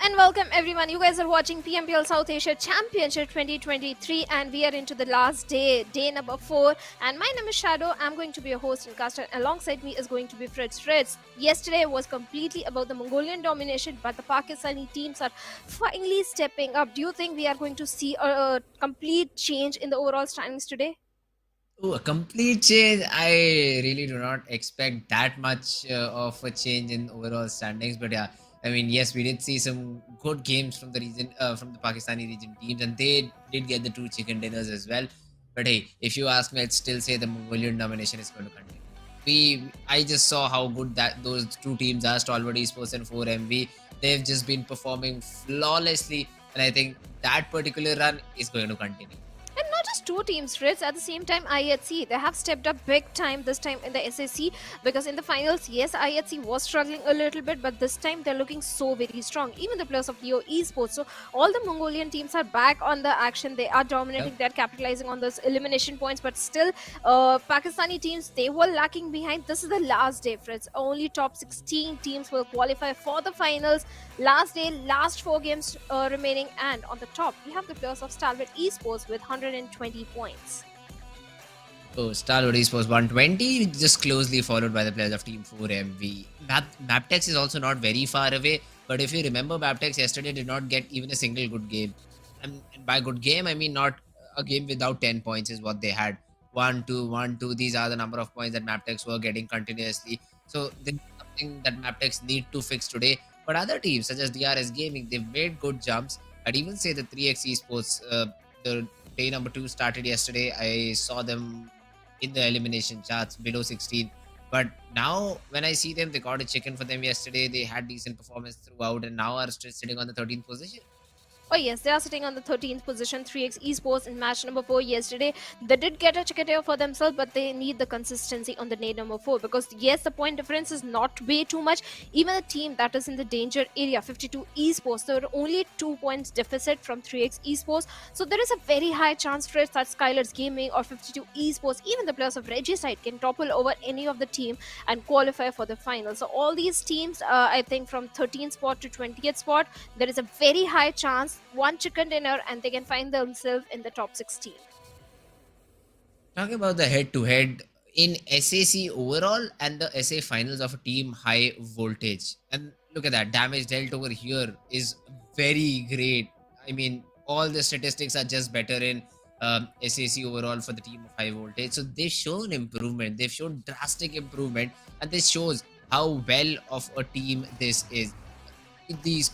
and welcome everyone. You guys are watching PMPL South Asia Championship 2023 and we are into the last day, day number 4. And my name is Shadow. I'm going to be your host and caster. Alongside me is going to be Fritz. Fritz, yesterday was completely about the Mongolian domination, but the Pakistani teams are finally stepping up. Do you think we are going to see a complete change in the overall standings today? Oh, a complete change. I really do not expect that much of a change in overall standings. But yeah, I mean, yes, we did see some good games from the region, from the Pakistani region teams, and they did get the two chicken dinners as well. But hey, if you ask me, I'd still say the Mongolian domination is going to continue. I just saw how good that those two teams are, Stalwart Esports and 4MV. They've just been performing flawlessly, and I think that particular run is going to continue. And not just two teams, Fritz. At the same time, IHC, they have stepped up big time this time in the SAC because in the finals, yes, IHC was struggling a little bit, but this time they're looking so very strong. Even the players of Leo Esports. So all the Mongolian teams are back on the action. They are dominating. Yep. They're capitalizing on those elimination points, but still, Pakistani teams, they were lacking behind. This is the last day, Fritz. Only top 16 teams will qualify for the finals. Last day, last 4 games remaining, and on the top, we have the players of Stalwart Esports with 120 points. So Stalwart Esports 120, just closely followed by the players of Team 4MV. MABETEX is also not very far away, but if you remember, MABETEX yesterday did not get even a single good game. And by good game, I mean not a game without 10 points is what they had. 1-2, 1-2. These are the number of points that MABETEX were getting continuously. So this is something that MABETEX need to fix today. But other teams such as DRS Gaming, they've made good jumps. I'd even say the 3x Esports, the day number 2 started yesterday. I saw them in the elimination charts below 16. But now when I see them, they got a chicken for them yesterday. They had decent performance throughout and now are still sitting on the 13th position. Oh yes, they are sitting on the 13th position. 3x Esports in match number 4 yesterday. They did get a checketeer for themselves, but they need the consistency on the day number 4 because yes, the point difference is not way too much. Even a team that is in the danger area, 52 Esports, there are only 2 points deficit from 3x Esports. So there is a very high chance for it that SKYLIGHTZ Gaming or 52 Esports, even the players of Regicide, can topple over any of the team and qualify for the final. So all these teams, I think from 13th spot to 20th spot, there is a very high chance one chicken dinner and they can find themselves in the top 16. Talking about the head-to-head in SAC overall and the SA finals of a team high voltage. And look at that, damage dealt over here is very great. I mean, all the statistics are just better in SAC overall for the team of high voltage. So they've shown improvement. They've shown drastic improvement. And this shows how well of a team this is. These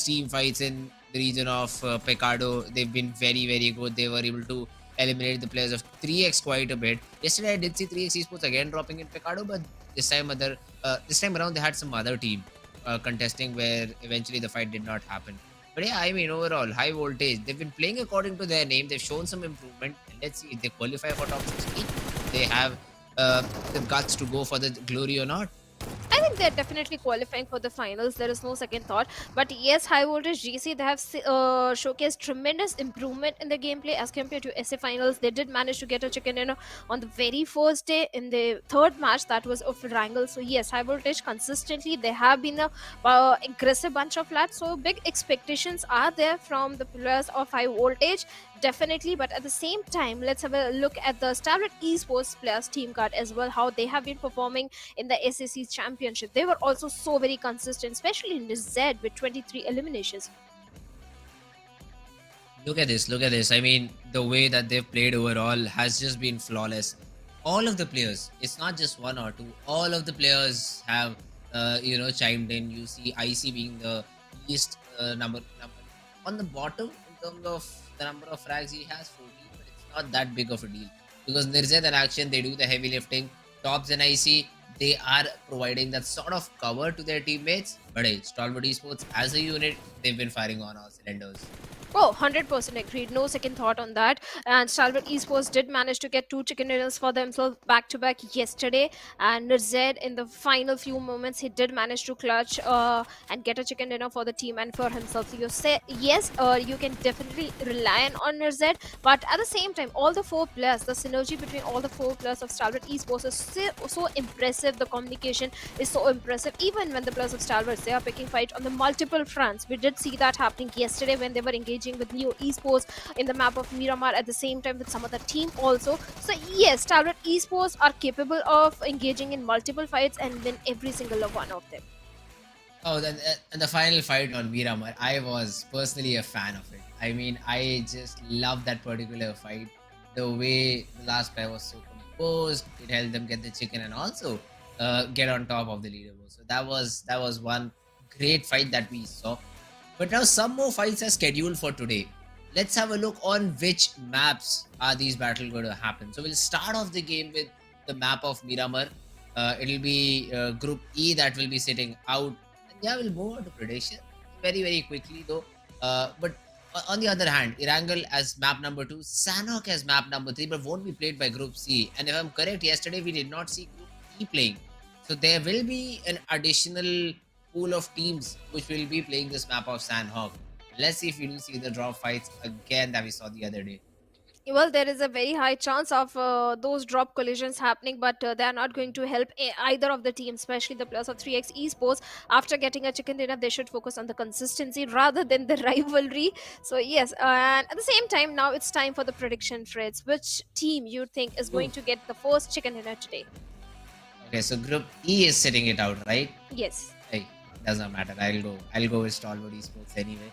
team fights in the region of Pecado, they've been very, very good. They were able to eliminate the players of 3x quite a bit. Yesterday, I did see 3x Esports again dropping in Pecado, but this time around they had some other team contesting where eventually the fight did not happen. But yeah, I mean overall, high voltage. They've been playing according to their name. They've shown some improvement. And let's see if they qualify for top 16. They have the guts to go for the glory or not. I think they're definitely qualifying for the finals. There is no second thought. But yes, Highvoltage DC, they have showcased tremendous improvement in the gameplay as compared to SA finals. They did manage to get a chicken dinner on the very first day in the third match that was of Erangel. So yes, Highvoltage consistently, they have been a aggressive bunch of lads. So big expectations are there from the players of Highvoltage. Definitely, but at the same time, let's have a look at the Stalwart Esports players team card as well, how they have been performing in the SAC championship. They were also so very consistent, especially in this Z with 23 eliminations. Look at this, look at this. I mean, the way that they've played overall has just been flawless. All of the players, it's not just one or two, all of the players have, chimed in. You see IC being the least number on the bottom in terms of the number of frags he has 14, but it's not that big of a deal because Nirzad and Action, they do the heavy lifting. Tops and IC, they are providing that sort of cover to their teammates. But hey, Stalwart Esports as a unit, they've been firing on all cylinders. Oh, 100% agreed. No second thought on that. And Stalwart Esports did manage to get two chicken dinners for themselves back to back yesterday. And Zed, in the final few moments, he did manage to clutch and get a chicken dinner for the team and for himself. So you say, yes, you can definitely rely on Zed. But at the same time, all the four players, the synergy between all the four players of Stalwart Esports is so impressive. The communication is so impressive. Even when the players of Stalwart, they are picking fight on the multiple fronts. We did see that happening yesterday when they were engaging with Neo Esports in the map of Miramar at the same time with some other team also. So yes, Stalwart Esports are capable of engaging in multiple fights and win every single one of them. Oh, then and the final fight on Miramar, I was personally a fan of it. I mean, I just love that particular fight. The way the last player was so composed, it helped them get the chicken and also get on top of the leaderboard. So that was one great fight that we saw. But now some more fights are scheduled for today. Let's have a look on which maps are these battles going to happen. So we'll start off the game with the map of Miramar. It'll be Group E that will be sitting out. And yeah, we'll move on to prediction very, very quickly though. But on the other hand, Erangel as map number 2, Sanhok as map number 3, but won't be played by Group C. And if I'm correct, yesterday we did not see Group E playing. So there will be an additional pool of teams which will be playing this map of Sanhok. Let's see if we do see the drop fights again that we saw the other day. Well, there is a very high chance of those drop collisions happening, but they are not going to help either of the teams, especially the players of 3x Esports. After getting a chicken dinner, they should focus on the consistency rather than the rivalry. So yes, and at the same time, now it's time for the prediction, Freds. Which team you think is going Oof. to get the first chicken dinner today? Okay, so Group E is sitting it out, right? Yes. Hey, does not matter. I'll go with Stalwart Esports anyway.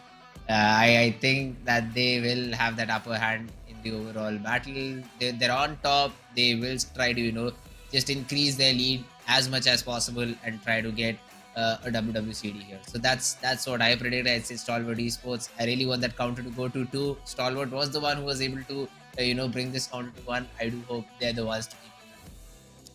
I think that they will have that upper hand in the overall battle. They're on top. They will try to just increase their lead as much as possible and try to get a WWCD here. So that's what I predict. I'd say Stalwart Esports. I really want that counter to go to 2. Stalwart was the one who was able to bring this counter to 1. I do hope they're the ones to keep.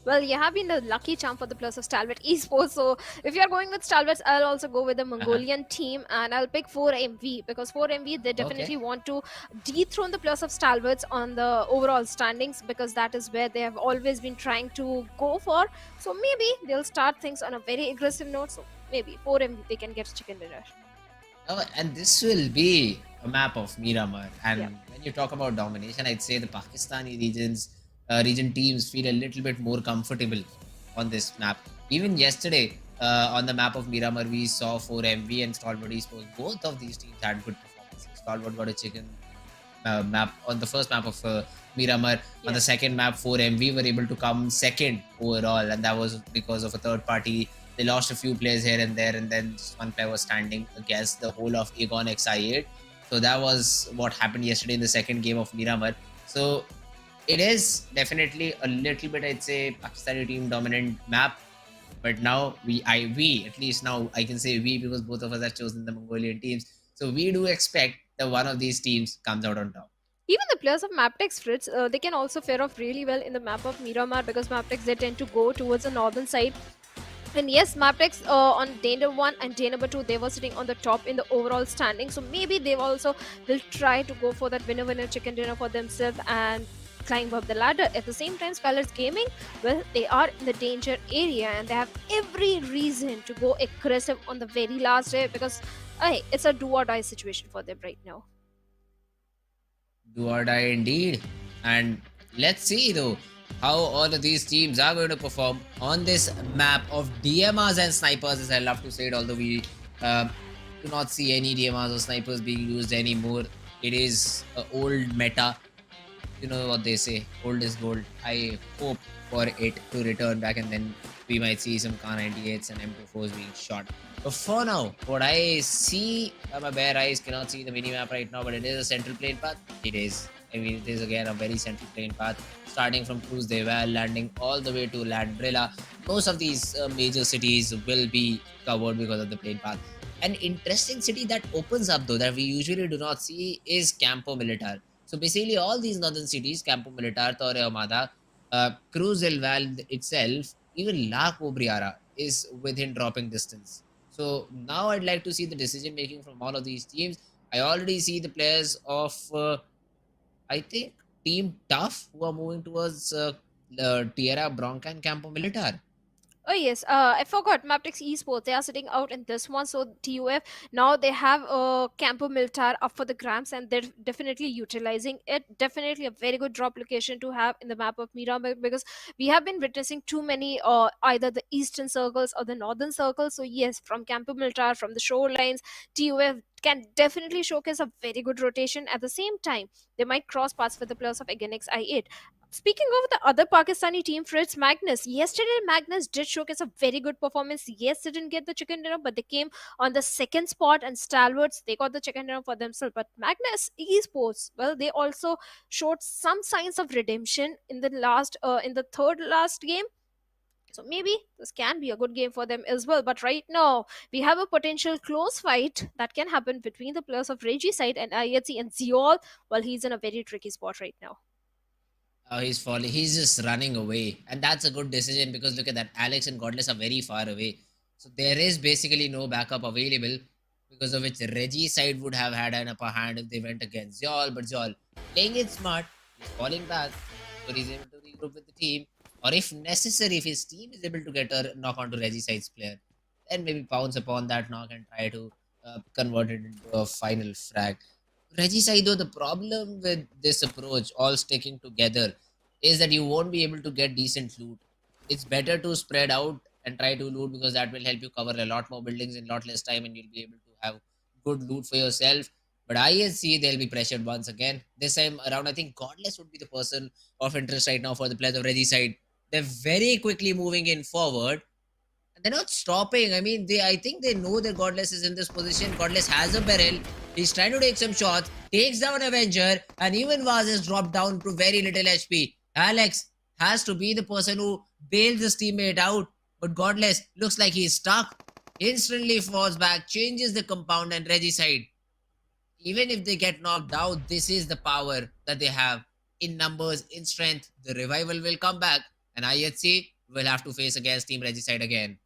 Well, you have been the lucky charm for the plus of Stalwart Esports. So, if you're going with Stalwarts, I'll also go with the Uh-huh. Mongolian team and I'll pick 4MV because 4MV they Okay. definitely want to dethrone the plus of Stalwarts on the overall standings because that is where they have always been trying to go for. So, maybe they'll start things on a very aggressive note. So, maybe 4MV they can get chicken dinner. Oh, and this will be a map of Miramar. And Yeah. when you talk about domination, I'd say the Pakistani region teams feel a little bit more comfortable on this map. Even yesterday, on the map of Miramar, we saw 4MV and Stalwart Esports. Both of these teams had good performances. Stalwart got a chicken map on the first map of Miramar. On the Yes. second map, 4MV were able to come second overall, and that was because of a third party. They lost a few players here and there, and then just one player was standing against the whole of Aegon XI8. So that was what happened yesterday in the second game of Miramar. So it is definitely a little bit, I'd say, Pakistani team dominant map. But now we at least now I can say we because both of us have chosen the Mongolian teams. So we do expect that one of these teams comes out on top. Even the players of MABETEX Fritz, they can also fare off really well in the map of Miramar because MABETEX they tend to go towards the northern side. And yes, MABETEX on day number 1 and day number 2, they were sitting on the top in the overall standing. So maybe they also will try to go for that winner chicken dinner for themselves and climb up the ladder. At the same time, SKYLIGHTZ Gaming, well, they are in the danger area and they have every reason to go aggressive on the very last day because hey, it's a do or die situation for them right now. Do or die indeed. And let's see though how all of these teams are going to perform on this map of DMRs and snipers, as I love to say it, although we do not see any DMRs or snipers being used anymore. It is an old meta. You know what they say, old is gold. I hope for it to return back and then we might see some K98s and M24s being shot. But for now, what I see, my bare eyes cannot see the mini map right now, but it is a central plane path. It is. I mean, it is again a very central plane path, starting from Cruz de Val, landing all the way to Landrilla. Most of these major cities will be covered because of the plane path. An interesting city that opens up though that we usually do not see is Campo Militar. So basically, all these northern cities, Campo Militar, Torre Ahumada, Cruz del Val itself, even La Cobriara is within dropping distance. So now I'd like to see the decision making from all of these teams. I already see the players of, I think, Team Tough who are moving towards Tierra Bronca and Campo Militar. Oh yes, I forgot. MABETEX Esports. They are sitting out in this one. So TUF now they have Campo Militar up for the grabs, and they're definitely utilizing it. Definitely a very good drop location to have in the map of Miramar, because we have been witnessing too many either the eastern circles or the northern circles. So yes, from Campo Militar, from the shorelines, TUF can definitely showcase a very good rotation. At the same time, they might cross paths with the players of Againix I8. Speaking of the other Pakistani team, Fritz Magnus. Yesterday, Magnus did showcase a very good performance. Yes, they didn't get the chicken dinner, but they came on the second spot, and Stalwarts, they got the chicken dinner for themselves. But Magnus Esports, well, they also showed some signs of redemption in the third last game. So maybe this can be a good game for them as well. But right now, we have a potential close fight that can happen between the players of Regicide and IHC and Ziol. Well, he's in a very tricky spot right now. He's falling. He's just running away, and that's a good decision because look at that. Alex and Godless are very far away, so there is basically no backup available. Because of which Reggie side would have had an upper hand if they went against Zol, but Zol playing it smart, he's falling back, so he's able to regroup with the team. Or if necessary, if his team is able to get a knock onto Reggie side's player, then maybe pounce upon that knock and try to convert it into a final frag. Reggie though, the problem with this approach, all sticking together, is that you won't be able to get decent loot. It's better to spread out and try to loot because that will help you cover a lot more buildings in a lot less time and you'll be able to have good loot for yourself. But ISC, they'll be pressured once again. This time around, I think Godless would be the person of interest right now for the players of Reggie side. They're very quickly moving in forward and they're not stopping. I mean, I think they know that Godless is in this position. Godless has a barrel. He's trying to take some shots, takes down Avenger, and even Vaz is dropped down to very little HP. Alex has to be the person who bails his teammate out, but Godless looks like he's stuck. Instantly falls back, changes the compound, and Regicide. Even if they get knocked out, this is the power that they have in numbers, in strength. The revival will come back, and IHC will have to face against Team Regicide again.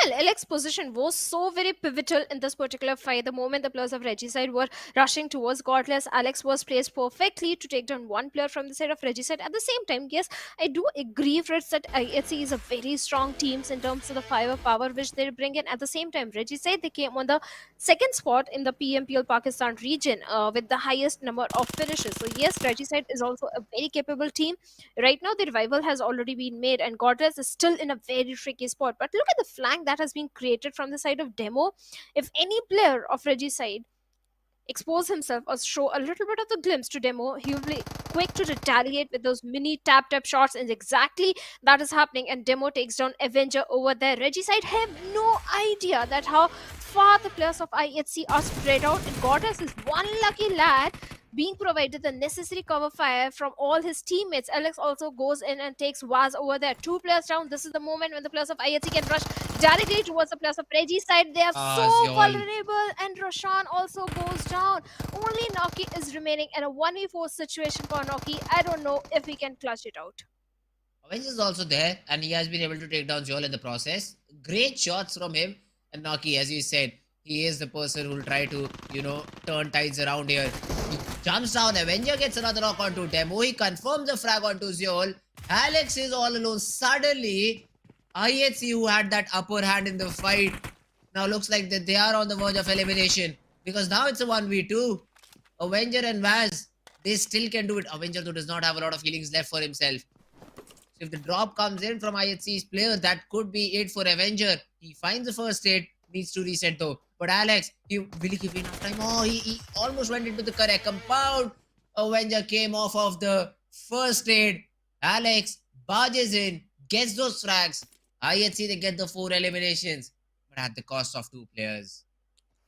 Well, Alex's position was so very pivotal in this particular fight. The moment the players of Regicide were rushing towards Godless, Alex was placed perfectly to take down one player from the side of Regicide. At the same time, yes, I do agree, Fritz, that IHC is a very strong team in terms of the firepower which they bring in. At the same time, Regicide, they came on the second spot in the PMPL Pakistan region with the highest number of finishes. So yes, Regicide is also a very capable team. Right now, the revival has already been made, and Godless is still in a very tricky spot. But look at the flank that has been created from the side of Demo. If any player of Reggie's side expose himself or show a little bit of the glimpse to Demo, he will be quick to retaliate with those mini tap shots, and exactly that is happening. And Demo takes down Avenger over there. Reggie's side have no idea that how far the players of IHC are spread out, and Goddess is one lucky lad being provided the necessary cover fire from all his teammates. Alex also goes in and takes Vaz over there. Two players down. This is the moment when the players of IHC can rush directly towards the players of Reggie's side. They are so Zol. vulnerable, and Roshan also goes down. Only Noki is remaining in a 1v4 situation for Noki. I don't know if he can clutch it out. Avenge is also there, and he has been able to take down Joel in the process. Great shots from him. And Naki, as you said, he is the person who will try to, turn tides around here. He jumps down. Avenger gets another knock onto Demo. He confirms the frag onto Joel. Alex is all alone. Suddenly, IHC, who had that upper hand in the fight, now looks like that they are on the verge of elimination. Because now it's a 1v2. Avenger and Vaz, they still can do it. Avenger, though, does not have a lot of healings left for himself. So if the drop comes in from IHC's player, that could be it for Avenger. He finds the first aid, needs to reset though. But Alex, will he give enough time? Oh, he almost went into the correct compound. Avenger came off of the first aid. Alex barges in, gets those frags. IHC, they get the 4 eliminations, but at the cost of 2 players.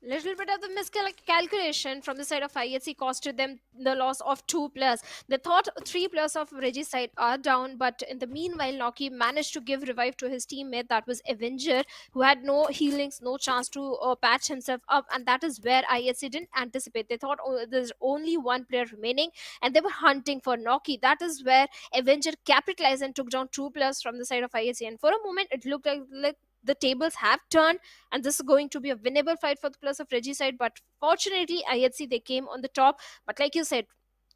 Little bit of the miscalculation from the side of IHC costed them the loss of 2 players. They thought 3 players of Reggie's side are down, but in the meanwhile, Noki managed to give revive to his teammate, that was Avenger, who had no healings, no chance to patch himself up, and that is where IHC didn't anticipate. They thought, oh, there's only 1 player remaining, and they were hunting for Noki. That is where Avenger capitalized and took down 2 players from the side of IHC, and for a moment, it looked like the tables have turned, and this is going to be a winnable fight for the plus of Reggie side. But fortunately, IHC they came on the top. But like you said,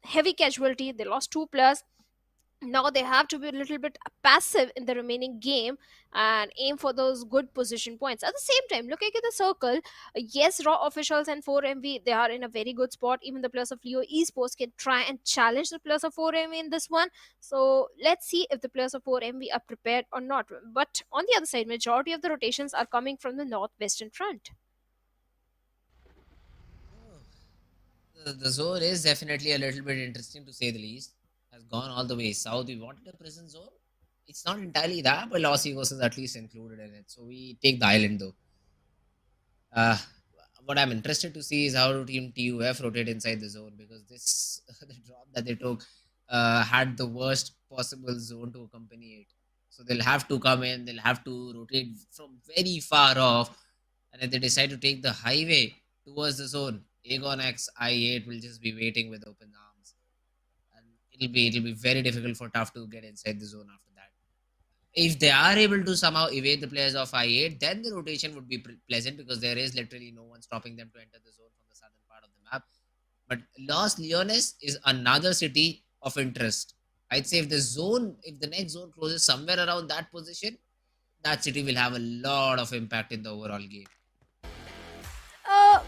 heavy casualty. They lost 2 players. Now they have to be a little bit passive in the remaining game and aim for those good position points. At the same time, looking at the circle, yes, raw officials and 4MV they are in a very good spot. Even the players of Leo Esports can try and challenge the players of 4MV in this one. So let's see if the players of 4MV are prepared or not. But on the other side, majority of the rotations are coming from the northwestern front. Oh, the zone is definitely a little bit interesting to say the least. Has gone all the way south. We wanted a prison zone. It's not entirely that, but Los Egos is at least included in it. So we take the island though. Uh, what I'm interested to see is how do Team TUF rotate inside the zone, because this the drop that they took had the worst possible zone to accompany it. So they'll have to come in, they'll have to rotate from very far off, and if they decide to take the highway towards the zone, Aegon X I8 will just be waiting with open arms, and it'll be very difficult for Tough to get inside the zone after that. If they are able to somehow evade the players of I8, then the rotation would be pleasant, because there is literally no one stopping them to enter the zone from the southern part of the map. But Los Leones is another city of interest. I'd say if the next zone closes somewhere around that position, that city will have a lot of impact in the overall game.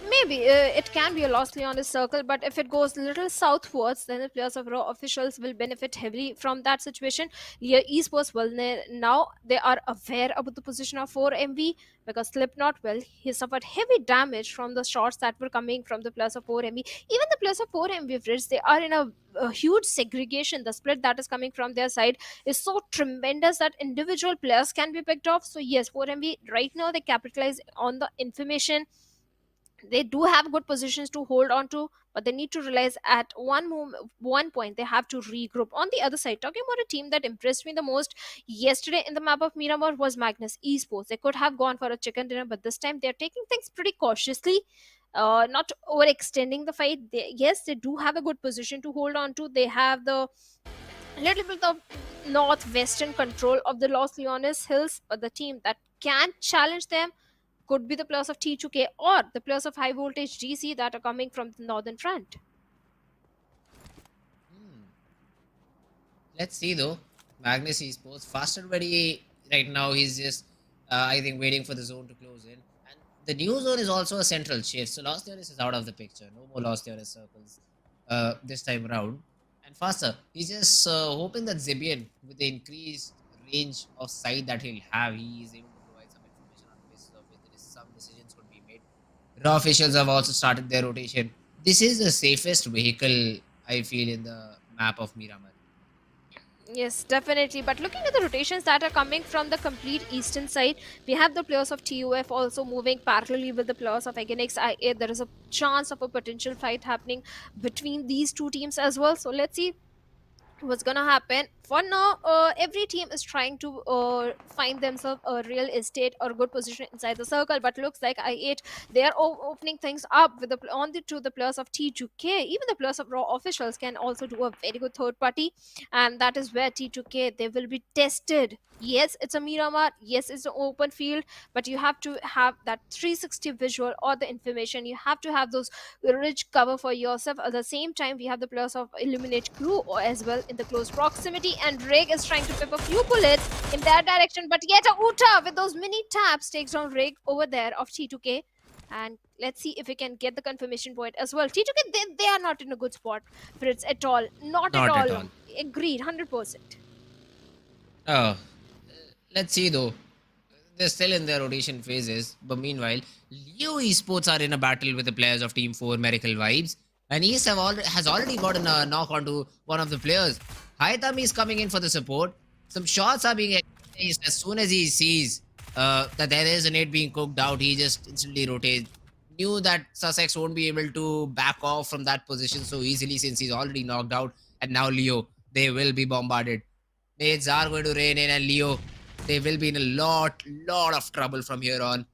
Maybe it can be a lossly on this circle, but if it goes a little southwards, then the players of Raw officials will benefit heavily from that situation. Leo Esports will now they are aware about the position of 4MV, because Slipknot, well, he suffered heavy damage from the shots that were coming from the players of 4MV. Even the players of 4MV, Fritz, they are in a huge segregation. The split that is coming from their side is so tremendous that individual players can be picked off. So yes, 4MV right now they capitalize on the information. They do have good positions to hold on to, but they need to realize at one point they have to regroup. On the other side, talking about a team that impressed me the most yesterday in the map of Miramar was Magnus Esports. They could have gone for a chicken dinner, but this time they're taking things pretty cautiously, not overextending the fight. Yes, they do have a good position to hold on to. They have the little bit of northwestern control of the Los Leones Hills, but the team that can challenge them could be the players of T2K or the players of Highvoltage DC that are coming from the northern front. Hmm. Let's see though. Magnus Esports faster ready right now. He's just I think waiting for the zone to close in. And the new zone is also a central shift. So Lost Theoris is out of the picture. No more Lost Theoris circles this time around. And faster. He's just hoping that Zibian, with the increased range of sight that he'll have, he is able to provide some information on the basis of which there is some decisions could be made. Raw officials have also started their rotation. This is the safest vehicle, I feel, in the map of Miramar. Yes, definitely. But looking at the rotations that are coming from the complete eastern side, we have the players of TUF also moving parallelly with the players of Agonix IA. There is a chance of a potential fight happening between these two teams as well. So let's see what's gonna happen. For now, every team is trying to find themselves a real estate or good position inside the circle, but looks like I8 they are opening things up with to the players of T2K. Even the players of Raw officials can also do a very good third party, and that is where T2K they will be tested. Yes, it's a Miramar, yes, it's an open field, but you have to have that 360 visual or the information. You have to have those rich cover for yourself. At the same time, we have the players of Illuminate crew as well in the close proximity, and Rig is trying to pip a few bullets in that direction, but yet a Uta with those mini taps takes down Rig over there of T2K. And let's see if we can get the confirmation point as well. T2K, they are not in a good spot, Fritz, at all. Not at Not at all. all. Agreed, 100%. Oh, let's see though. They're still in their rotation phases, but meanwhile, Leo Esports are in a battle with the players of Team 4 Miracle Vibes, and has already gotten a knock onto one of the players. Haitami is coming in for the support. Some shots are being exchanged. As soon as he sees that there is a nade being cooked out, he just instantly rotates. Knew that Sussex won't be able to back off from that position so easily since he's already knocked out, and now Leo, they will be bombarded. Nades are going to rain in, and Leo, they will be in a lot of trouble from here on.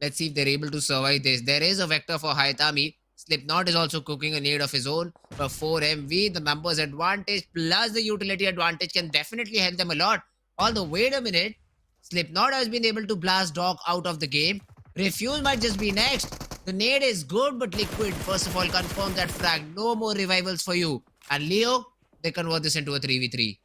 Let's see if they're able to survive this. There is a vector for Haitami. Slipknot is also cooking a nade of his own. But for MV, the numbers advantage plus the utility advantage can definitely help them a lot. Although, wait a minute. Slipknot has been able to blast Doc out of the game. Refuse might just be next. The nade is good, but Liquid, first of all, confirms that frag. No more revivals for you. And Leo, they convert this into a 3v3.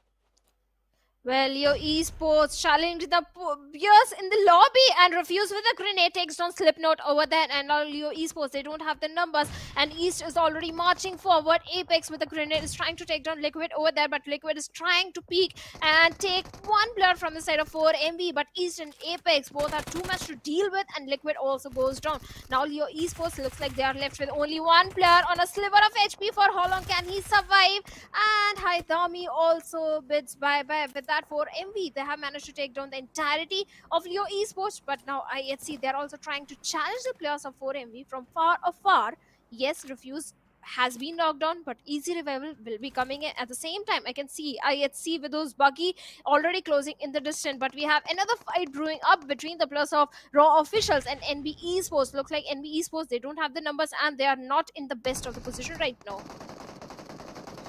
Well, your esports challenged the peers in the lobby and refused with a grenade, takes down Slipknot over there. And now your esports, they don't have the numbers. And East is already marching forward. Apex with a grenade is trying to take down Liquid over there, but Liquid is trying to peek and take one player from the side of 4MV. But East and Apex both have too much to deal with, and Liquid also goes down. Now your esports looks like they are left with only one player on a sliver of HP. For how long can he survive? And Haidami also bids bye-bye with that 4MV. They have managed to take down the entirety of Leo Esports, but now IHC, they're also trying to challenge the players of 4MV from far afar. Yes, Refuse has been knocked down, but easy revival will be coming in. At the same time, I can see IHC with those buggy already closing in the distance, but we have another fight brewing up between the players of Raw officials and NB Esports. Looks like NB Esports, they don't have the numbers and they are not in the best of the position right now.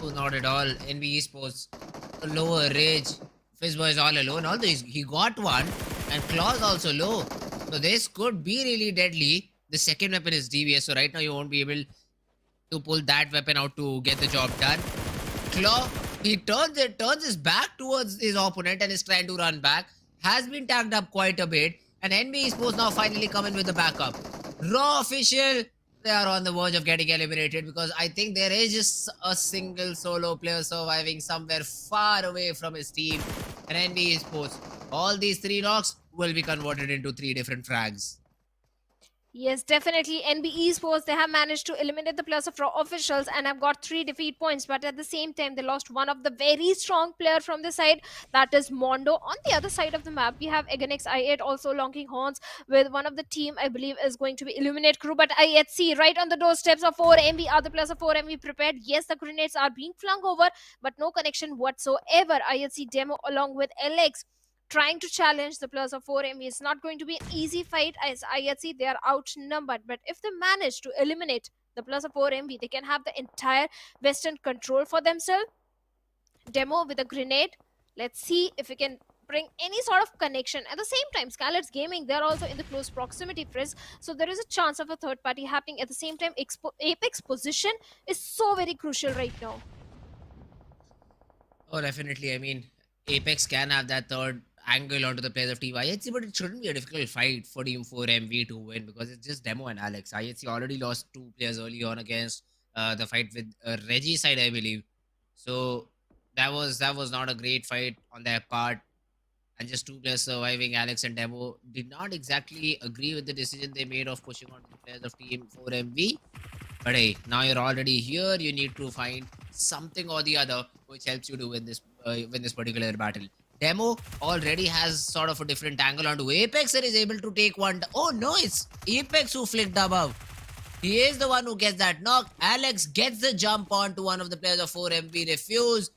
Oh, not at all. NB Esports, a lower rage. Fizzboy is all alone. Although he got one, and Claw's also low. So this could be really deadly. The second weapon is DVS, so right now you won't be able to pull that weapon out to get the job done. Claw, he turns his back towards his opponent and is trying to run back. Has been tagged up quite a bit. And NB Esports now finally coming with the backup. Raw official, they are on the verge of getting eliminated because I think there is just a single solo player surviving somewhere far away from his team. And NB Esports, all these 3 knocks will be converted into 3 different frags. Yes, definitely. NB Esports, they have managed to eliminate the players of Raw officials and have got 3 defeat points. But at the same time, they lost one of the very strong player from the side. That is Mondo. On the other side of the map, we have Aganex I8 also locking horns with one of the team, I believe, is going to be Illuminate Crew. But IHC right on the doorsteps of 4MV. Other players of 4MV prepared. Yes, the grenades are being flung over, but no connection whatsoever. IHC demo along with LX trying to challenge the players of 4MV. It's not going to be an easy fight as IHC, they are outnumbered. But if they manage to eliminate the players of 4MV, they can have the entire Western control for themselves. Demo with a grenade. Let's see if we can bring any sort of connection. At the same time, SKYLIGHTZ Gaming, they're also in the close proximity, Frizz. So there is a chance of a third party happening. At the same time, Apex position is so very crucial right now. Oh, definitely. I mean, Apex can have that third angle onto the players of Team IHC, but it shouldn't be a difficult fight for Team 4MV to win because it's just Demo and Alex. IHC already lost 2 players early on against the fight with Reggie side, I believe. So that was not a great fight on their part. And just 2 players surviving, Alex and Demo, did not exactly agree with the decision they made of pushing on the players of Team 4MV. But hey, now you're already here. You need to find something or the other which helps you to win this particular battle. Demo already has sort of a different angle onto Apex and is able to take one. Oh no, it's Apex who flicked above. He is the one who gets that knock. Alex gets the jump onto one of the players of 4MV. Refuse.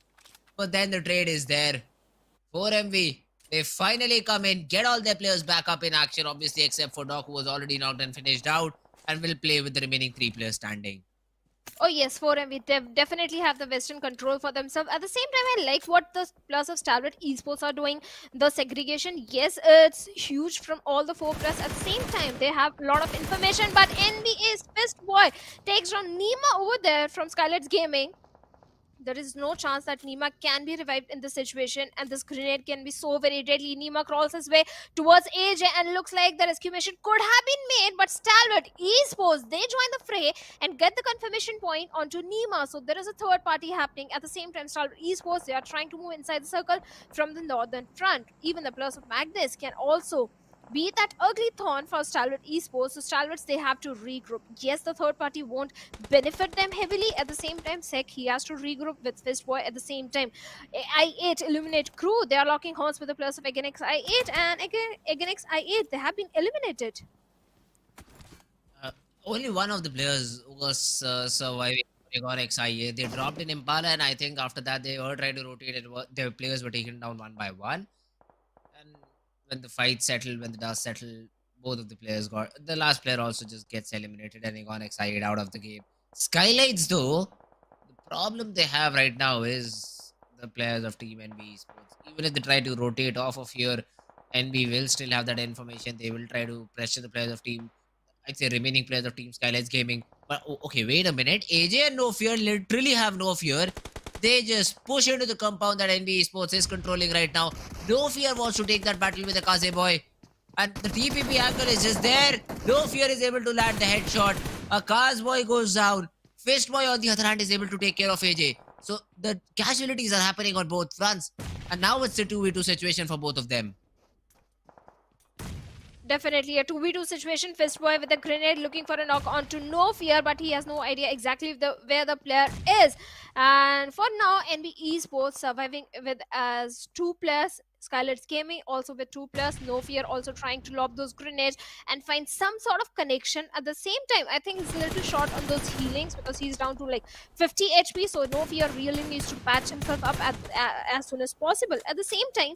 But then the trade is there. 4MV, they finally come in, get all their players back up in action, obviously, except for Doc, who was already knocked and finished out, and will play with the remaining 3 players standing. Oh yes, 4MV definitely have the Western control for themselves. At the same time, I like what the players of Stalwart Esports are doing. The segregation, yes, it's huge from all the 4 players. At the same time, they have a lot of information. But NBA's Fist Boy takes on Nima over there from SKYLIGHTZ Gaming. There is no chance that Nima can be revived in this situation, and this grenade can be so very deadly. Nima crawls his way towards AJ and looks like the rescue mission could have been made, but Stalwart Esports, they join the fray and get the confirmation point onto Nima. So there is a third party happening. At the same time, Stalwart Esports, they are trying to move inside the circle from the northern front. Even the players of Magnus can also be that ugly thorn for Stalwart Esports. So Stalwarts, they have to regroup. Yes, the third party won't benefit them heavily. At the same time, Sek, he has to regroup with Fistboy. At the same time, I8 Illuminate Crew, they are locking horns with the players of Aganex I8, and Aganex I8, they have been eliminated. Only one of the players was surviving Aganex I8. They dropped in Impala, and I think after that they were trying to rotate it. Their players were taken down one by one. When the fight settled, when the dust settled, both of the players got. The last player also just gets eliminated and Egon excited out of the game. SKYLIGHTZ, though, the problem they have right now is the players of Team NB Esports. Even if they try to rotate off of here NB will still have that information. They will try to pressure the players of team, I'd say remaining players of team SKYLIGHTZ Gaming. But okay, wait a minute. AJ and No Fear literally have no fear. They just push into the compound that NB Esports is controlling right now. No Fear wants to take that battle with the Kaze boy. And the TPP angle is just there. No Fear is able to land the headshot. A Kaz boy goes down. Fist boy on the other hand is able to take care of AJ. So the casualties are happening on both fronts. And now it's a 2v2 situation for both of them. Definitely a 2v2 situation. Fistboy with a grenade looking for a knock onto No Fear, but he has no idea exactly where the player is. And for now, NB Esports surviving with as 2 players. SKYLIGHTZ Gaming also with 2 players. No Fear also trying to lob those grenades and find some sort of connection. At the same time, I think he's a little short on those healings because he's down to like 50 HP. So No Fear really needs to patch himself up as soon as possible. At the same time,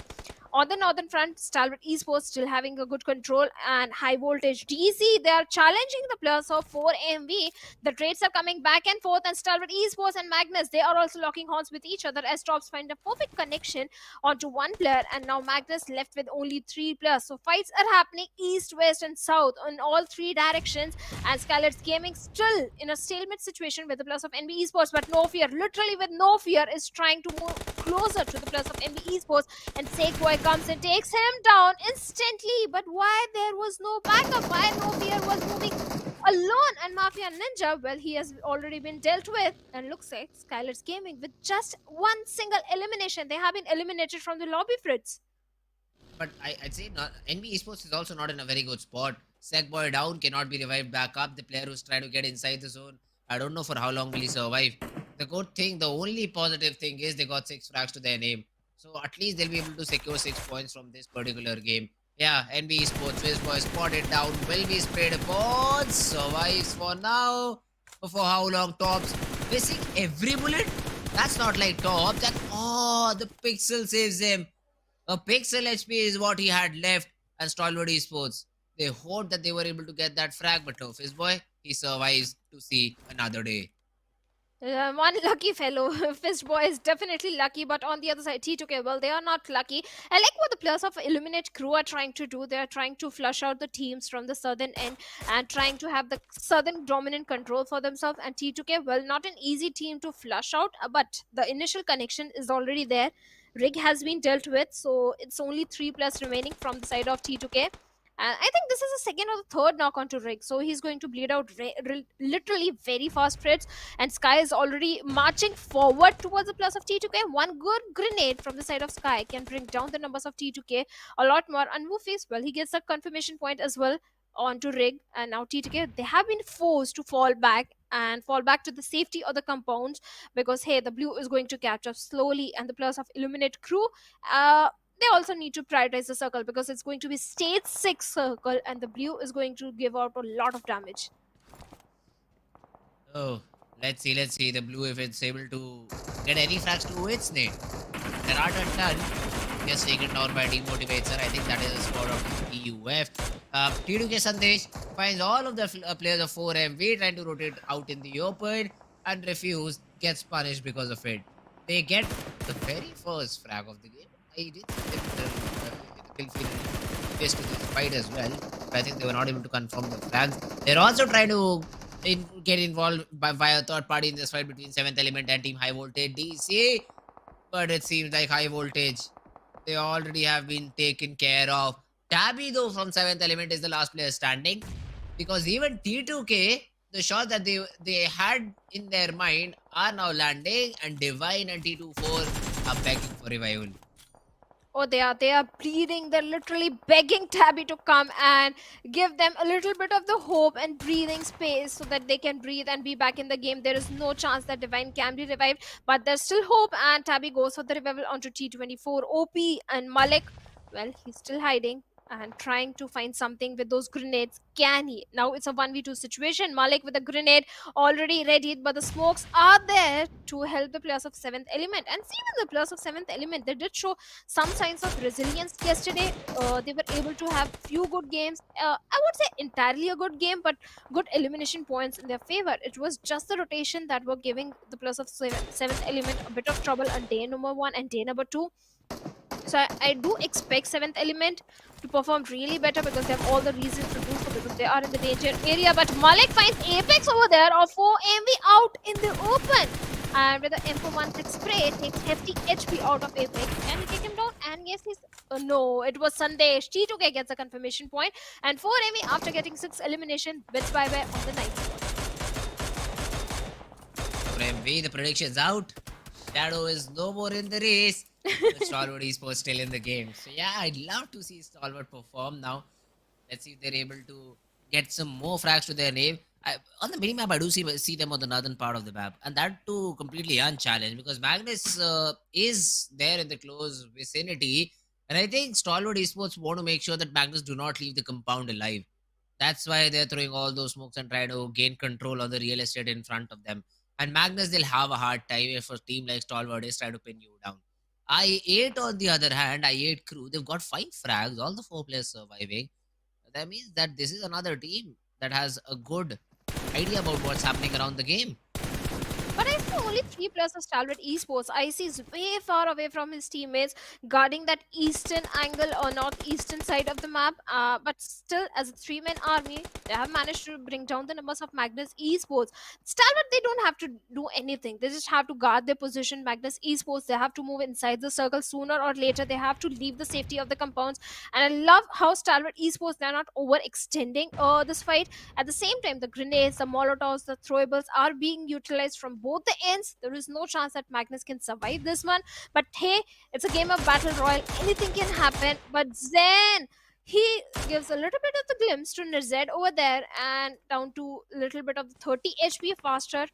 on the northern front, Stalwart Esports still having a good control, and Highvoltage DC, they are challenging the players of 4MV. The trades are coming back and forth, and Stalwart Esports and Magnus, they are also locking horns with each other as Tops find a perfect connection onto one player, and now Magnus left with only 3 players. So fights are happening east, west, and south in all 3 directions, and SKYLIGHTZ Gaming still in a stalemate situation with the players of NB Esports, but No Fear, literally with No Fear, is trying to move closer to the players of NB Esports, and Boy comes and takes him down instantly. But why there was no backup? Why No Fear was moving alone? And Mafia Ninja, well, he has already been dealt with. And looks like SKYLIGHTZ Gaming with just one single elimination. They have been eliminated from the lobby, Fritz. But I'd say not, NB Esports is also not in a very good spot. Boy down, cannot be revived back up. The player who's trying to get inside the zone, I don't know for how long will he survive. The good thing, the only positive thing is they got 6 frags to their name. So at least they'll be able to secure 6 points from this particular game. Yeah, NB Esports, Boy spotted down, will be sprayed upon, survives for now. But for how long? Tops missing every bullet? That's not like Tops. That, oh, the pixel saves him. A pixel HP is what he had left, and Stalwart Esports. They hoped that they were able to get that frag, but no, Boy, he survives to see another day. One lucky fellow. Fistboy is definitely lucky, but on the other side, T2K, well, they are not lucky. I like what the players of Illuminate Crew are trying to do. They are trying to flush out the teams from the southern end and trying to have the southern dominant control for themselves. And T2K, well, not an easy team to flush out, but the initial connection is already there. Rig has been dealt with, so it's only 3 players remaining from the side of T2K. And I think this is the second or the third knock onto Rig, so he's going to bleed out literally very fast, Fritz. And Sky is already marching forward towards the plus of T2K. One good grenade from the side of Sky can bring down the numbers of T2K a lot more. And Woofy's, well, he gets a confirmation point as well onto Rig. And now T2K, they have been forced to fall back to the safety of the compounds because, hey, the blue is going to catch up slowly. And the players of Illuminate Crew, they also need to prioritize the circle because it's going to be stage 6 circle, and the blue is going to give out a lot of damage. Oh, let's see the blue if it's able to get any frags to its name. There are a ton. Gets taken down by Demotivator. I think that is a score of EUF. T2K Sandesh finds all of the players of 4MV trying to rotate out in the open and refuse, gets punished because of it. They get the very first frag of the game. I did kill face to this fight as well, but I think they were not able to confirm the flags. They're also trying to get involved via third party in this fight between 7th Element and Team Highvoltage DC, but it seems like Highvoltage, they already have been taken care of. Tabby though from 7th Element is the last player standing, because even T2K, the shots that they had in their mind are now landing, and Divine and T24 are begging for revival. Oh, they are breathing. They're literally begging Tabby to come and give them a little bit of the hope and breathing space so that they can breathe and be back in the game. There is no chance that Divine can be revived, but there's still hope, and Tabby goes for the revival onto T24. OP and Malik, well, he's still hiding and trying to find something with those grenades. Can he? Now it's a 1v2 situation. Malik with a grenade already ready, but the smokes are there to help the players of 7th Element. And even the players of 7th Element, they did show some signs of resilience yesterday. They were able to have few good games. I would say entirely a good game, but good elimination points in their favor. It was just the rotation that were giving the players of 7th Element a bit of trouble on day number 1 and day number 2. So I do expect 7th Element to perform really better because they have all the reasons to do so because they are in the danger area. But Malik finds Apex over there, or 4 MV out in the open. And with the M416 spray, takes hefty HP out of Apex. Can he take him down? And yes, he's. No, it was Sunday. T2K gets a confirmation point. And 4 MV after getting 6 elimination, bids bye-bye on the 9th spot. For MV, the prediction's out. Shadow is no more in the race. But Stalwart Esports still in the game. So yeah, I'd love to see Stalwart perform now. Let's see if they're able to get some more frags to their name. On the minimap, I do see them on the northern part of the map, and that too completely unchallenged because Magnus is there in the close vicinity, and I think Stalwart Esports want to make sure that Magnus do not leave the compound alive. That's why they're throwing all those smokes and trying to gain control on the real estate in front of them. And Magnus, they'll have a hard time if a team like Stalwart is trying to pin you down. I8, on the other hand, I8 crew, they've got 5 frags, all the 4 players surviving. That means that this is another team that has a good idea about what's happening around the game. But I see only 3 players of Stalwart Esports. Icy is way far away from his teammates, guarding that eastern angle or northeastern side of the map. But still, as a 3-man army, they have managed to bring down the numbers of Magnus Esports. Stalwart, they don't have to do anything. They just have to guard their position. Magnus Esports, they have to move inside the circle sooner or later. They have to leave the safety of the compounds. And I love how Stalwart Esports, they're not overextending this fight. At the same time, the grenades, the molotovs, the throwables are being utilized from both the ends. There is no chance that Magnus can survive this one. But hey, it's a game of battle royal. Anything can happen. But Zen, he gives a little bit of the glimpse to Nirzed over there and down to a little bit of the 30 HP faster.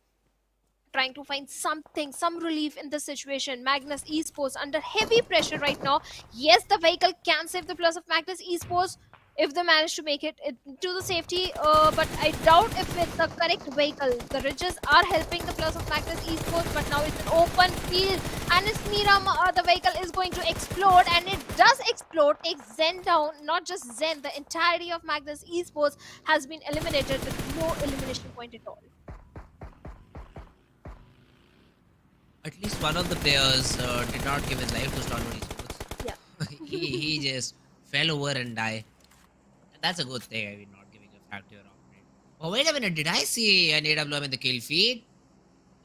Trying to find something, some relief in the situation. Magnus Esports under heavy pressure right now. Yes, the vehicle can save the plus of Magnus Esports if they manage to make it to the safety, but I doubt if it's the correct vehicle. The ridges are helping the plus of Magnus Esports, but now it's an open field and it's Miramar. The vehicle is going to explode, and it does explode. Takes Zen down. Not just Zen, the entirety of Magnus Esports has been eliminated with no elimination point at all. At least one of the players did not give his life to Stalwart Esports. Yeah. he just fell over and died. And that's a good thing, I mean, not giving a frag to your opponent. Oh, wait a minute, did I see an AWM in the kill feed?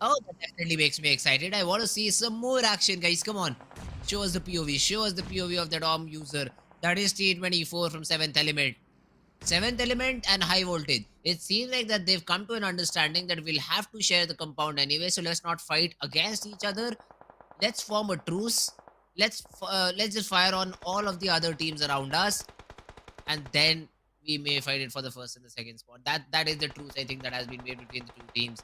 Oh, that definitely makes me excited. I want to see some more action, guys. Come on. Show us the POV. Show us the POV of that OM user. That is T24 from 7th Element. 7th Element and Highvoltage. It seems like that they've come to an understanding that we'll have to share the compound anyway, so let's not fight against each other. Let's form a truce. Let's just fire on all of the other teams around us, and then we may fight it for the first and the second spot. That is the truce, I think, that has been made between the two teams.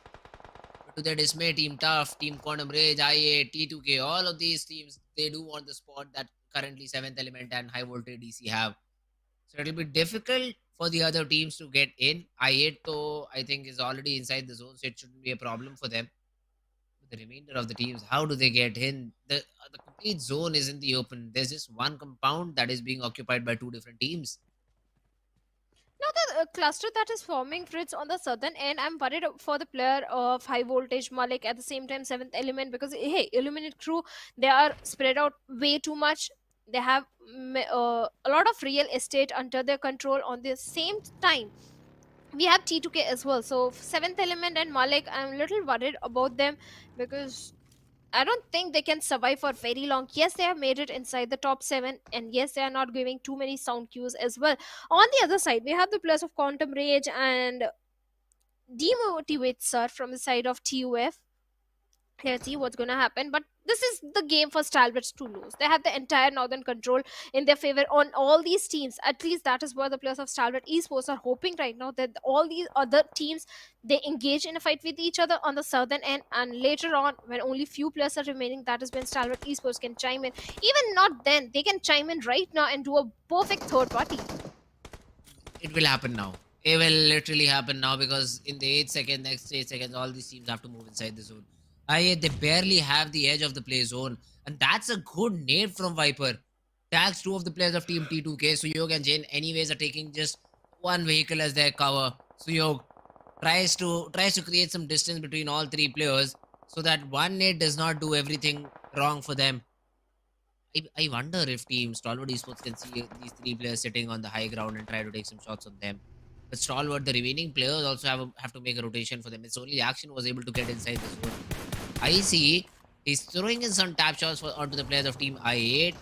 But to their dismay, Team Tough, Team Quantum Rage, IA, T2K, all of these teams, they do want the spot that currently 7th Element and Highvoltage DC have. So it'll be difficult for the other teams to get in. I8 though, I think, is already inside the zone, so it shouldn't be a problem for them. But the remainder of the teams, how do they get in? The complete zone is in the open. There's just one compound that is being occupied by 2 different teams. Now the cluster that is forming, Fritz, on the southern end, I'm worried for the player of Highvoltage Malik, at the same time 7th Element, because hey, Illuminate crew, they are spread out way too much. They have a lot of real estate under their control. On the same time, we have T2K as well. So 7th Element and Malik, I'm a little worried about them because I don't think they can survive for very long. Yes, they have made it inside the top 7, and yes, they are not giving too many sound cues as well. On the other side, we have the players of Quantum Rage and Demotivate Sir from the side of TUF. Let's see what's gonna happen. But this is the game for Stalwarts to lose. They have the entire northern control in their favor on all these teams. At least that is what the players of Stalwart Esports are hoping right now, that all these other teams, they engage in a fight with each other on the southern end, and later on, when only few players are remaining, that is when Stalwart Esports can chime in. Even not then, they can chime in right now and do a perfect third party. It will happen now. It will literally happen now, because in the 8 seconds, next 8 seconds, all these teams have to move inside the zone. They barely have the edge of the play zone. And that's a good nade from Viper. Tags 2 of the players of Team T2K. Suyog and Jane anyways are taking just one vehicle as their cover. Suyog tries to create some distance between all 3 players so that one nade does not do everything wrong for them. I wonder if team Stalwart Esports can see these three players sitting on the high ground and try to take some shots on them. But Stalwart, the remaining players also have to make a rotation for them. It's only Action was able to get inside the zone. I see he's throwing in some tap shots onto the players of team I8,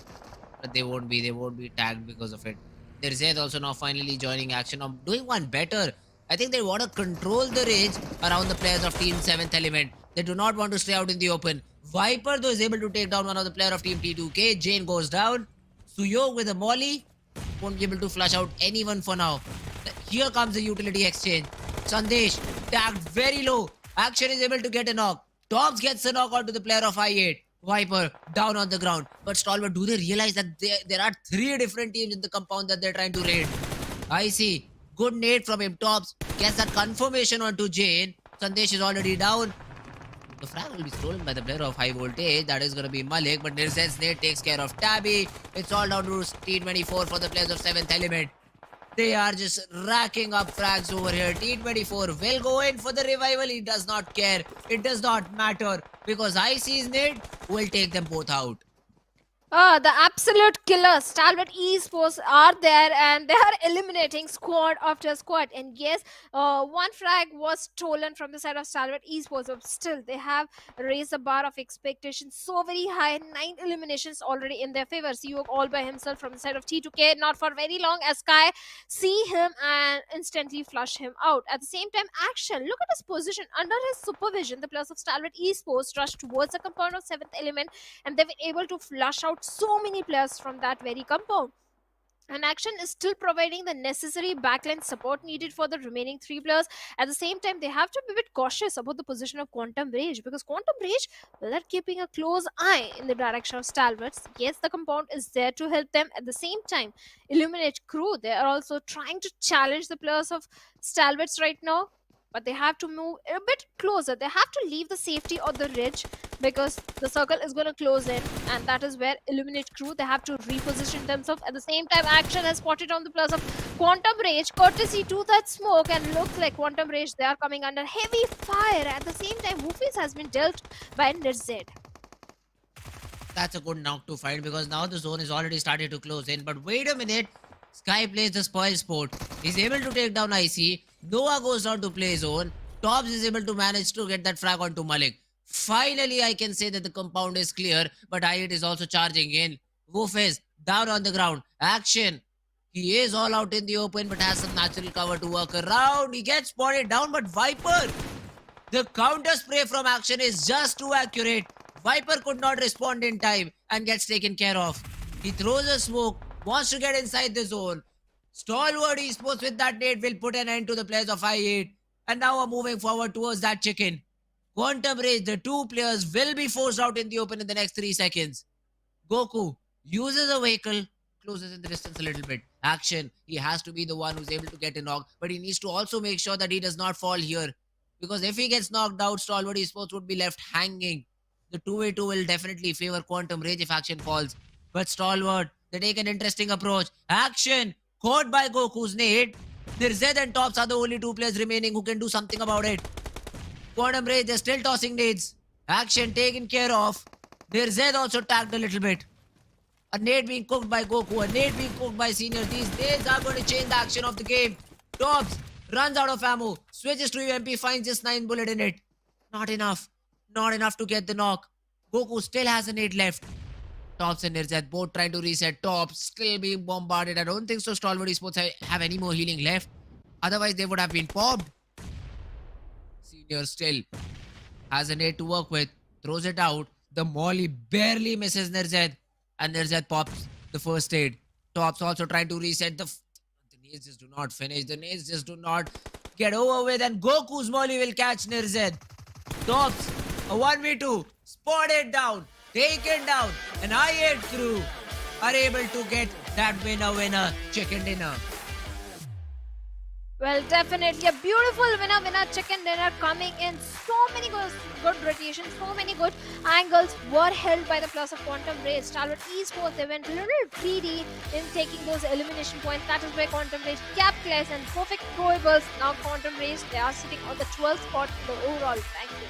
but they won't be tagged because of it. There's Zed also now finally joining Action. Now doing one better. I think they want to control the range around the players of Team 7th Element. They do not want to stay out in the open. Viper though is able to take down one of the player of Team T2K. Jane goes down. Suyog with a molly won't be able to flush out anyone for now. Here comes the utility exchange. Sandesh tagged very low. Action is able to get a knock. Tops gets a knock onto the player of I8. Viper down on the ground. But Stalwart, do they realize that there are three different teams in the compound that they're trying to raid? I see. Good nade from him. Tops gets that confirmation onto Jane. Sandesh is already down. The frag will be stolen by the player of Highvoltage. That is going to be Malik. But Nirzed's nade takes care of Tabby. It's all down to T24 for the players of 7th Element. They are just racking up frags over here. T24 will go in for the revival. He does not care. It does not matter because IC's nade will take them both out. The absolute killers, Stalwart Esports, are there and they are eliminating squad after squad. And yes, one frag was stolen from the side of Stalwart Esports, but still they have raised the bar of expectations so very high. 9 eliminations already in their favor. Suyog all by himself from the side of T2K, not for very long as Sky see him and instantly flush him out. At the same time, Action, look at his position. Under his supervision, the players of Stalwart Esports rushed towards the compound of 7th Element and they were able to flush out so many players from that very compound. And Action is still providing the necessary backline support needed for the remaining 3 players. At the same time, they have to be a bit cautious about the position of Quantum Rage because Quantum Rage, well, they're keeping a close eye in the direction of Stalwarts. Yes, the compound is there to help them. At the same time, Illuminate Crew, they are also trying to challenge the players of Stalwarts right now. But they have to move a bit closer. They have to leave the safety of the ridge because the circle is going to close in, and that is where Illuminate Crew, they have to reposition themselves. At the same time, Action has spotted on the plus of Quantum Rage courtesy to that smoke, and looks like Quantum Rage, they are coming under heavy fire. At the same time, Woofies has been dealt by Nirzed. That's a good knock to find because now the zone is already started to close in. But wait a minute. Sky plays the spoil sport. He's able to take down IC. Noah goes down to play zone. Tops is able to manage to get that frag onto Malik. Finally, I can say that the compound is clear, but I8 is also charging in. Wolf is down on the ground. Action. He is all out in the open, but has some natural cover to work around. He gets spotted down, but Viper, the counter spray from Action is just too accurate. Viper could not respond in time and gets taken care of. He throws a smoke, wants to get inside the zone. Stalwart Esports with that nade will put an end to the players of I8. And now are moving forward towards that chicken. Quantum Rage, the 2 players will be forced out in the open in the next 3 seconds. Goku uses a vehicle, closes in the distance a little bit. Action, he has to be the one who's able to get a knock, but he needs to also make sure that he does not fall here. Because if he gets knocked out, Stalwart Esports would be left hanging. The 2v2 will definitely favor Quantum Rage if Action falls. But Stalwart, they take an interesting approach. Action, caught by Goku's nade. Nirzed and Tops are the only 2 players remaining who can do something about it. Quantum Rage, they're still tossing nades. Action taken care of. Nirzed also tagged a little bit. A nade being cooked by Goku, a nade being cooked by Senior. These nades are going to change the action of the game. Tops runs out of ammo, switches to UMP, finds just 9 bullets in it. Not enough. Not enough to get the knock. Goku still has a nade left. Tops and Nirzed both trying to reset. Tops still being bombarded. I don't think so Stalwart Esports have any more healing left. Otherwise, they would have been popped. Senior still has a nade to work with. Throws it out. The molly barely misses Nirzed. And Nirzed pops the first aid. Tops also trying to reset. The nades just do not finish. The nades just do not get over with. And Goku's molly will catch Nirzed. Tops, a 1v2. Spotted down. Taken down. And I8 crew are able to get that winner chicken dinner. Well, definitely a beautiful winner chicken dinner coming in. So many good rotations, so many good angles were held by the plus of Quantum Rage. Stalwart Esports, they went a little greedy in taking those elimination points. That is where Quantum Rage capitalized and perfect throwables. Now Quantum Rage, they are sitting on the 12th spot in the overall ranking.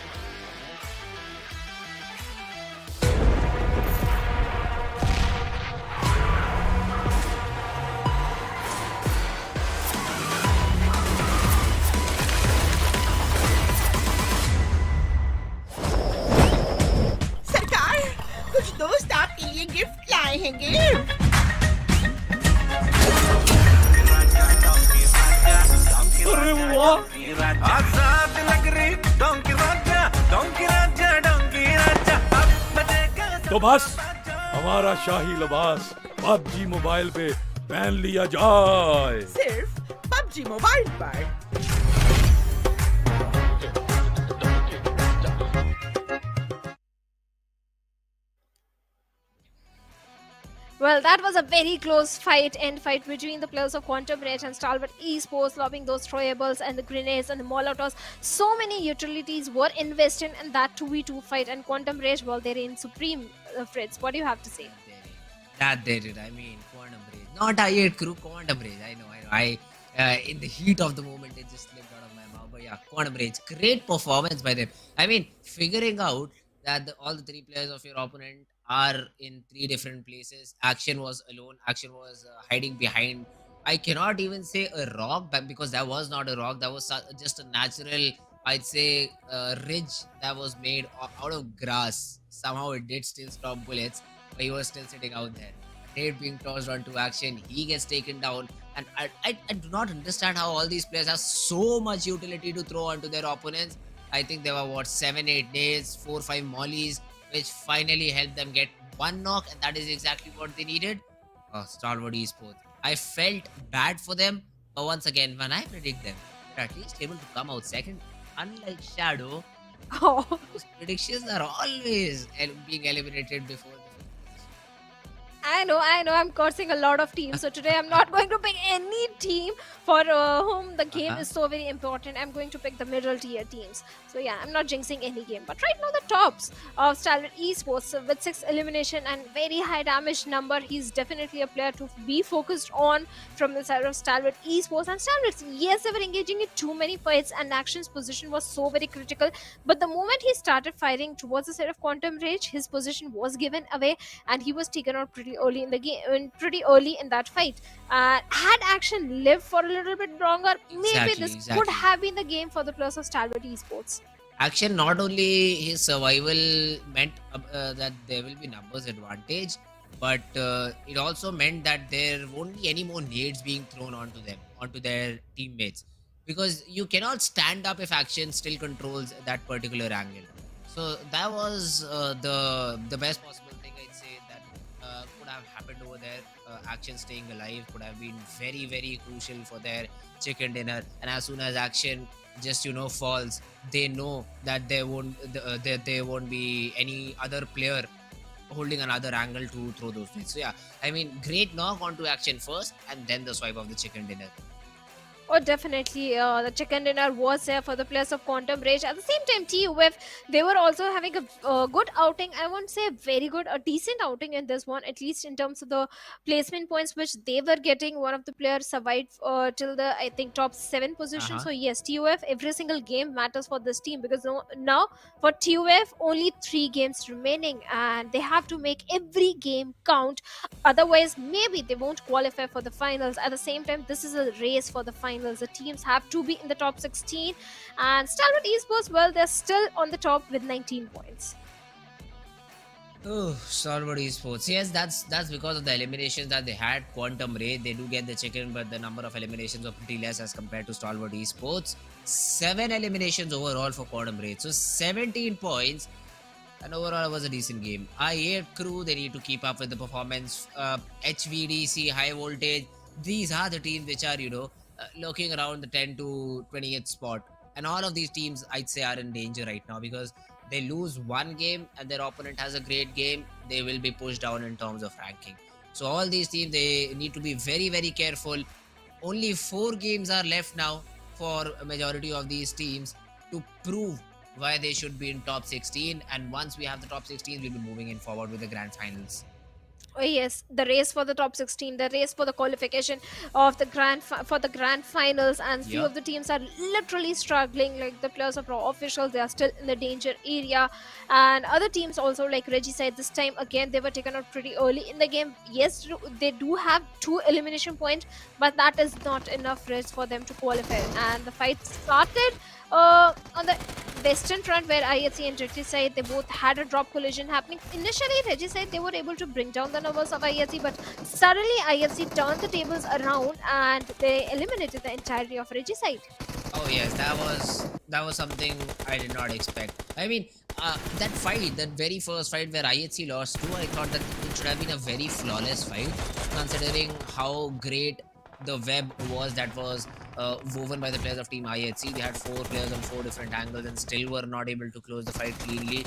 रहेंगे। अरे वाह! आजाद नगरी donkey राजा, donkey राजा, donkey राजा। अब बजेगा तो बस हमारा शाही लिबास PUBG मोबाइल पे पहन लिया जाए। सिर्फ PUBG मोबाइल पर। Well, that was a very close end fight between the players of Quantum Rage and Stalwart Esports, lobbing those throwables and the grenades and the molotovs. So many utilities were invested in that 2v2 fight, and Quantum Rage, well, they're in supreme, Fritz. What do you have to say? That they did. I mean, Quantum Rage. Not I8 crew, Quantum Rage. I know. In the heat of the moment, it just slipped out of my mouth. But yeah, Quantum Rage. Great performance by them. I mean, figuring out that all the three players of your opponent are in three different places. Action was alone. Action was hiding behind. I cannot even say a rock, but because that was not a rock. That was just a natural, I'd say, ridge that was made out of grass. Somehow it did still stop bullets, but he was still sitting out there. Nade being tossed onto action, he gets taken down. And I do not understand how all these players have so much utility to throw onto their opponents. I think there were 7-8 days, 4-5 mollies, which finally helped them get one knock, and that is exactly what they needed. Stalwart Esports. I felt bad for them, but once again, when I predict them, they're at least able to come out second. Unlike Shadow, Oh. whose predictions are always being eliminated before the I know, I'm cursing a lot of teams. So today I'm not going to pick any team for whom the game is so very important. I'm going to pick the middle tier teams. So yeah, I'm not jinxing any game. But right now the tops of Stalwart Esports with 6 elimination and very high damage number. He's definitely a player to be focused on from the side of Stalwart Esports. And Stalwart, yes, they were engaging in too many fights and Action's position was so very critical. But the moment he started firing towards the side of Quantum Rage, his position was given away and he was taken out pretty early in the game, pretty early in that fight. Had Action lived for a little bit longer, maybe this could have been the game for the players of Stalwart Esports. Action, not only his survival meant that there will be numbers advantage, but it also meant that there won't be any more nades being thrown onto them, onto their teammates, because you cannot stand up if Action still controls that particular angle. So that was the best possible thing, I'd say, that could have happened over there. Action staying alive could have been very, very crucial for their chicken dinner. And as soon as Action just falls, they know that there won't be any other player holding another angle to throw those things. So yeah, I mean, great knock onto Action first, and then the swipe of the chicken dinner. Oh, definitely. The chicken dinner was there for the players of Quantum Rage. At the same time, TUF, they were also having a good outing. I won't say very good, a decent outing in this one, at least in terms of the placement points which they were getting. One of the players survived till the, I think, top 7 position. So yes, TUF, every single game matters for this team, because now for TUF, only 3 games remaining and they have to make every game count. Otherwise, maybe they won't qualify for the finals. At the same time, this is a race for the finals. The teams have to be in the top 16, and Stalwart Esports, well, they're still on the top with 19 points. Oh, Stalwart Esports. Yes, that's because of the eliminations that they had. Quantum Ray, they do get the chicken, but the number of eliminations are pretty less as compared to Stalwart Esports. 7 eliminations overall for Quantum Ray, so 17 points. And overall, it was a decent game. I8 crew, they need to keep up with the performance. HVDC, Highvoltage, these are the teams which are, lurking around the 10 to 20th spot. And all of these teams, I'd say, are in danger right now, because they lose one game and their opponent has a great game, they will be pushed down in terms of ranking. So all these teams, they need to be very, very careful. Only 4 games are left now for a majority of these teams to prove why they should be in top 16. And once we have the top 16, we'll be moving in forward with the grand finals. Oh yes, the race for the top 16, the race for the qualification of the grand finals, and few of the teams are literally struggling. Like the players of Raw officials, they are still in the danger area, and other teams also, like Regicide, this time again they were taken out pretty early in the game. Yes, they do have 2 elimination points, but that is not enough race for them to qualify. And the fight started on the western front where IHC and Regicide, they both had a drop collision happening. Initially, Regicide, they were able to bring down the numbers of IHC, but suddenly IHC turned the tables around and they eliminated the entirety of Regicide. Oh yes, that was something I did not expect. I mean, that fight, that very first fight where IHC lost too, I thought that it should have been a very flawless fight, considering how great the web was that was woven by the players of Team IHC. They had 4 players on 4 different angles and still were not able to close the fight cleanly.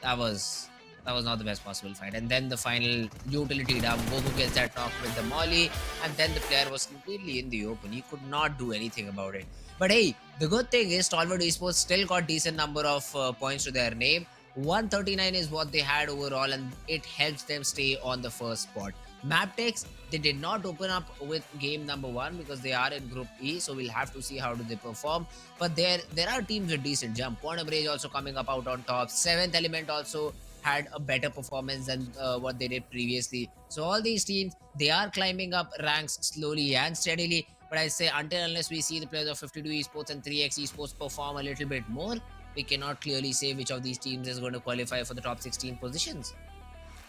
That was not the best possible fight. And then the final utility dump, Goku gets that knock with the molly, and then the player was completely in the open. He could not do anything about it. But hey, the good thing is Stalwart Esports still got decent number of points to their name. 139 is what they had overall, and it helps them stay on the first spot. MABETEX, they did not open up with game number 1 because they are in Group E, so we'll have to see how do they perform. But there are teams with decent jump. Quantum Rage also coming up out on top. 7th Element also had a better performance than what they did previously. So all these teams, they are climbing up ranks slowly and steadily. But I say unless we see the players of 52 Esports and 3x Esports perform a little bit more, we cannot clearly say which of these teams is going to qualify for the top 16 positions.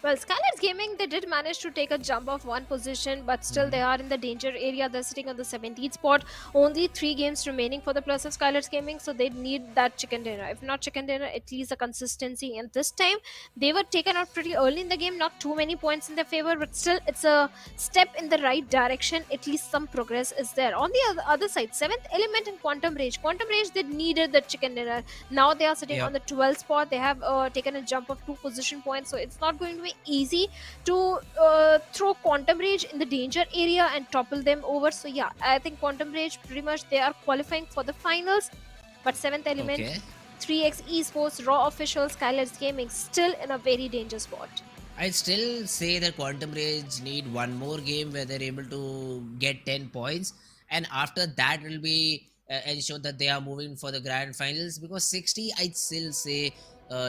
Well, SKYLIGHTZ Gaming, they did manage to take a jump of 1 position, but still they are in the danger area. They're sitting on the 17th spot. Only 3 games remaining for the players of SKYLIGHTZ Gaming, so they need that chicken dinner. If not chicken dinner, at least a consistency. And this time, they were taken out pretty early in the game. Not too many points in their favor, but still, it's a step in the right direction. At least some progress is there. On the other side, 7th Element and Quantum Rage. Quantum Rage, they needed the chicken dinner. Now they are sitting on the 12th spot. They have taken a jump of 2 position points, so it's not going to be easy to throw Quantum Rage in the danger area and topple them over. So yeah, I think Quantum Rage pretty much they are qualifying for the finals. But 7th Element, 3x Esports, Raw Officials, SKYLIGHTZ Gaming still in a very dangerous spot. I'd still say that Quantum Rage need 1 more game where they're able to get 10 points, and after that will be ensure that they are moving for the grand finals, because 60 I'd still say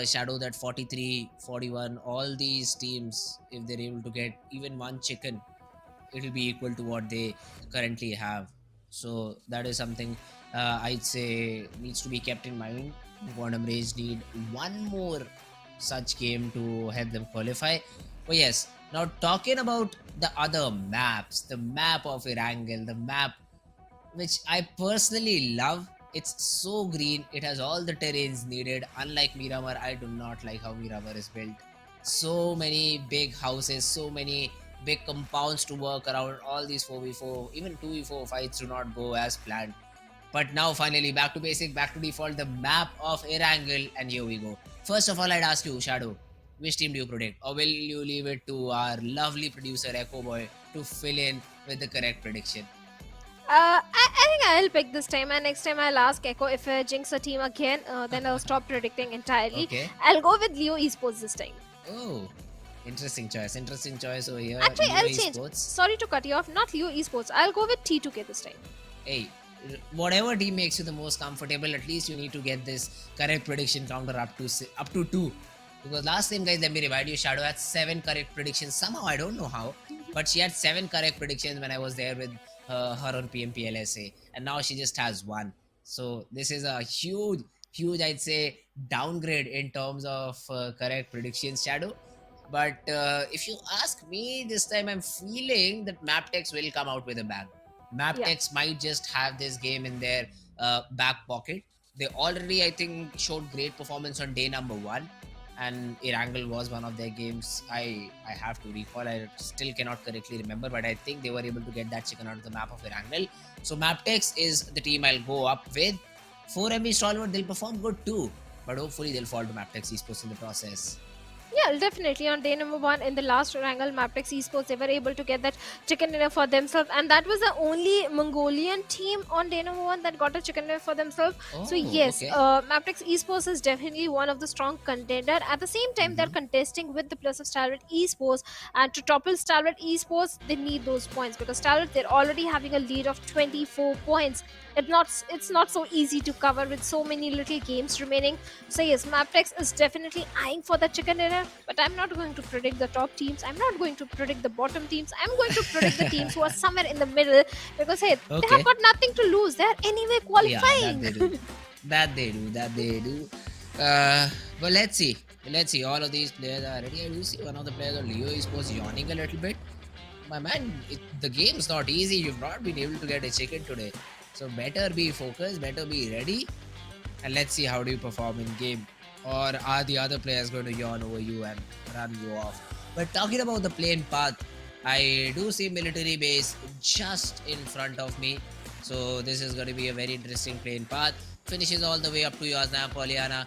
Shadow, that 43, 41, all these teams, if they're able to get even 1 chicken, it will be equal to what they currently have. So that is something I'd say needs to be kept in mind. Quantum Rage need 1 more such game to help them qualify. But yes, now talking about the other maps, the map of Erangel, the map which I personally love. It's so green, it has all the terrains needed. Unlike Miramar, I do not like how Miramar is built. So many big houses, so many big compounds to work around. All these 4v4, even 2v4 fights do not go as planned. But now finally, back to basic, back to default, the map of Erangel, and here we go. First of all, I'd ask you, Shadow, which team do you predict? Or will you leave it to our lovely producer, Echo Boy, to fill in with the correct prediction? I think I'll pick this time, and next time I'll ask Echo if I jinx a team again, then I'll stop predicting entirely. Okay. I'll go with Leo Esports this time. Oh, interesting choice over here. Actually, Leo I'll change. Esports. Sorry to cut you off, not Leo Esports. I'll go with T2K this time. Hey, whatever team makes you the most comfortable, at least you need to get this correct prediction counter up to 2. Because last time, guys, let me remind you, Shadow had 7 correct predictions. Somehow, I don't know how, but she had 7 correct predictions when I was there with her on PMPL SA, and now she just has 1. So this is a huge, I'd say, downgrade in terms of correct predictions, Shadow. But if you ask me, this time I'm feeling that MABETEX will come out with a bang. MABETEX might just have this game in their back pocket. They already, I think, showed great performance on day number 1. And Erangel was one of their games. I have to recall. I still cannot correctly remember, but I think they were able to get that chicken out of the map of Erangel. So MABETEX is the team I'll go up with. 4ME Stalwart, they'll perform good too, but hopefully they'll fall to MABETEX Esports in the process. Yeah, definitely. On day number 1 in the last Erangel, MABETEX Esports, they were able to get that chicken dinner for themselves, and that was the only Mongolian team on day number 1 that got a chicken dinner for themselves. So yes, MABETEX Esports is definitely one of the strong contender. At the same time, they're contesting with the plus of Stalwart Esports, and to topple Stalwart Esports, they need those points, because Stalwart, they're already having a lead of 24 points. It's not so easy to cover with so many little games remaining. So yes, MABETEX is definitely eyeing for the chicken dinner, but I'm not going to predict the top teams. I'm not going to predict the bottom teams. I'm going to predict the teams who are somewhere in the middle, because hey, they have got nothing to lose. They're anyway qualifying. Yeah, that they do. That they do. That they do. Uh, but let's see. Let's see. All of these players are ready. I do see one of the players of Leo Esports yawning a little bit. My man, the game's not easy. You've not been able to get a chicken today. So better be focused, better be ready, and let's see how do you perform in game. Or are the other players going to yawn over you and run you off? But talking about the plane path, I do see military base just in front of me. So this is going to be a very interesting plane path. Finishes all the way up to Yasna Poliana.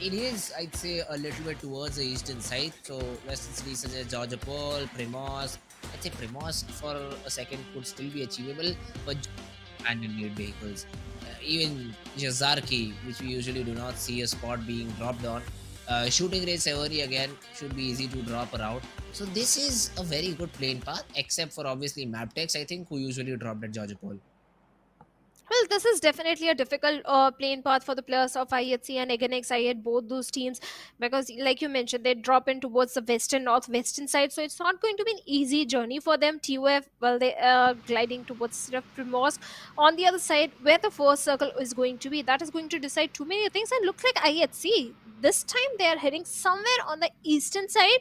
It is, I'd say, a little bit towards the eastern side. So western cities such as Georgia Pole, Primos. I'd say Primos for a second could still be achievable, but abandoned vehicles. Even Jazarki, which we usually do not see a spot being dropped on. Shooting range Severi again should be easy to drop around. So this is a very good plane path, except for obviously MABETEX, I think, who usually dropped at Georgia Pole. Well, this is definitely a difficult playing path for the players of IHC and Aganex IHC, both those teams, because, like you mentioned, they drop in towards the western, northwestern side, so it's not going to be an easy journey for them. TUF, well, they are gliding towards sort of Primorsk. On the other side, where the first circle is going to be, that is going to decide too many things, and looks like IHC. This time they are heading somewhere on the eastern side.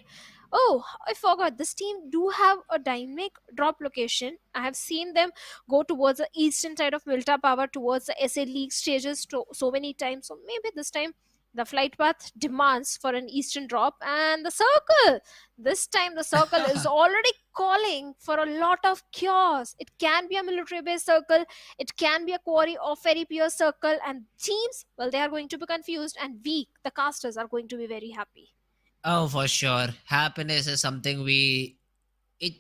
Oh, I forgot. This team do have a dynamic drop location. I have seen them go towards the eastern side of Milta Power towards the SA League stages so many times. So maybe this time the flight path demands for an eastern drop, and the circle. This time the circle is already calling for a lot of chaos. It can be a military base circle, it can be a quarry or ferry pier circle, and teams, well, they are going to be confused, and we, the casters, are going to be very happy. Oh, for sure. Happiness is something it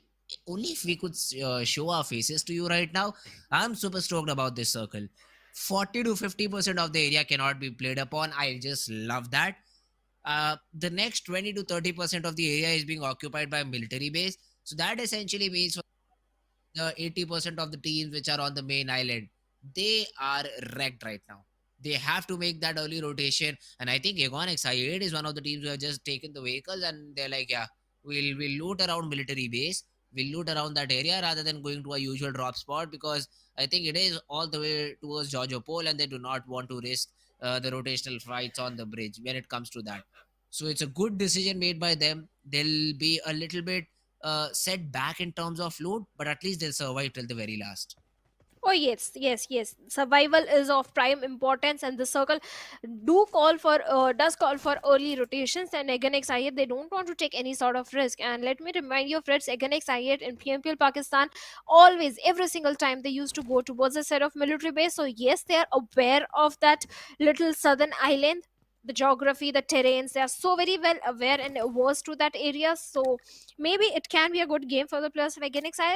only if we could show our faces to you right now. I'm super stoked about this circle. 40 to 50% of the area cannot be played upon. I just love that. The next 20 to 30% of the area is being occupied by military base. So that essentially means the 80% of the teams which are on the main island, they are wrecked right now. They have to make that early rotation. And I think Aegon X8 is one of the teams who have just taken the vehicles and they're like, yeah, we'll loot around military base. We'll loot around that area rather than going to a usual drop spot, because I think it is all the way towards Georgia Pole and they do not want to risk the rotational fights on the bridge when it comes to that. So it's a good decision made by them. They'll be a little bit set back in terms of loot, but at least they'll survive till the very last. Oh yes, yes, yes. Survival is of prime importance, and the circle does call for early rotations. And Aganex IHC, they don't want to take any sort of risk. And let me remind you, friends, Aganex IHC in PMPL Pakistan, always, every single time they used to go towards the set of military base. So yes, they are aware of that little southern island, the geography, the terrains. They are so very well aware and averse to that area. So maybe it can be a good game for the players of Aganex IHC.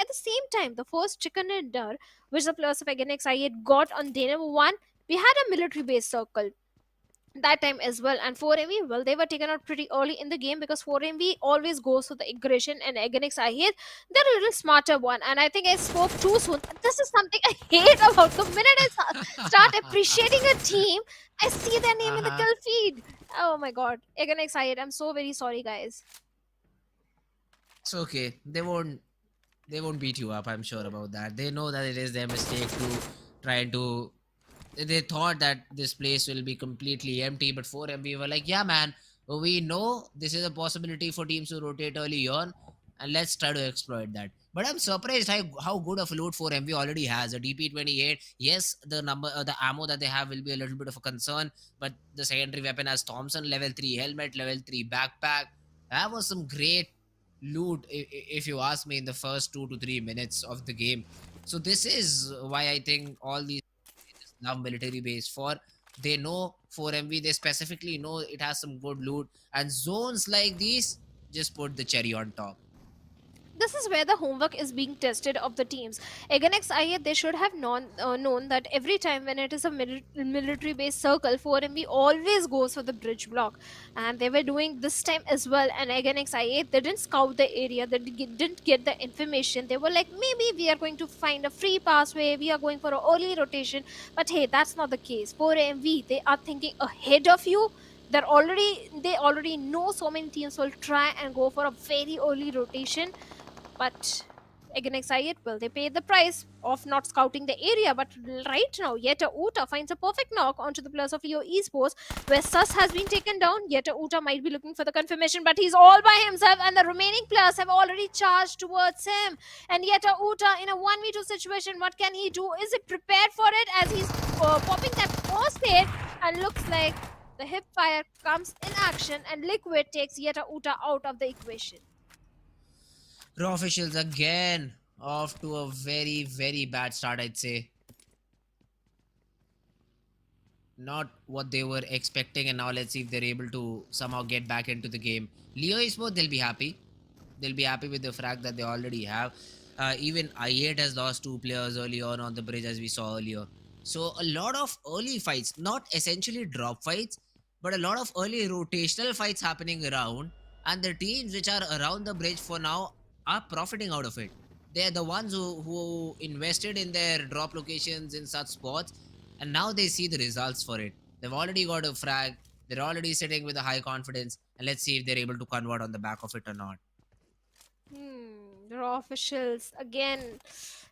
At the same time, the first chicken dinner which the players of Aganex IHC got on day number 1, we had a military base circle that time as well. And 4MV, well, they were taken out pretty early in the game, because 4MV always goes for the aggression, and Aganex IHC, they're a little smarter one. And I think I spoke too soon. This is something I hate about. The minute I start appreciating a team, I see their name in the kill feed. Oh my god, Aganex IHC, I'm so very sorry, guys. It's okay. They won't beat you up, I'm sure about that. They know that it is their mistake to try to. They thought that this place will be completely empty, but 4MB were like, yeah, man, we know this is a possibility for teams to rotate early on, and let's try to exploit that. But I'm surprised how good of a load 4MB already has. A DP28, yes, the ammo that they have will be a little bit of a concern, but the secondary weapon has Thompson, level 3 helmet, level 3 backpack. That was some great loot, if you ask me, in the first 2 to 3 minutes of the game. So this is why I think all these love military base. For they know 4MV, they specifically know it has some good loot, and zones like these just put the cherry on top. This is where the homework is being tested of the teams. Against IHC, they should have known that every time when it is a military based circle, 4MB always goes for the bridge block. And they were doing this time as well. And against IHC, they didn't scout the area, they didn't get the information. They were like, maybe we are going to find a free passway, we are going for an early rotation. But hey, that's not the case. 4MV, they are thinking ahead of you. They already know so many teams will try and go for a very early rotation. But Again, excited, well, they pay the price of not scouting the area, but right now, Yeta Uta finds a perfect knock onto the players of Leo Esports, where Sus has been taken down. Yeta Uta might be looking for the confirmation, but he's all by himself, and the remaining players have already charged towards him. And Yeta Uta in a 1v2 situation, what can he do? Is he prepared for it as he's popping that first hit, and looks like the hip fire comes in action, and Liquid takes Yeta Uta out of the equation. Raw officials again off to a very, very bad start, I'd say. Not what they were expecting, and now let's see if they're able to somehow get back into the game. Leo Esports, they'll be happy. They'll be happy with the fact that they already have. Even i8 has lost 2 players early on the bridge, as we saw earlier. So a lot of early fights, not essentially drop fights, but a lot of early rotational fights happening around, and the teams which are around the bridge for now are profiting out of it. They're the ones who invested in their drop locations in such spots, and now they see the results for it. They've already got a frag, they're already sitting with a high confidence, and let's see if they're able to convert on the back of it or not. Raw officials again.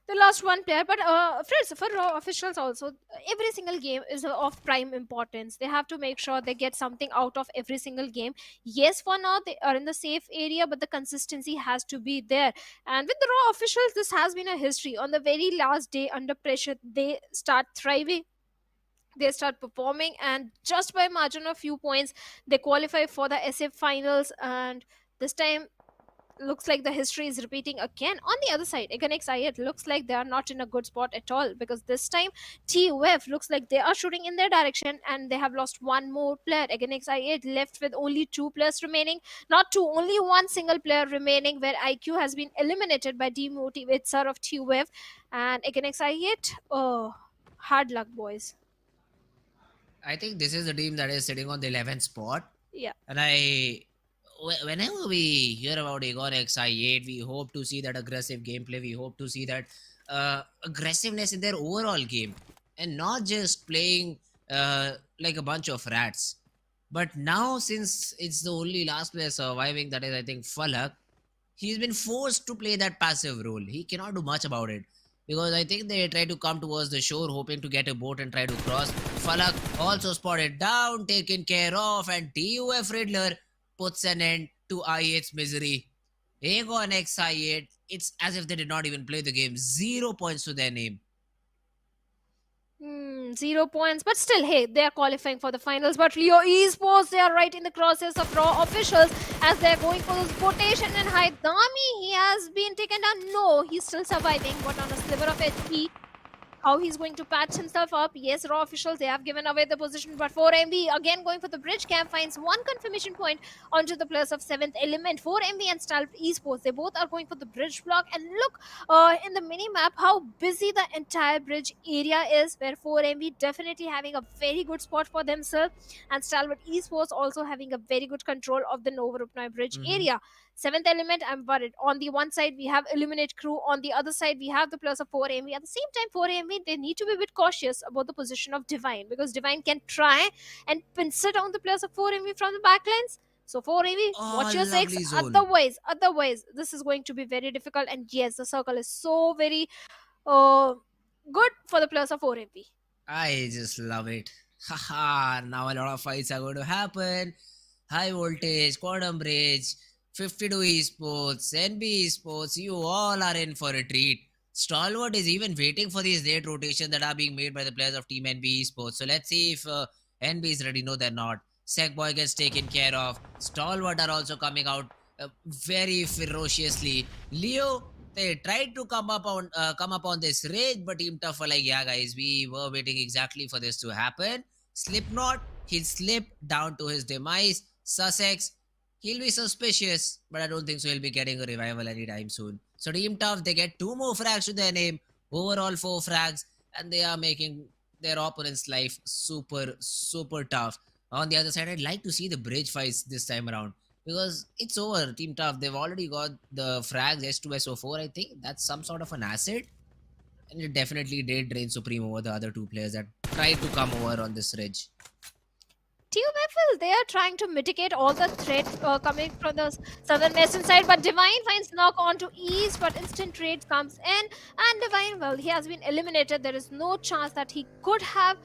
They lost one player, but friends, for raw officials also, every single game is of prime importance. They have to make sure they get something out of every single game. Yes, for now they are in the safe area, but the consistency has to be there. And with the raw officials, this has been a history. On the very last day under pressure, they start thriving, they start performing, and just by margin of few points they qualify for the SF finals. And this time looks like the history is repeating again. On the other side, again, it looks like they are not in a good spot at all, because this time TUF looks like they are shooting in their direction, and they have lost one more player. Again, it left with only 2 players remaining, not two, only one single player remaining, where IQ has been eliminated by Demotivator of TUF. And again, it, oh, hard luck, boys. I think this is the team that is sitting on the 11th spot. Yeah. And whenever we hear about Aegon XI8, we hope to see that aggressive gameplay. We hope to see that aggressiveness in their overall game, and not just playing like a bunch of rats. But now, since it's the only last player surviving, that is, I think, Falak, he's been forced to play that passive role. He cannot do much about it, because I think they try to come towards the shore hoping to get a boat and try to cross. Falak also spotted down, taken care of, and TUF Riddler puts an end to i8's misery. Aegon X i8, it's as if they did not even play the game. 0 points to their name. 0 points, but still, hey, they are qualifying for the finals. But Leo Esports, they are right in the crosses of raw officials as they're going for this quotation. And Haidami, he has been taken down. No, he's still surviving, but on a sliver of HP. How he's going to patch himself up? Yes, raw officials, they have given away the position, but 4MV again going for the bridge camp finds one confirmation point onto the players of 7th element. 4MV and Stalwart Esports, they both are going for the bridge block, and look in the mini map how busy the entire bridge area is, where 4MV definitely having a very good spot for themselves, and Stalwart Esports also having a very good control of the Novorupnoy bridge area. 7th element, I'm worried. On the one side, we have Eliminate Crew. On the other side, we have the players of 4MV. At the same time, 4MV, they need to be a bit cautious about the position of Divine, because Divine can try and pincer down the players of 4MV from the backlines. So 4MV, watch your six. Otherwise, this is going to be very difficult. And yes, the circle is so very good for the players of 4MV. I just love it. Haha, now a lot of fights are going to happen. High voltage, quantum bridge, 52 Esports, NB Esports, you all are in for a treat. Stalwart is even waiting for these late rotations that are being made by the players of Team NB Esports. So let's see if NB is ready. No, they're not. Sekboy gets taken care of. Stalwart are also coming out very ferociously. Leo, they tried to come up on this rage, but Team Tough were like, yeah guys, we were waiting exactly for this to happen. Slipknot, he'll slip down to his demise. Sussex, he'll be suspicious, but I don't think so he'll be getting a revival anytime soon. So Team Tough, they get 2 more frags to their name, overall 4 frags, and they are making their opponent's life super, super tough. On the other side, I'd like to see the bridge fights this time around, because it's over. Team Tough, they've already got the frags S2, SO4, I think. That's some sort of an asset. And it definitely did drain Supreme over the other 2 players that tried to come over on this ridge. TUFL, they are trying to mitigate all the threats coming from the southern western side, but Divine finds knock onto east, but instant trade comes in, and Divine, well, he has been eliminated. There is no chance that he could have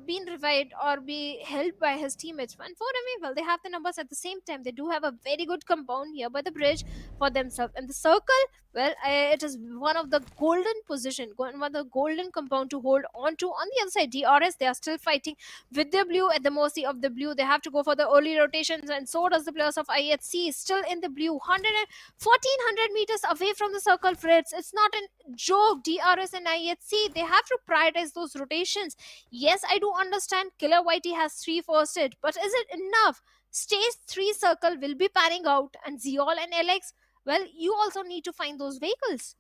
been revived or be helped by his teammates. And for Remy, well, they have the numbers at the same time. They do have a very good compound here by the bridge for themselves. And the circle, well, it is one of the golden position, one of the golden compound to hold on to. On the other side, DRS, they are still fighting with the blue at the mercy of the blue. They have to go for the early rotations, and so does the players of IHC. Still in the blue, 1400 meters away from the circle, Fritz. It's not a joke. DRS and IHC, they have to prioritize those rotations. Yes, I do understand Killer Whitey has 3 first hit, but is it enough? Stage 3 circle will be panning out, and Zeol and Alex, well, you also need to find those vehicles.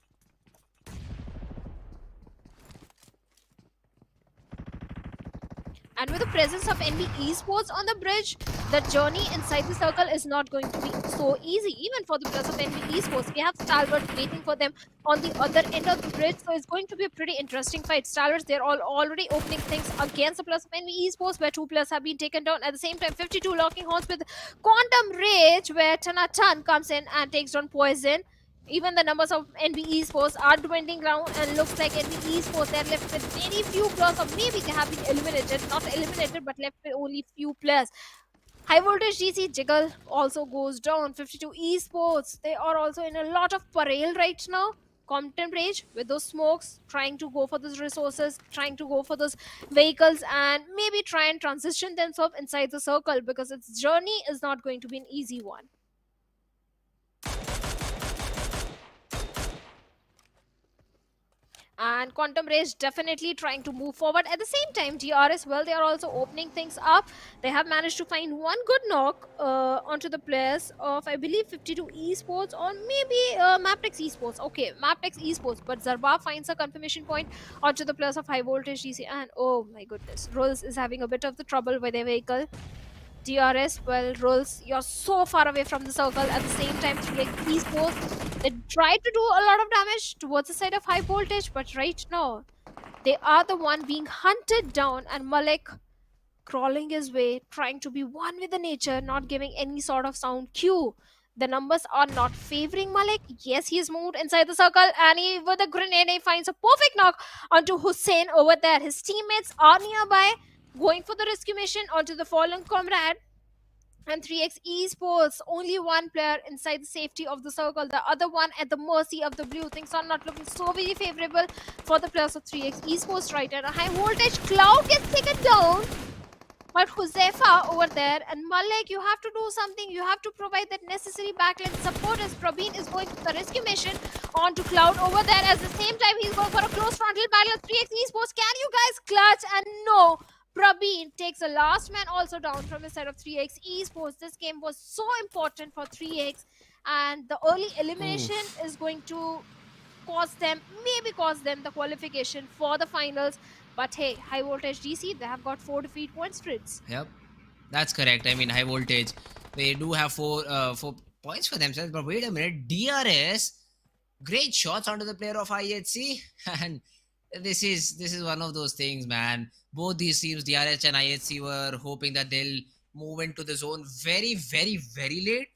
And with the presence of NB Esports on the bridge, the journey inside the circle is not going to be so easy. Even for the players of NB Esports, we have Stalwart waiting for them on the other end of the bridge. So it's going to be a pretty interesting fight. Stalwarts, they're all already opening things against the players of NB Esports, where 2 players have been taken down. At the same time, 52 locking horns with Quantum Rage, where Tanatan comes in and takes down Poison. Even the numbers of NB Esports are dwindling down, and looks like NB Esports, they're left with very few players, or maybe they have been eliminated, not eliminated, but left with only few players. Highvoltage DC Jiggle also goes down. 52 Esports, they are also in a lot of peril right now. Compton Rage with those smokes, trying to go for those resources, trying to go for those vehicles, and maybe try and transition themselves inside the circle, because its journey is not going to be an easy one. And Quantum Rage definitely trying to move forward. At the same time, DRS, well, they are also opening things up. They have managed to find one good knock onto the players of, I believe, 52 Esports, or maybe MABETEX Esports. Okay, MABETEX Esports. But Zarba finds a confirmation point onto the players of Highvoltage DC. And oh my goodness, Rolls is having a bit of the trouble with their vehicle. DRS, well, Rolls, you're so far away from the circle. At the same time, 3x Esports, they tried to do a lot of damage towards the side of Highvoltage, but right now, they are the one being hunted down, and Malik crawling his way, trying to be one with the nature, not giving any sort of sound cue. The numbers are not favoring Malik. Yes, he is moved inside the circle, and he, with a grenade, he finds a perfect knock onto Hussein over there. His teammates are nearby, going for the rescue mission onto the fallen comrade. And 3x Esports, only one player inside the safety of the circle, the other one at the mercy of the blue. Things are not looking so very favorable for the players of 3x Esports right now. A Highvoltage Cloud gets taken down, but Josefa over there, and Malik, you have to do something. You have to provide that necessary backline support, as Praveen is going for the rescue mission onto Cloud over there. At the same time, he's going for a close frontal battle. 3x Esports, can you guys clutch? And no, Praveen takes a last man also down from the side of 3x Esports. This game was so important for 3x, and the early elimination is going to maybe cause them the qualification for the finals. But hey, Highvoltage DC, they have got 4 defeat points, Fritz. Yep, that's correct. I mean, Highvoltage, they do have 4 points for themselves. But wait a minute, DRS, great shots onto the player of IHC, and this is one of those things, man. Both these teams, DRS and IHC, were hoping that they'll move into the zone very, very, very late.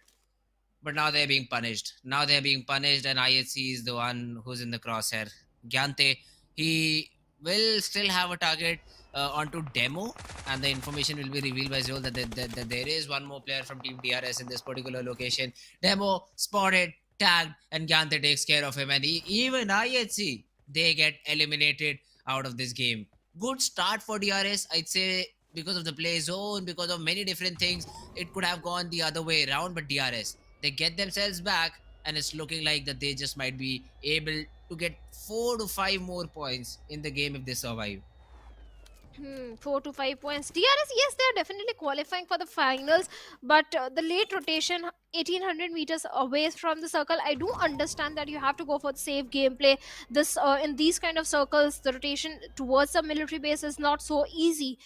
But now they're being punished. And IHC is the one who's in the crosshair. Gyante, he will still have a target onto Demo, and the information will be revealed by Zol that there is one more player from Team DRS in this particular location. Demo spotted, tagged, and Gyante takes care of him. And even IHC, they get eliminated out of this game. Good start for DRS, I'd say, because of the play zone, because of many different things. It could have gone the other way around, but DRS, they get themselves back, and it's looking like that they just might be able to get 4 to 5 more points in the game if they survive. 4 to 5 points. DRS, yes, they are definitely qualifying for the finals, but the late rotation, 1800 meters away from the circle, I do understand that you have to go for the safe gameplay. This in these kind of circles, the rotation towards the military base is not so easy.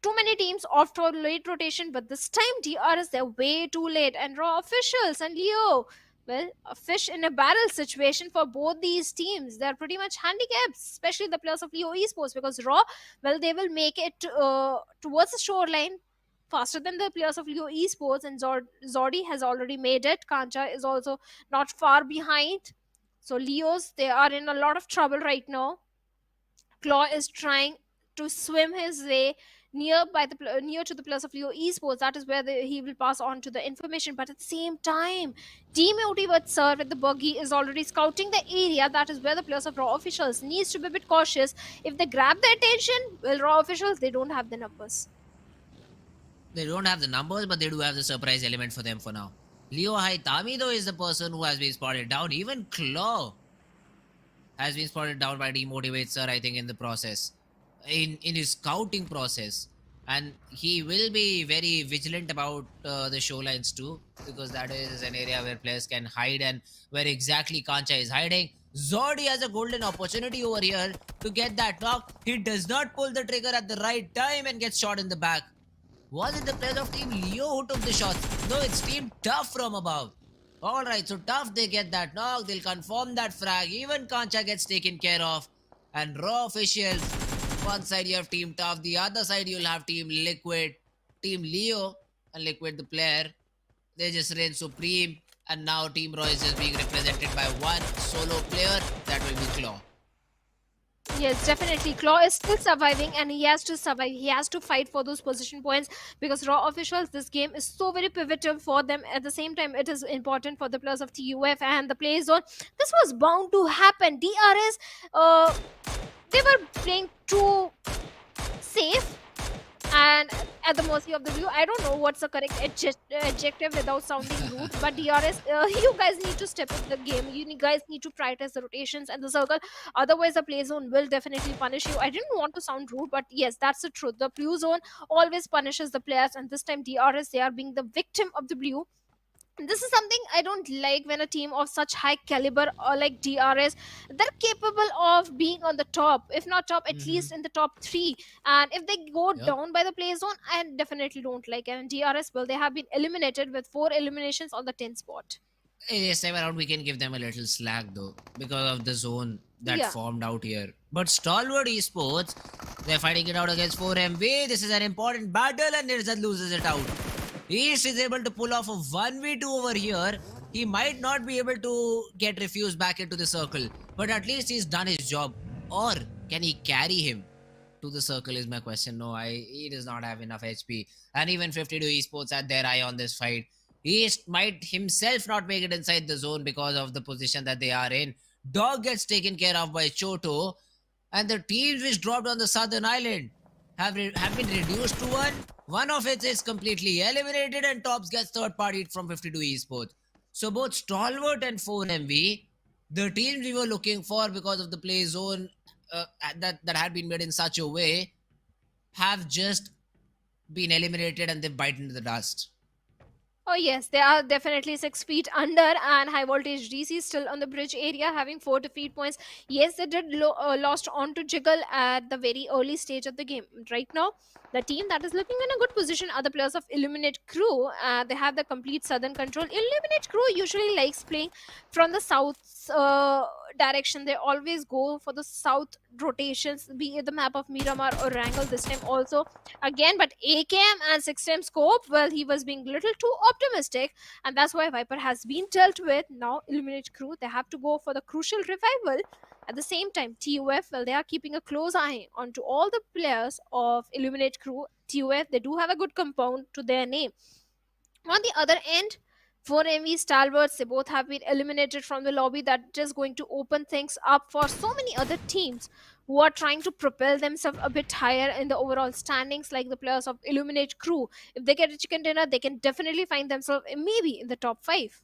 Too many teams opt for late rotation, but this time DRS, they're way too late. And Raw officials and Leo, well, a fish in a barrel situation for both these teams. They're pretty much handicapped, especially the players of Leo Esports, because Raw, well, they will make it towards the shoreline, faster than the players of Leo Esports, and Zordi has already made it. Kancha is also not far behind. So Leos, they are in a lot of trouble right now. Claw is trying to swim his way near to the players of Leo Esports. That is where he will pass on to the information. But at the same time, Team Motivate Sir with the buggy is already scouting the area. That is where the players of Raw officials needs to be a bit cautious. If they grab the attention, well, Raw officials, they don't have the numbers. They don't have the numbers, but they do have the surprise element for them for now. Leo Haitami, though, is the person who has been spotted down. Even Claw has been spotted down by Demotivate Sir, I think, in the process. In his scouting process. And he will be very vigilant about the showlines too, because that is an area where players can hide and where exactly Kancha is hiding. Zordi has a golden opportunity over here to get that knock. He does not pull the trigger at the right time and gets shot in the back. Was it the players of Team Leo who took the shots? No, it's Team Tough from above. Alright, so Tough, they get that knock. They'll confirm that frag. Even Kancha gets taken care of. And Raw officials, one side you have Team Tough, the other side you'll have Team Liquid, Team Leo, and Liquid the player. They just reign supreme. And now Team Raw is just being represented by one solo player. That will be Claw. Yes, definitely. Claw is still surviving and he has to survive. He has to fight for those position points because Raw officials, this game is so very pivotal for them. At the same time, it is important for the players of TUF and the play zone. This was bound to happen. DRS, they were playing too safe and at the mercy of the view. I don't know what's the correct adjective without sounding rude, but DRS, you guys need to step up the game. You guys need to prioritize the rotations and the circle. Otherwise, the play zone will definitely punish you. I didn't want to sound rude, but yes, that's the truth. The blue zone always punishes the players, and this time DRS, they are being the victim of the blue. This is something I don't like when a team of such high caliber or like DRS, they're capable of being on the top, if not top, at least in the top 3. And if they go down by the play zone, I definitely don't like it. And DRS, well, they have been eliminated with 4 eliminations on the 10th spot. This time around, we can give them a little slack though, because of the zone that formed out here. But Stalwart Esports, they're fighting it out against 4MV. This is an important battle, and Nirzad loses it out. East is able to pull off a 1v2 over here. He might not be able to get refused back into the circle, but at least he's done his job. Or can he carry him to the circle is my question. No, he does not have enough HP. And even 52 Esports had their eye on this fight. East might himself not make it inside the zone because of the position that they are in. Dog gets taken care of by Choto. And the teams which dropped on the southern island have been reduced to one. One of it is completely eliminated and Tops gets third partied from 52 Esports. So both Stalwart and 4MV, the teams we were looking for because of the play zone that had been made in such a way, have just been eliminated and they've bitten into the dust. Oh yes, they are definitely 6 feet under, and Highvoltage DC still on the bridge area having 4 defeat points. Yes, they did lost on to Jiggle at the very early stage of the game. Right now, the team that is looking in a good position are the players of Illuminate Crew. They have the complete southern control. Illuminate Crew usually likes playing from the south direction. They always go for the south rotations, be it the map of Miramar or Erangel this time also. Again, but AKM and 6M scope, well, he was being a little too optimistic, and that's why Viper has been dealt with. Now Illuminate Crew, they have to go for the crucial revival. At the same time, TUF, well, they are keeping a close eye onto all the players of Illuminate Crew. TUF, they do have a good compound to their name. On the other end, 4MV Stalwarts, they both have been eliminated from the lobby. That is going to open things up for so many other teams who are trying to propel themselves a bit higher in the overall standings, like the players of Illuminate Crew. If they get a chicken dinner, they can definitely find themselves maybe in the top 5.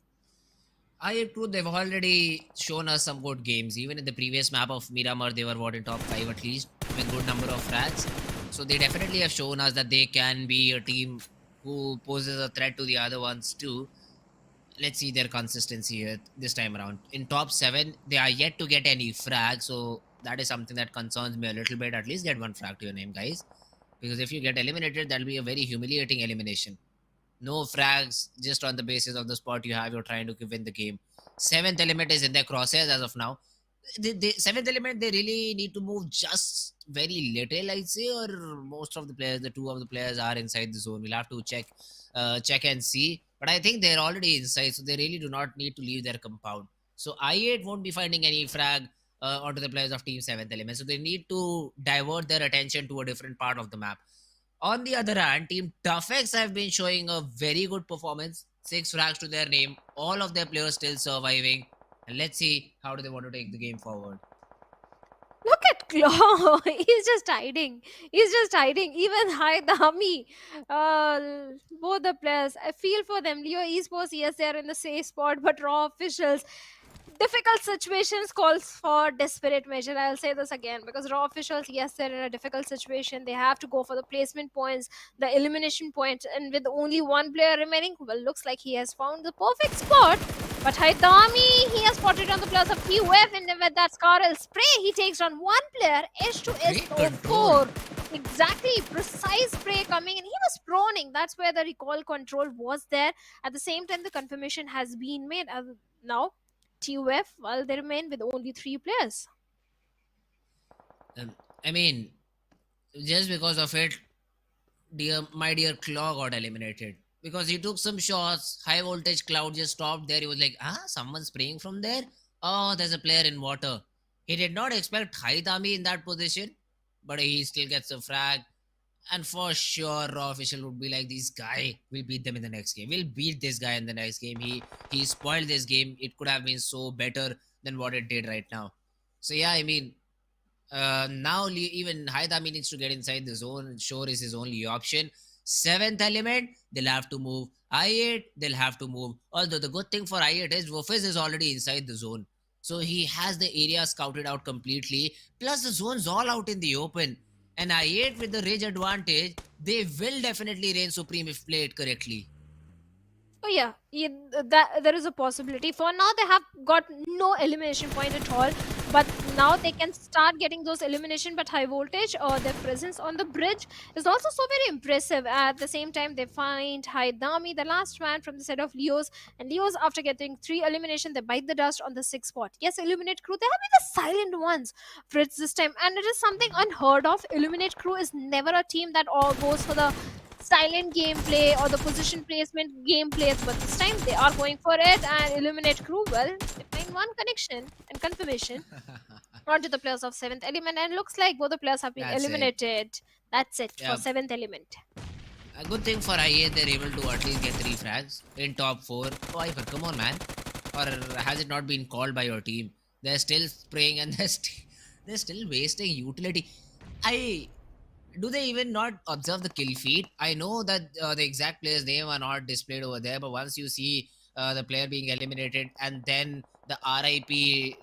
True, they've already shown us some good games. Even in the previous map of Miramar, they were in top 5 at least, with good number of frags. So they definitely have shown us that they can be a team who poses a threat to the other ones too. Let's see their consistency here this time around. In top 7, they are yet to get any frag, so that is something that concerns me a little bit. At least get 1 frag to your name, guys. Because if you get eliminated, that'll be a very humiliating elimination. No frags, just on the basis of the spot you have, you're trying to win the game. 7th element is in their crosshairs as of now. Seventh element, they really need to move just very little, I'd say, or most of the players, the two of the players are inside the zone. We'll have to check and see. But I think they're already inside, so they really do not need to leave their compound. So I8 won't be finding any frag onto the players of Team Seventh Element. So they need to divert their attention to a different part of the map. On the other hand, Team ToughX have been showing a very good performance. 6 frags to their name. All of their players still surviving. And let's see how do they want to take the game forward. Look at Claw. He's just hiding. He's just hiding. Even Haidami. Both the players. I feel for them. Leo Esports, yes, they're in the safe spot, but Raw officials. Difficult situations calls for desperate measure. I'll say this again because Raw officials, yes, they're in a difficult situation. They have to go for the placement points, the elimination points, and with only one player remaining, well, looks like he has found the perfect spot. But Haitami, he has spotted on the players of PUF, and with that Scarlet spray, he takes on one player, Great control. S2S04. Exactly, precise spray coming, and he was proning. That's where the recoil control was there. At the same time, the confirmation has been made. Now, TUF, well, they remain with only 3 players. Um, I mean, just because of it, my dear Claw got eliminated because he took some shots. High voltage cloud just stopped there. He was like, someone's spraying from there. Oh, there's a player in water. He did not expect Haitami in that position, but he still gets a frag. And for sure, Raw official would be like, "This guy will beat them in the next game. We'll beat this guy in the next game. He spoiled this game. It could have been so better than what it did right now." So yeah, I mean, now even Haidami needs to get inside the zone. Shore is his only option. Seventh element, they'll have to move. I8, they'll have to move. Although the good thing for I8 is Wofis is already inside the zone. So he has the area scouted out completely. Plus the zone's all out in the open. And I8 with the rage advantage, they will definitely reign supreme if played correctly. Oh yeah, that there is a possibility. For now, they have got no elimination point at all. But now they can start getting those elimination. But high voltage or their presence on the bridge is also so very impressive. At the same time, they find Haidami, the last man from the set of Leos. And Leos, after getting 3 elimination, they bite the dust on the 6th spot. Yes, eliminate crew. They have been the silent ones for it this time, and it is something unheard of. Eliminate crew is never a team that all goes for the silent gameplay or the position placement gameplays, but this time they are going for it and eliminate crew. Well, they find one connection and confirmation onto the players of 7th element, and looks like both the players have been That's it. eliminated. That's it Yeah. for 7th element. A good thing for I8, they're able to at least get 3 frags in top 4. Viper, come on, man. Or has it not been called by your team? They're still spraying and they're still wasting utility. Do they even not observe the kill feed? I know that the exact player's name are not displayed over there, but once you see the player being eliminated and then the RIP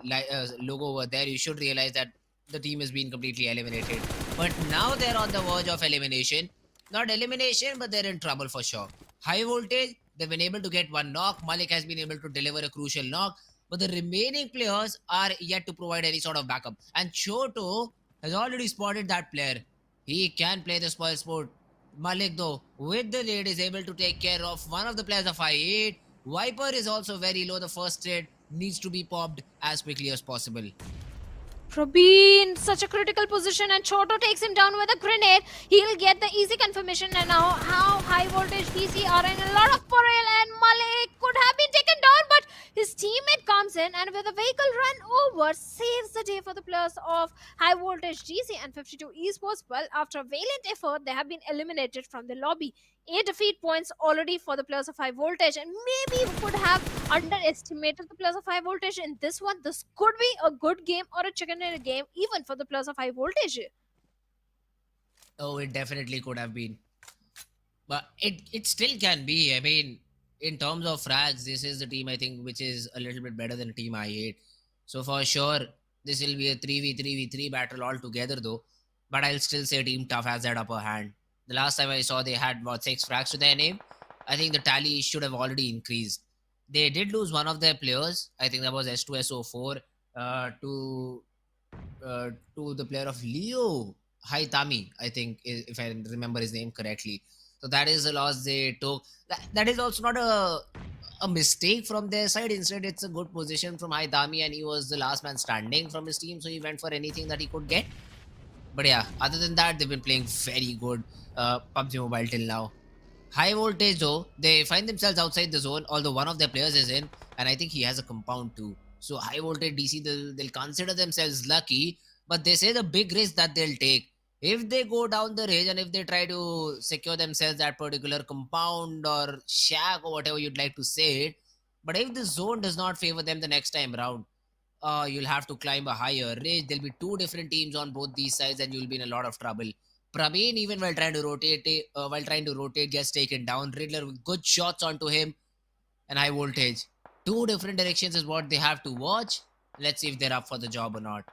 logo over there, you should realize that the team has been completely eliminated. But now they're on the verge of elimination. Not elimination, but they're in trouble for sure. High voltage, they've been able to get 1 knock. Malik has been able to deliver a crucial knock. But the remaining players are yet to provide any sort of backup. And Choto has already spotted that player. He can play the spoil sport. Malik, though, with the lead, is able to take care of one of the players of I8. Viper is also very low. The first trade needs to be popped as quickly as possible. Probeen, such a critical position, and Choto takes him down with a grenade. He'll get the easy confirmation, and now how high voltage DC are in a lot of peril, and Malik could have been taken down, but his teammate comes in and with a vehicle run over, saves the day for the players of high voltage DC and 52 Esports. Well, after a valiant effort, they have been eliminated from the lobby. 8 defeat points already for the players of high voltage, and maybe we could have underestimated the players of high voltage in this one. This could be a good game or a chicken dinner game even for the players of high voltage. Oh, it definitely could have been. But it still can be. I mean, in terms of frags, this is the team I think which is a little bit better than Team I8. So for sure, this will be a 3v3v3 battle altogether though. But I'll still say Team Tough has that upper hand. The last time I saw they had about 6 frags to their name. I think the tally should have already increased. They did lose one of their players. I think that was S2S04 to the player of Leo Haitami, I think, if I remember his name correctly. So that is the loss they took. That is also not a mistake from their side. Instead, it's a good position from Haitami, and he was the last man standing from his team, so he went for anything that he could get. But yeah, other than that, they've been playing very good PUBG Mobile till now. Highvoltage though, they find themselves outside the zone, although one of their players is in, and I think he has a compound too. So Highvoltage DC, they'll consider themselves lucky, but they say the big risk that they'll take. If they go down the range and if they try to secure themselves that particular compound or shack or whatever you'd like to say it, but if the zone does not favor them the next time round, you'll have to climb a higher ridge. There'll be two different teams on both these sides, and you'll be in a lot of trouble. Praveen, even while trying to rotate, gets taken down. Riddler with good shots onto him, and Highvoltage. Two different directions is what they have to watch. Let's see if they're up for the job or not.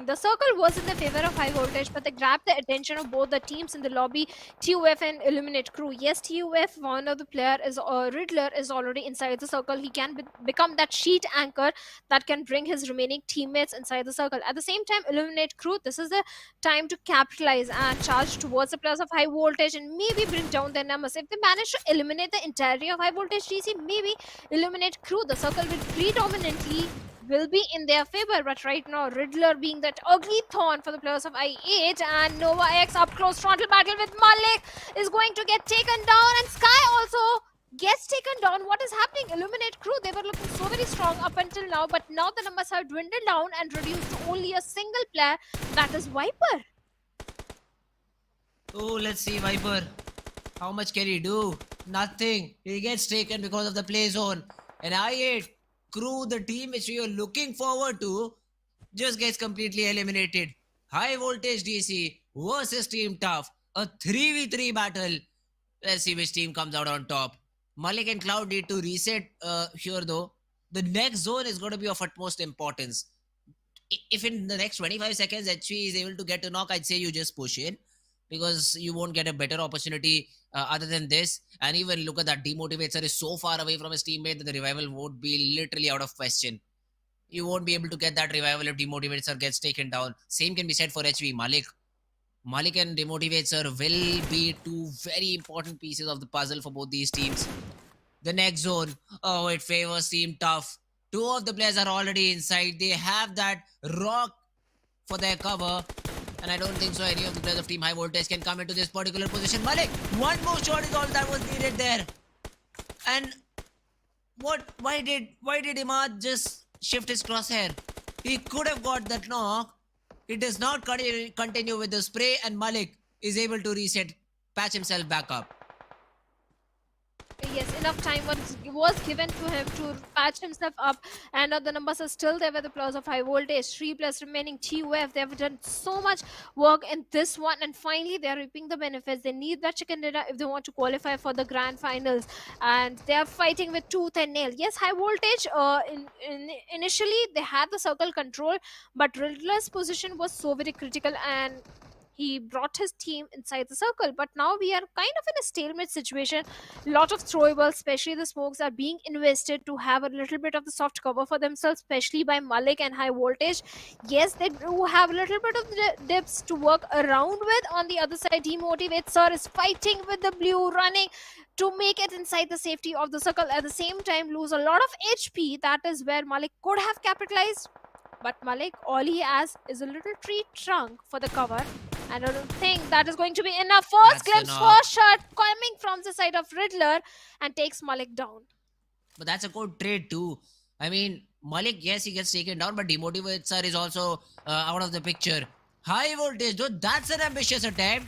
The circle was in the favor of Highvoltage, but they grabbed the attention of both the teams in the lobby, TUF and Illuminate Crew. Yes, TUF, one of the player is Riddler is already inside the circle. He can become that sheet anchor that can bring his remaining teammates inside the circle. At the same time, Illuminate Crew, this is the time to capitalize and charge towards the players of Highvoltage and maybe bring down their numbers. If they manage to eliminate the entirety of Highvoltage DC, maybe Illuminate Crew, the circle will predominantly will be in their favor, but right now Riddler being that ugly thorn for the players of I8, and Nova X up close frontal battle with Malik is going to get taken down, and Sky also gets taken down. What is happening? Illuminate Crew, they were looking so very strong up until now, but now the numbers have dwindled down and reduced to only a single player, that is Viper. Oh, let's see Viper. How much can he do? Nothing. He gets taken because of the play zone. And I8 Crew, the team which we are looking forward to, just gets completely eliminated. Highvoltage DC versus Team Tough. A 3v3 battle. Let's see which team comes out on top. Malik and Cloud need to reset here though. The next zone is going to be of utmost importance. If in the next 25 seconds HV is able to get a knock, I'd say you just push in, because you won't get a better opportunity other than this. And even look at that, Demotivator is so far away from his teammate that the revival would be literally out of question. You won't be able to get that revival if Demotivator gets taken down. Same can be said for HV. Malik and Demotivator will be two very important pieces of the puzzle for both these teams. The next zone, oh, it favors Team Tough. Two of the players are already inside. They have that rock for their cover, and I don't think so any of the players of Team Highvoltage can come into this particular position. Malik, one more shot is all that was needed there. And why did Imad just shift his crosshair? He could have got that knock. He does not continue with the spray, and Malik is able to reset, patch himself back up. Yes, enough time was given to him to patch himself up, and the numbers are still there with the players of Highvoltage. 3 plus remaining TUF. They have done so much work in this one, and finally they are reaping the benefits. They need that chicken dinner if they want to qualify for the grand finals, and they are fighting with tooth and nail. Yes, Highvoltage initially they had the circle control, but Riddler's position was so very critical, and he brought his team inside the circle. But now we are kind of in a stalemate situation. Lot of throwables, especially the smokes, are being invested to have a little bit of the soft cover for themselves, especially by Malik and Highvoltage. Yes, they do have a little bit of the dips to work around with. On the other side, Demotivator is fighting with the blue, running to make it inside the safety of the circle. At the same time, lose a lot of HP. That is where Malik could have capitalized. But Malik, all he has is a little tree trunk for the cover. And I don't think that is going to be enough. First glimpse, first shot coming from the side of Riddler and takes Malik down. But that's a good trade too. I mean, Malik, yes, he gets taken down, but Demotivator is also out of the picture. Highvoltage, though, that's an ambitious attempt.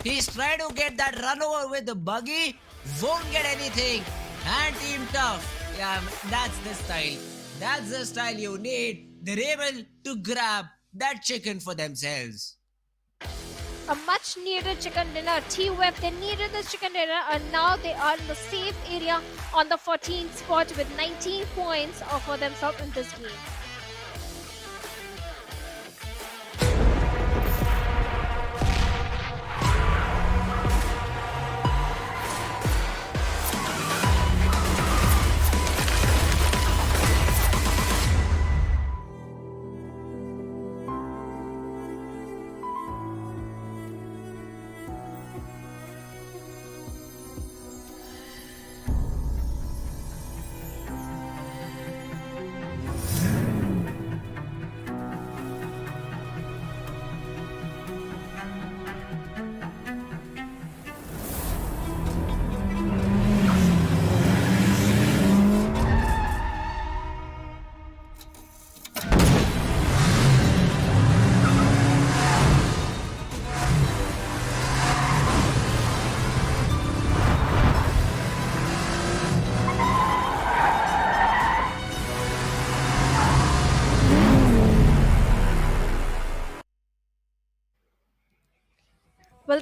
He's trying to get that run over with the buggy. Won't get anything. And Team Tough. Yeah, that's the style. That's the style you need. They're able to grab that chicken for themselves. A much needed chicken dinner. TUF, they needed this chicken dinner, and now they are in the safe area on the 14th spot with 19 points for themselves in this game.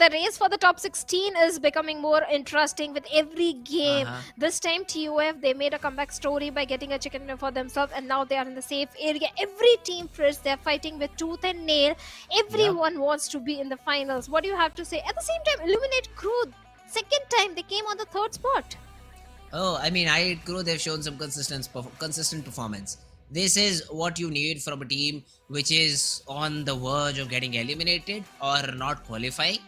the race for the top 16 is becoming more interesting with every game. Uh-huh. This time TUF, they made a comeback story by getting a chicken dinner for themselves, and now they are in the safe area. Every team, Fritz, they're fighting with tooth and nail. Yep. Everyone wants to be in the finals. What do you have to say? At the same time, Illuminate Crew, second time they came on the third spot. Oh, I mean, I Crew, they've shown some consistent performance. This is what you need from a team which is on the verge of getting eliminated or not qualifying.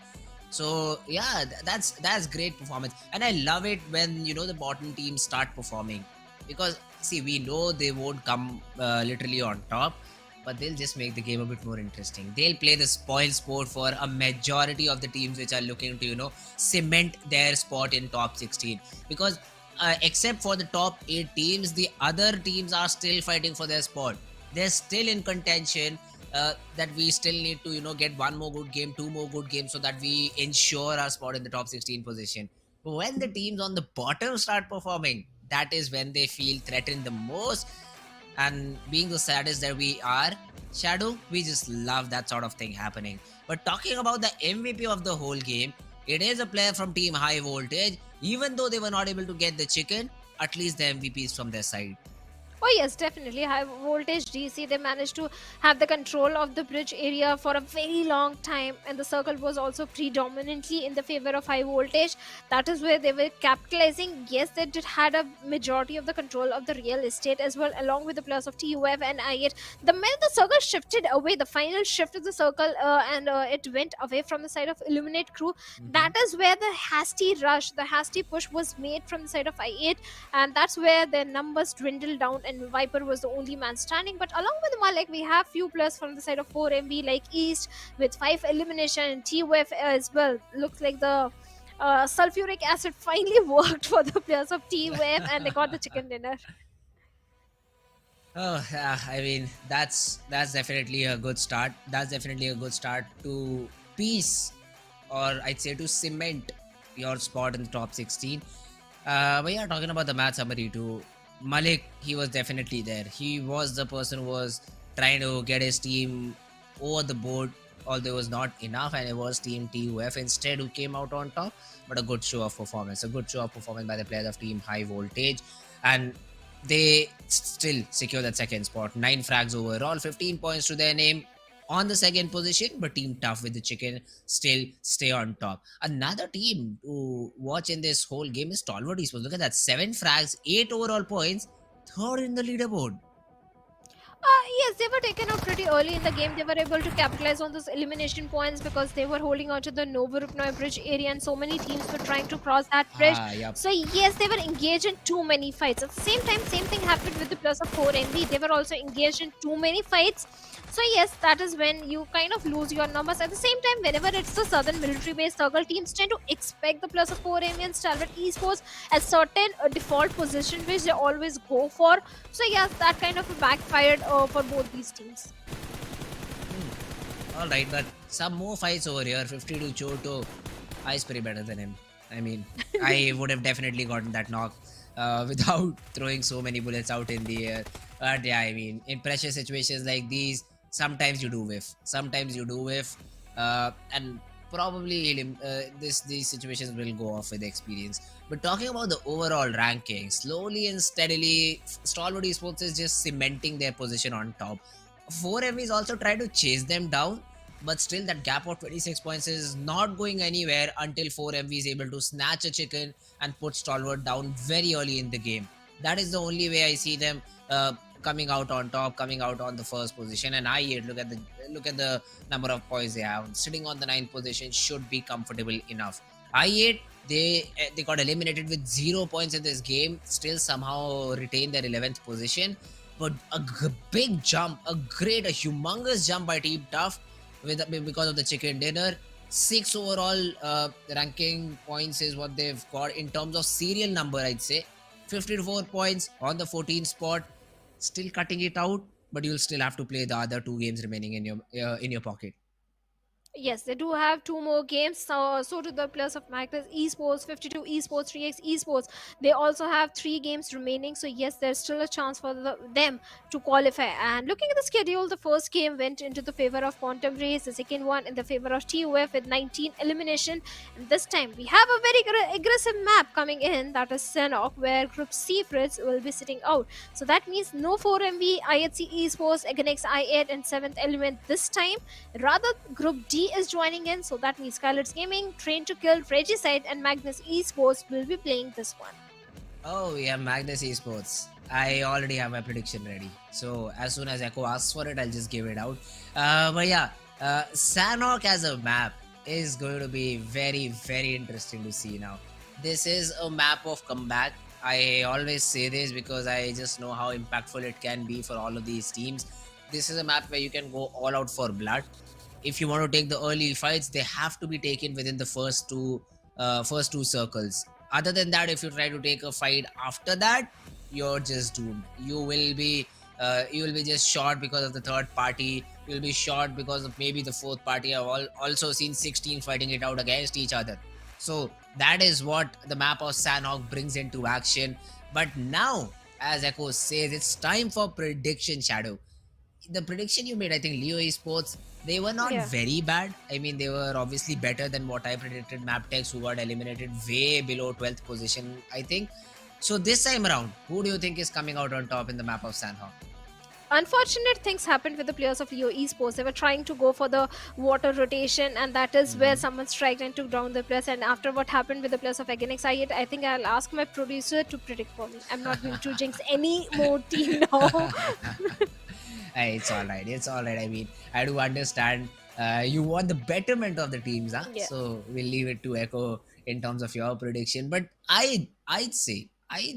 So yeah, that's great performance, and I love it when the bottom teams start performing, because see, we know they won't come literally on top, but they'll just make the game a bit more interesting. They'll play the spoil sport for a majority of the teams which are looking to cement their spot in top 16, because except for the top 8 teams, the other teams are still fighting for their spot. They're still in contention. That we still need to get one more good game, two more good games, so that we ensure our spot in the top 16 position. But when the teams on the bottom start performing, that is when they feel threatened the most. And being the saddest that we are, Shadow, we just love that sort of thing happening. But talking about the MVP of the whole game, it is a player from Team Highvoltage. Even though they were not able to get the chicken, at least the MVP is from their side. Oh yes, definitely. Highvoltage DC, they managed to have the control of the bridge area for a very long time, and the circle was also predominantly in the favor of Highvoltage. That is where they were capitalizing. Yes, they did had a majority of the control of the real estate as well, along with the players of TUF and I8. The minute the circle shifted away, the final shift of the circle, and it went away from the side of Illuminate Crew. That is where the hasty rush, the hasty push was made from the side of I8, and that's where their numbers dwindled down, and Viper was the only man standing. But along with Malik, we have few players from the side of 4MB like East with 5 elimination, and TUF as well. Looks like the sulfuric acid finally worked for the players of TUF, and they got the chicken dinner. Oh, yeah, I mean, that's definitely a good start. That's definitely a good start to piece, or I'd say to cement your spot in the top 16. But yeah, talking about the match summary too, Malik, he was definitely there. He was the person who was trying to get his team over the board, although it was not enough, and it was Team TUF instead who came out on top. But a good show of performance, by the players of Team Highvoltage, and they still secure that second spot. 9 frags overall, 15 points to their name on the second position, but Team Tough with the chicken still stay on top. Another team to watch in this whole game is Stalwart Esports. Look at that, 7 frags, 8 overall points, third in the leaderboard. Yes, they were taken out pretty early in the game. They were able to capitalize on those elimination points because they were holding on to the Novorupnoy bridge area, and so many teams were trying to cross that bridge. Yep. So yes, they were engaged in too many fights. At the same time, same thing happened with the plus of 4MB. They were also engaged in too many fights. So yes, that is when you kind of lose your numbers. At the same time, whenever it's the southern military-based circle, teams tend to expect the plus of 4MB and Stalwart Esports as certain default position which they always go for. So yes, that kind of backfired for both these teams. Alright, but some more fights over here. 52 Choto. I's pretty better than him. I mean, I would have definitely gotten that knock without throwing so many bullets out in the air. But yeah, I mean, in pressure situations like these, sometimes you do whiff. And probably these situations will go off with experience. But talking about the overall ranking, slowly and steadily, Stalwart Esports is just cementing their position on top. 4MB is also trying to chase them down, but still that gap of 26 points is not going anywhere until 4MB is able to snatch a chicken and put Stalwart down very early in the game. That is the only way I see them coming out on top, coming out on the first position. And I8, look at the number of points they have. Sitting on the 9th position should be comfortable enough. I8, they got eliminated with 0 points in this game, still somehow retain their 11th position. But a big jump, a humongous jump by Team Tough because of the chicken dinner. 6 overall ranking points is what they've got in terms of serial number, I'd say. 54 points on the 14th spot. Still cutting it out, but you'll still have to play the other 2 games remaining in your pocket. Yes, they do have two more games. So do the players of Magnus Esports, 52 Esports, 3x Esports. They also have three games remaining. So yes, there's still a chance for them to qualify. And looking at the schedule, the first game went into the favor of Quantum Race. The second one in the favor of TUF with 19 elimination. And this time we have a very aggressive map coming in. That is Sanhok, where Group C Fritz will be sitting out. So that means no 4MV, IHC Esports, against I8 and 7th Element this time. Rather, Group D is joining in, so that means SKYLIGHTZ Gaming, Train to Kill, Regicide, and Magnus Esports will be playing this one. Oh, we have Magnus Esports. I already have my prediction ready. So as soon as Echo asks for it, I'll just give it out. But yeah, Sanhok as a map is going to be very, very interesting to see now. This is a map of comeback. I always say this because I just know how impactful it can be for all of these teams. This is a map where you can go all out for blood. If you want to take the early fights, they have to be taken within the first two circles. Other than that, if you try to take a fight after that, you're just doomed. You will be just shot because of the third party. You'll be shot because of maybe the fourth party. I've also seen 16 fighting it out against each other. So that is what the map of Sanhok brings into action. But now, as Echo says, it's time for prediction, Shadow. The prediction you made, I think Leo Esports, they were not Yeah. very bad. I mean, they were obviously better than what I predicted. MABETEX, who got eliminated way below 12th position, I think. So this time around, who do you think is coming out on top in the map of Sanhok? Unfortunate things happened with the players of Leo Esports. They were trying to go for the water rotation, and that is where someone striked and took down the players. And after what happened with the players of Againix I think I'll ask my producer to predict for me. I'm not going to jinx any more team now. Hey, it's all right. It's all right. I mean, I do understand. You want the betterment of the teams, huh? Yeah. So we'll leave it to Echo in terms of your prediction. But I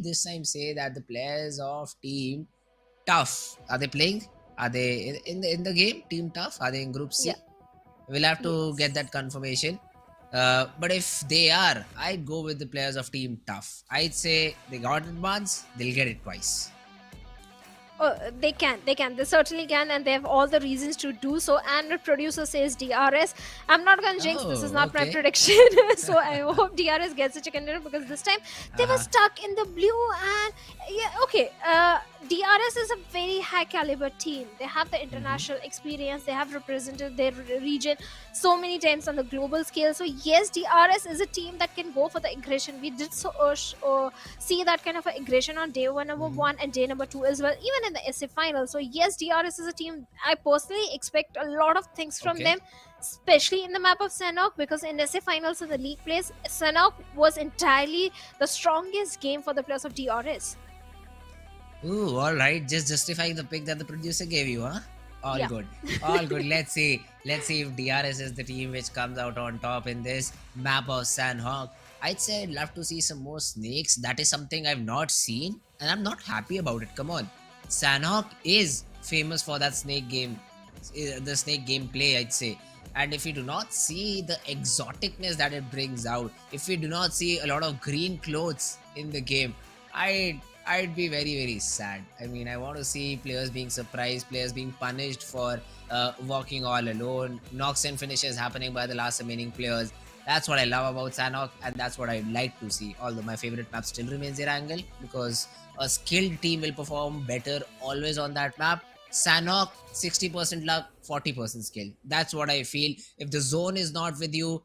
this time say that the players of team tough, are they playing? Are they in the game? Team tough? Are they in Group C? Yeah. We'll have to Yes. get that confirmation. But if they are, I'd go with the players of team tough. I'd say they got it once, they'll get it twice. They certainly can, and they have all the reasons to do so. And the producer says DRS. I'm not gonna jinx. This is Oh, not my okay. prediction, so I hope DRS gets a chicken dinner because this time they were Uh-huh. stuck in the blue. And yeah, okay. DRS is a very high caliber team. They have the international experience. They have represented their region so many times on the global scale. So yes, DRS is a team that can go for the aggression. We did see that kind of aggression on day one, number one, and day number two as well, even in the SA final. So yes, DRS is a team I personally expect a lot of things from Okay. them, especially in the map of Sanhok, because in SA finals in the league plays, Sanhok was entirely the strongest game for the players of DRS. Ooh, all right. Just justifying the pick that the producer gave you, huh? All Yeah. good. All good. Let's see. Let's see if DRS is the team which comes out on top in this map of Sanhok. I'd say I'd love to see some more snakes. That is something I've not seen, and I'm not happy about it. Come on. Sanhok is famous for that snake game, the snake gameplay, I'd say. And if we do not see the exoticness that it brings out, if we do not see a lot of green clothes in the game, I'd be very, very sad. I mean, I want to see players being surprised, players being punished for walking all alone, knocks and finishes happening by the last remaining players. That's what I love about Sanhok, and that's what I'd like to see. Although my favorite map still remains Erangel, because a skilled team will perform better always on that map. Sanhok, 60% luck, 40% skill. That's what I feel. If the zone is not with you,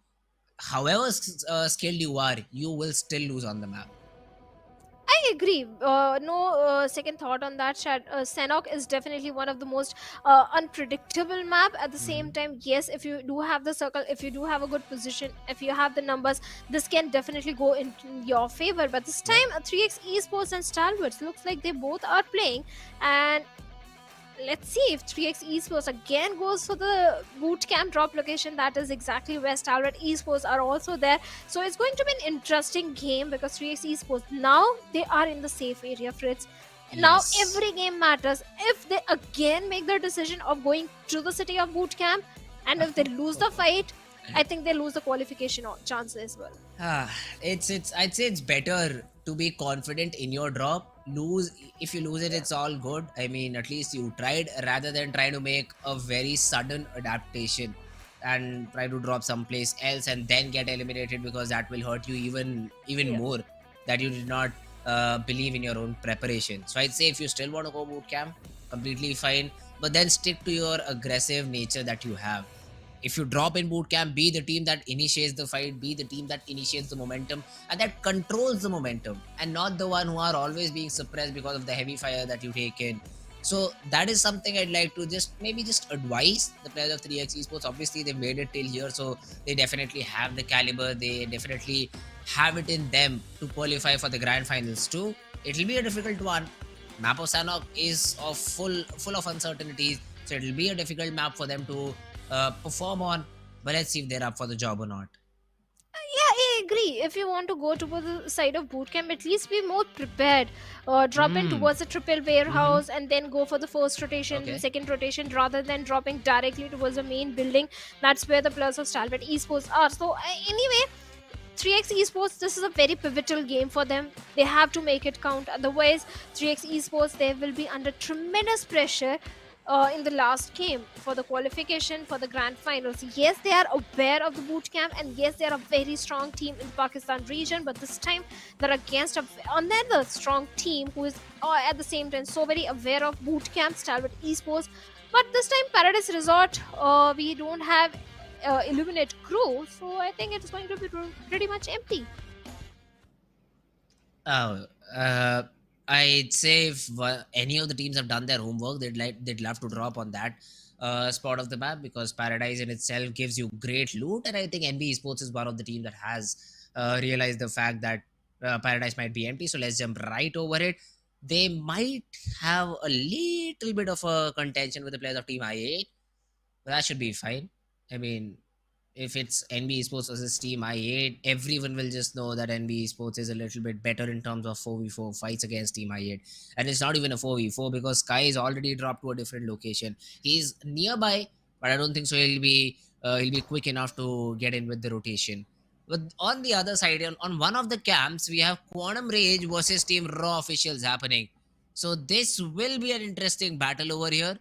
however skilled you are, you will still lose on the map. I agree. No second thought on that. Sanhok is definitely one of the most unpredictable map. At the same time, yes, if you do have the circle, if you do have a good position, if you have the numbers, this can definitely go in your favor. But this time, 3x Esports and Stalwart looks like they both are playing, and let's see if 3x Esports again goes for the boot camp drop location. That is exactly where Stalwart Esports are also there. So it's going to be an interesting game because 3x Esports now they are in the safe area, Fritz. Now Yes. every game matters. If they again make the decision of going to the city of boot camp, and if they lose the fight, I think they lose the qualification chance as well. It's I'd say it's better to be confident in your drop. Lose If you lose it, it's all good. I mean, at least you tried rather than trying to make a very sudden adaptation. and try to drop someplace else and then get eliminated, because that will hurt you even Yeah. more, that you did not believe in your own preparation. So I'd say if you still want to go boot camp, completely fine, but then stick to your aggressive nature that you have. If you drop in boot camp, be the team that initiates the fight, be the team that initiates the momentum and that controls the momentum, and not the one who are always being suppressed because of the heavy fire that you take in. So that is something I'd like to just advise the players of 3x Esports. Obviously, they made it till here, so they definitely have the caliber. They definitely have it in them to qualify for the grand finals too. It'll be a difficult one. Map of Sanhok is of full of uncertainties, so it'll be a difficult map for them to perform on. But let's see if they're up for the job or not. Yeah, I agree. If you want to go towards the side of bootcamp, at least be more prepared. Drop in Hmm. towards the triple warehouse and then go for the first rotation, Okay. second rotation, rather than dropping directly towards the main building. That's where the players of Stalwart Esports are. So, anyway, 3x Esports, this is a very pivotal game for them. They have to make it count. Otherwise, 3x Esports, they will be under tremendous pressure in the last game for the qualification for the grand finals. Yes, they are aware of the boot camp, and yes, they are a very strong team in the Pakistan region, but this time they're against another strong team who is at the same time so very aware of boot camp, Stalwart Esports. But this time, Paradise Resort, we don't have Illuminate crew, so I think it's going to be pretty much empty. Oh, I'd say if any of the teams have done their homework, they'd love to drop on that spot of the map, because Paradise in itself gives you great loot, and I think NB Esports is one of the teams that has realized the fact that Paradise might be empty. So let's jump right over it. They might have a little bit of a contention with the players of Team I8, but that should be fine. I mean, if it's NB Esports versus Team I8, everyone will just know that NB Esports is a little bit better in terms of 4v4 fights against Team I8. And it's not even a 4v4, because Sky is already dropped to a different location. He's nearby, but I don't think so he'll be quick enough to get in with the rotation. But on the other side, on one of the camps, we have Quantum Rage versus Team Raw officials happening. So this will be an interesting battle over here.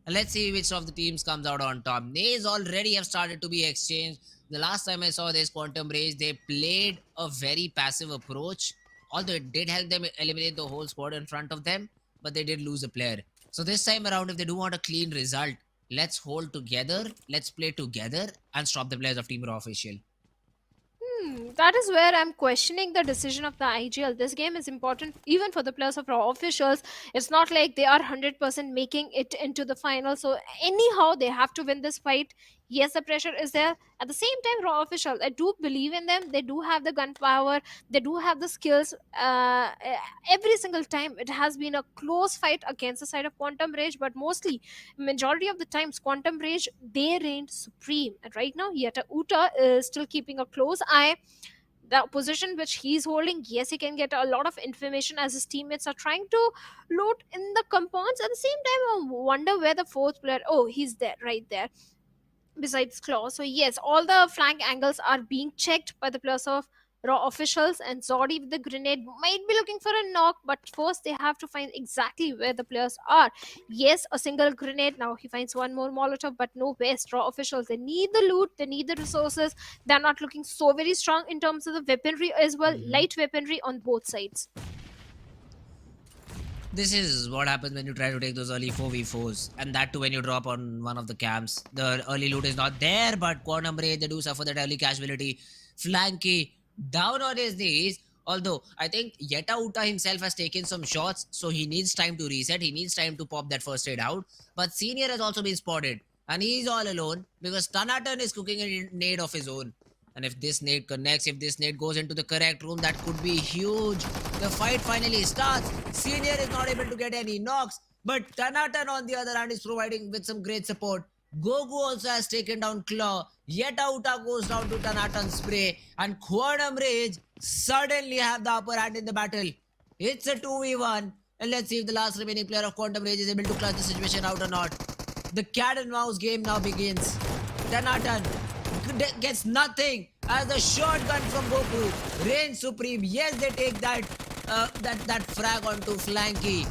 And let's see which of the teams comes out on top. Nays already have started to be exchanged. The last time I saw this Quantum Rage, they played a very passive approach. Although it did help them eliminate the whole squad in front of them, but they did lose a player. So this time around, if they do want a clean result, let's hold together, let's play together, and stop the players of Team Raw official. That is where I'm questioning the decision of the IGL. This game is important even for the players of Raw officials. It's not like they are 100% making it into the final. So anyhow, they have to win this fight. Yes, the pressure is there. At the same time, Raw officials, I do believe in them. They do have the gunpowder. They do have the skills. Every single time, it has been a close fight against the side of Quantum Rage. But mostly, majority of the times, Quantum Rage, they reigned supreme. And right now, Yeta Uta is still keeping a close eye. The position which he's holding, yes, he can get a lot of information as his teammates are trying to loot in the compounds. At the same time, I wonder where the fourth player, oh, he's there, right there besides Claw. So yes, all the flank angles are being checked by the players of Raw officials, and Zodi with the grenade might be looking for a knock, but first they have to find exactly where the players are. Yes, a single grenade. Now he finds one more Molotov, but no waste. Raw officials, they need the loot, they need the resources. They're not looking so very strong in terms of the weaponry as well, light weaponry on both sides. This is what happens when you try to take those early 4v4s, and that too when you drop on one of the camps. The early loot is not there, but Quantum Ray, they do suffer that early casualty. Flanky down on his knees, although I think Yeta Uta himself has taken some shots, so he needs time to reset, he needs time to pop that first aid out. But Senior has also been spotted, and he's all alone because Tanatan is cooking a nade of his own. And if this nade connects, if this nade goes into the correct room, that could be huge. The fight finally starts. Senior is not able to get any knocks, but Tanatan on the other hand is providing with some great support. Gogu also has taken down Claw. Yeta Uta goes down to Tanatan's spray, and Quantum Rage suddenly have the upper hand in the battle. It's a 2v1, and let's see if the last remaining player of Quantum Rage is able to clutch the situation out or not. The cat and mouse game now begins. Tanatan gets nothing as the shotgun from Goku reigns supreme. Yes, they take that frag onto Flanky.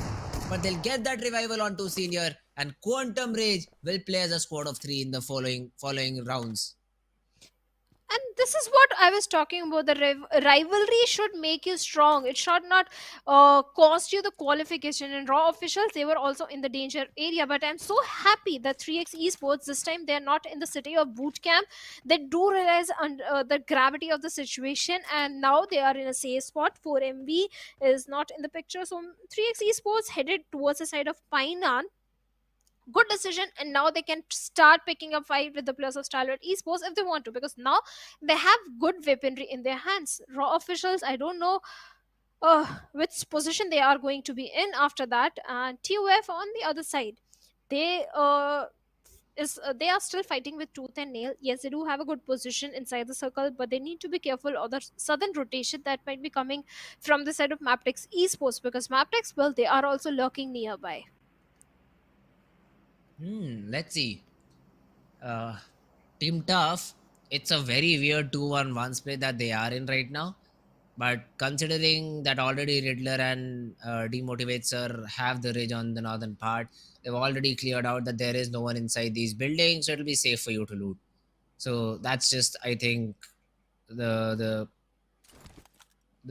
but they'll get that revival onto Senior, and Quantum Rage will play as a squad of 3 in the following rounds. And this is what I was talking about. The rivalry should make you strong. It should not cost you the qualification. And Raw officials, they were also in the danger area. But I'm so happy that 3x Esports, this time they're not in the city of boot camp. They do realize the gravity of the situation. And now they are in a safe spot. 4MB is not in the picture. So 3x Esports headed towards the side of Painan. Good decision, and now they can start picking up fight with the players of Stalwart Esports if they want to, because now they have good weaponry in their hands. Raw officials, I don't know which position they are going to be in after that, and TUF on the other side, they they are still fighting with tooth and nail. Yes, they do have a good position inside the circle, but they need to be careful of the sudden rotation that might be coming from the side of MABETEX Esports, because MABETEX, well, they are also lurking nearby. Let's see. Team Tough, it's a very weird 2-1-1 split that they are in right now. But considering that already Riddler and Demotivator have the ridge on the northern part, they've already cleared out that there is no one inside these buildings, so it'll be safe for you to loot. So that's just, I think, the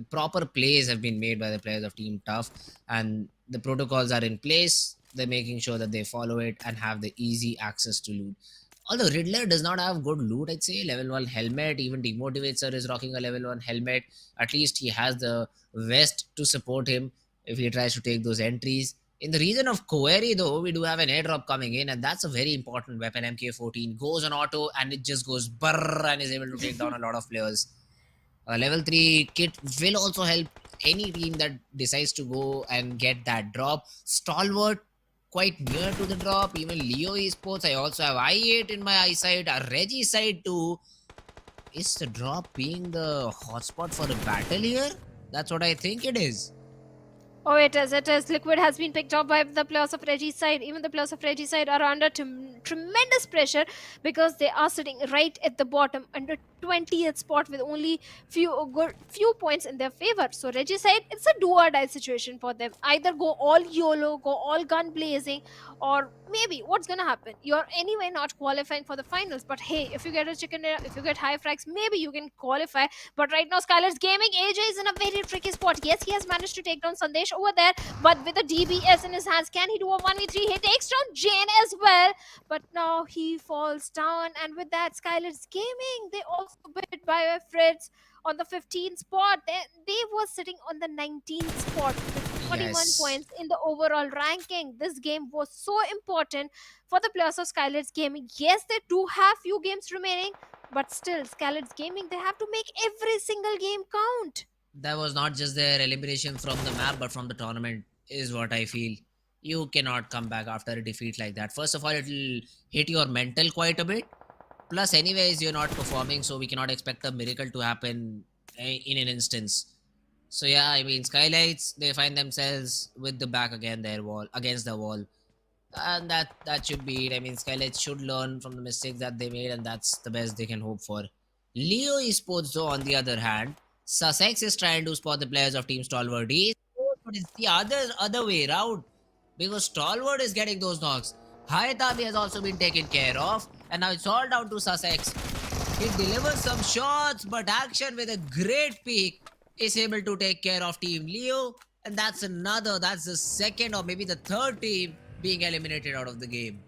proper plays have been made by the players of Team Tough, and the protocols are in place. They're making sure that they follow it and have the easy access to loot. Although Riddler does not have good loot, I'd say. Level 1 helmet, even Demotivator is rocking a level 1 helmet. At least he has the vest to support him if he tries to take those entries. In the region of Query, though, we do have an airdrop coming in, and that's a very important weapon. MK14 goes on auto, and it just goes brrr and is able to take down a lot of players. Level 3 kit will also help any team that decides to go and get that drop. Stalwart, quite near to the drop. Even Leo Esports, I also have I8 in my eyesight. Reggie side too. Is the drop being the hotspot for the battle here? That's what I think it is. Oh, it is. It is. Liquid has been picked up by the players of Reggie's side. Even the players of Reggie's side are under tremendous pressure, because they are sitting right at the bottom, under 20th spot, with only few points in their favor. So Reggie's side, it's a do or die situation for them. Either go all YOLO, go all gun blazing, or maybe what's gonna happen? You're anyway not qualifying for the finals. But hey, if you get a chicken dinner, if you get high frags, maybe you can qualify. But right now, SKYLIGHTZ Gaming, AJ is in a very tricky spot. Yes, he has managed to take down Sandesh over there, but with a DBS in his hands, can he do a 1v3? He takes down Jane as well, but now he falls down. And with that, SKYLIGHTZ Gaming, they also bit by Fritz on the 15th spot. They were sitting on the 19th spot with 41 Yes. points in the overall ranking. This game was so important for the players of SKYLIGHTZ Gaming. Yes, they do have few games remaining, but still, SKYLIGHTZ Gaming, they have to make every single game count. That was not just their elimination from the map, but from the tournament, is what I feel. You cannot come back after a defeat like that. First of all, it'll hit your mental quite a bit. Plus, anyways, you're not performing, so we cannot expect a miracle to happen in an instance. So yeah, I mean, SKYLIGHTZ, they find themselves with the back against the wall, and that should be it. I mean, SKYLIGHTZ should learn from the mistakes that they made, and that's the best they can hope for. Leo Esports, though, on the other hand, Sussex is trying to spot the players of Team Stalwart Esports, but it's the other way around, because Stalwart is getting those knocks. Hayatami has also been taken care of, and now it's all down to Sussex. He delivers some shots, but Action, with a great peek, is able to take care of Team Leo, and that's the second or maybe the third team being eliminated out of the game.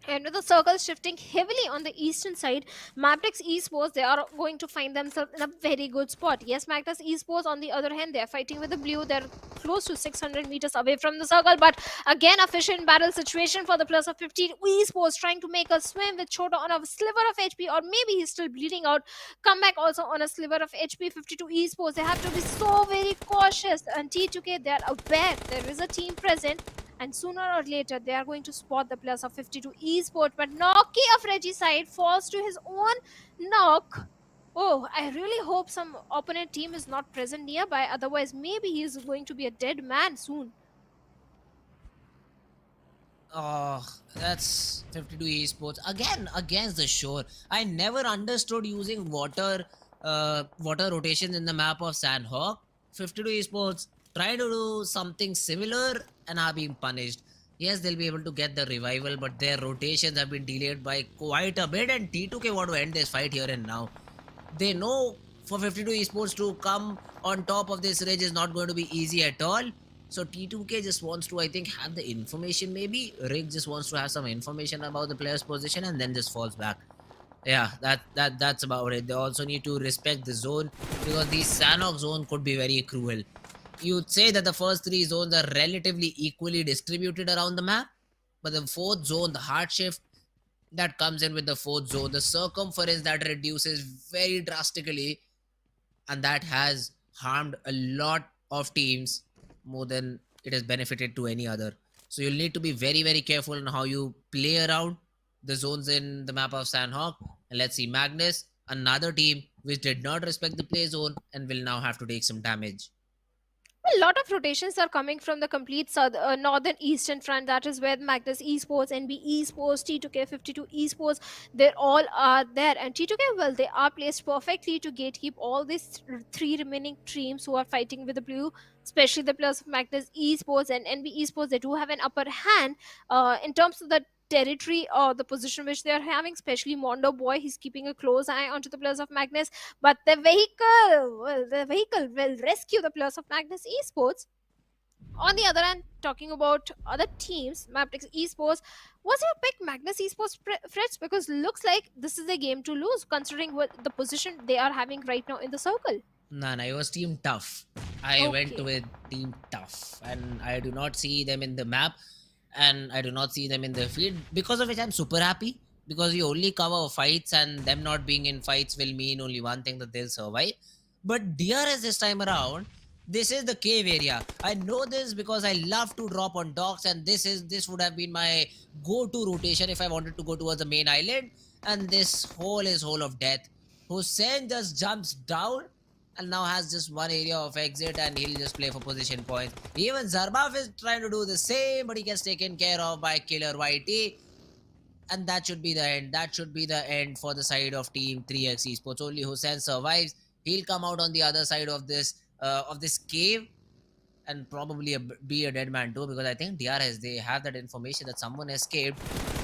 And with the circle shifting heavily on the eastern side, MABETEX Esports, they are going to find themselves in a very good spot. Yes, Magnus Esports, on the other hand, they are fighting with the blue. They're close to 600 meters away from the circle. But again, a fish in battle situation for the plus of 15. Esports trying to make a swim with Chota on a sliver of HP, or maybe he's still bleeding out. Come back also on a sliver of HP. 52 Esports, they have to be so very cautious. And T2K, they are aware there is a team present, and sooner or later they are going to spot the players of 52 Esports. But Noki of Reggie's side falls to his own knock. Oh, I really hope some opponent team is not present nearby, otherwise maybe he is going to be a dead man soon. Oh, that's 52 Esports again against the shore. I never understood using water rotation in the map of Sanhok. 52 Esports, try to do something similar and are being punished. Yes, they'll be able to get the revival, but their rotations have been delayed by quite a bit, and T2K want to end this fight here and now. They know for 52 Esports to come on top of this ridge is not going to be easy at all. So T2K just wants to, I think, have the information maybe. Rig just wants to have some information about the player's position and then just falls back. Yeah, that's about it. They also need to respect the zone because the Sanhok zone could be very cruel. You'd say that the first three zones are relatively equally distributed around the map, but the fourth zone, the hard shift that comes in with the fourth zone, the circumference that reduces very drastically, and that has harmed a lot of teams more than it has benefited to any other. So you'll need to be very, very careful on how you play around the zones in the map of Sanhok. And let's see, Magnus, another team which did not respect the play zone and will now have to take some damage. A lot of rotations are coming from the complete northern eastern front. That is where Magnus Esports, NB Esports, T2K 52 Esports, they all are there. And T2K, well, they are placed perfectly to gatekeep all these three remaining teams who are fighting with the blue, especially the players of Magnus Esports and NB Esports. They do have an upper hand in terms of the territory or the position which they are having, especially Mondo Boy. He's keeping a close eye onto the players of Magnus, but the vehicle will rescue the players of Magnus Esports. On the other hand, talking about other teams, MABETEX Esports, was your pick Magnus Esports, Fritz? Because looks like this is a game to lose considering what the position they are having right now in the circle. Nah, it was Team Tough. I went with Team Tough, and I do not see them in the map, and I do not see them in the field, because of which I'm super happy, because we only cover fights, and them not being in fights will mean only one thing, that they'll survive. But DRS this time around, this is the cave area. I know this because I love to drop on docks, and this would have been my go-to rotation if I wanted to go towards the main island. And this hole is hole of death. Hussein just jumps down and now has just one area of exit, and he'll just play for position points. Even Zarbaf is trying to do the same, but he gets taken care of by Killer YT. And that should be the end. That should be the end for the side of Team 3x Esports. Only Hussein survives. He'll come out on the other side of this cave and probably be a dead man too, because I think DRS, they have that information that someone escaped,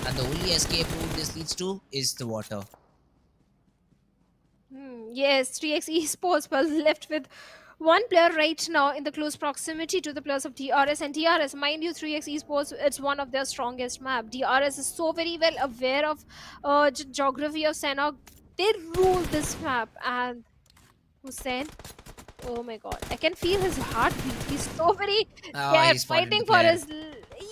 and the only escape route this leads to is the water. Yes, 3x Esports was left with one player right now in the close proximity to the players of DRS. And DRS, mind you, 3x Esports, it's one of their strongest map. DRS is so very well aware of geography of Sanhok. They rule this map. And Hussein, oh my god, I can feel his heartbeat. He's so very fighting for his...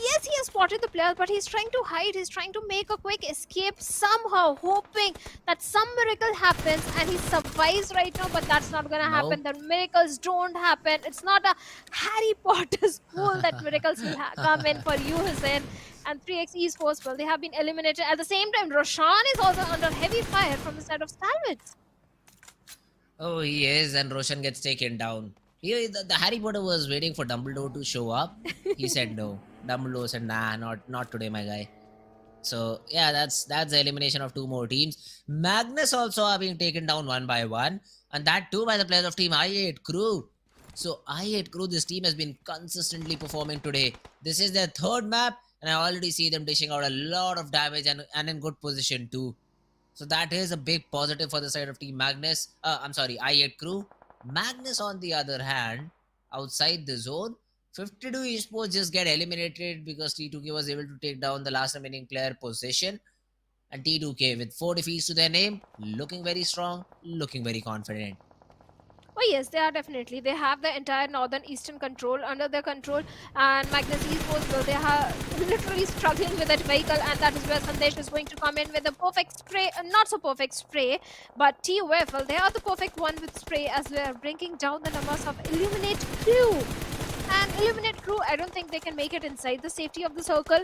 Yes, he has spotted the player, but he's trying to hide. He's trying to make a quick escape somehow, hoping that some miracle happens and he survives right now, but that's not gonna happen. The miracles don't happen. It's not a Harry Potter school that miracles will come in for you, Hussein. And 3x Esports, well, they have been eliminated. At the same time, Roshan is also under heavy fire from the side of Stalwart. Oh, he is, and Roshan gets taken down. The Harry Potter was waiting for Dumbledore to show up. He said no. Dumbledore said, nah, not today, my guy. So yeah, that's the elimination of two more teams. Magnus also are being taken down one by one, and that too by the players of Team I8 Crew. So I8 Crew, this team has been consistently performing today. This is their third map, and I already see them dishing out a lot of damage and in good position too. So that is a big positive for the side of Team Magnus. I8 Crew. Magnus, on the other hand, outside the zone, 52 Esports just get eliminated because T2K was able to take down the last remaining player position. And T2K, with 4 defeats to their name, looking very strong, looking very confident. Oh yes, they are definitely. They have the entire northern eastern control under their control, and Magnus Esports, well, they are literally struggling with that vehicle, and that is where Sandesh is going to come in with a perfect spray, not so perfect spray, but TOF, well, they are the perfect one with spray as they are bringing down the numbers of Illuminate Crew. And Illuminate Crew, I don't think they can make it inside the safety of the circle.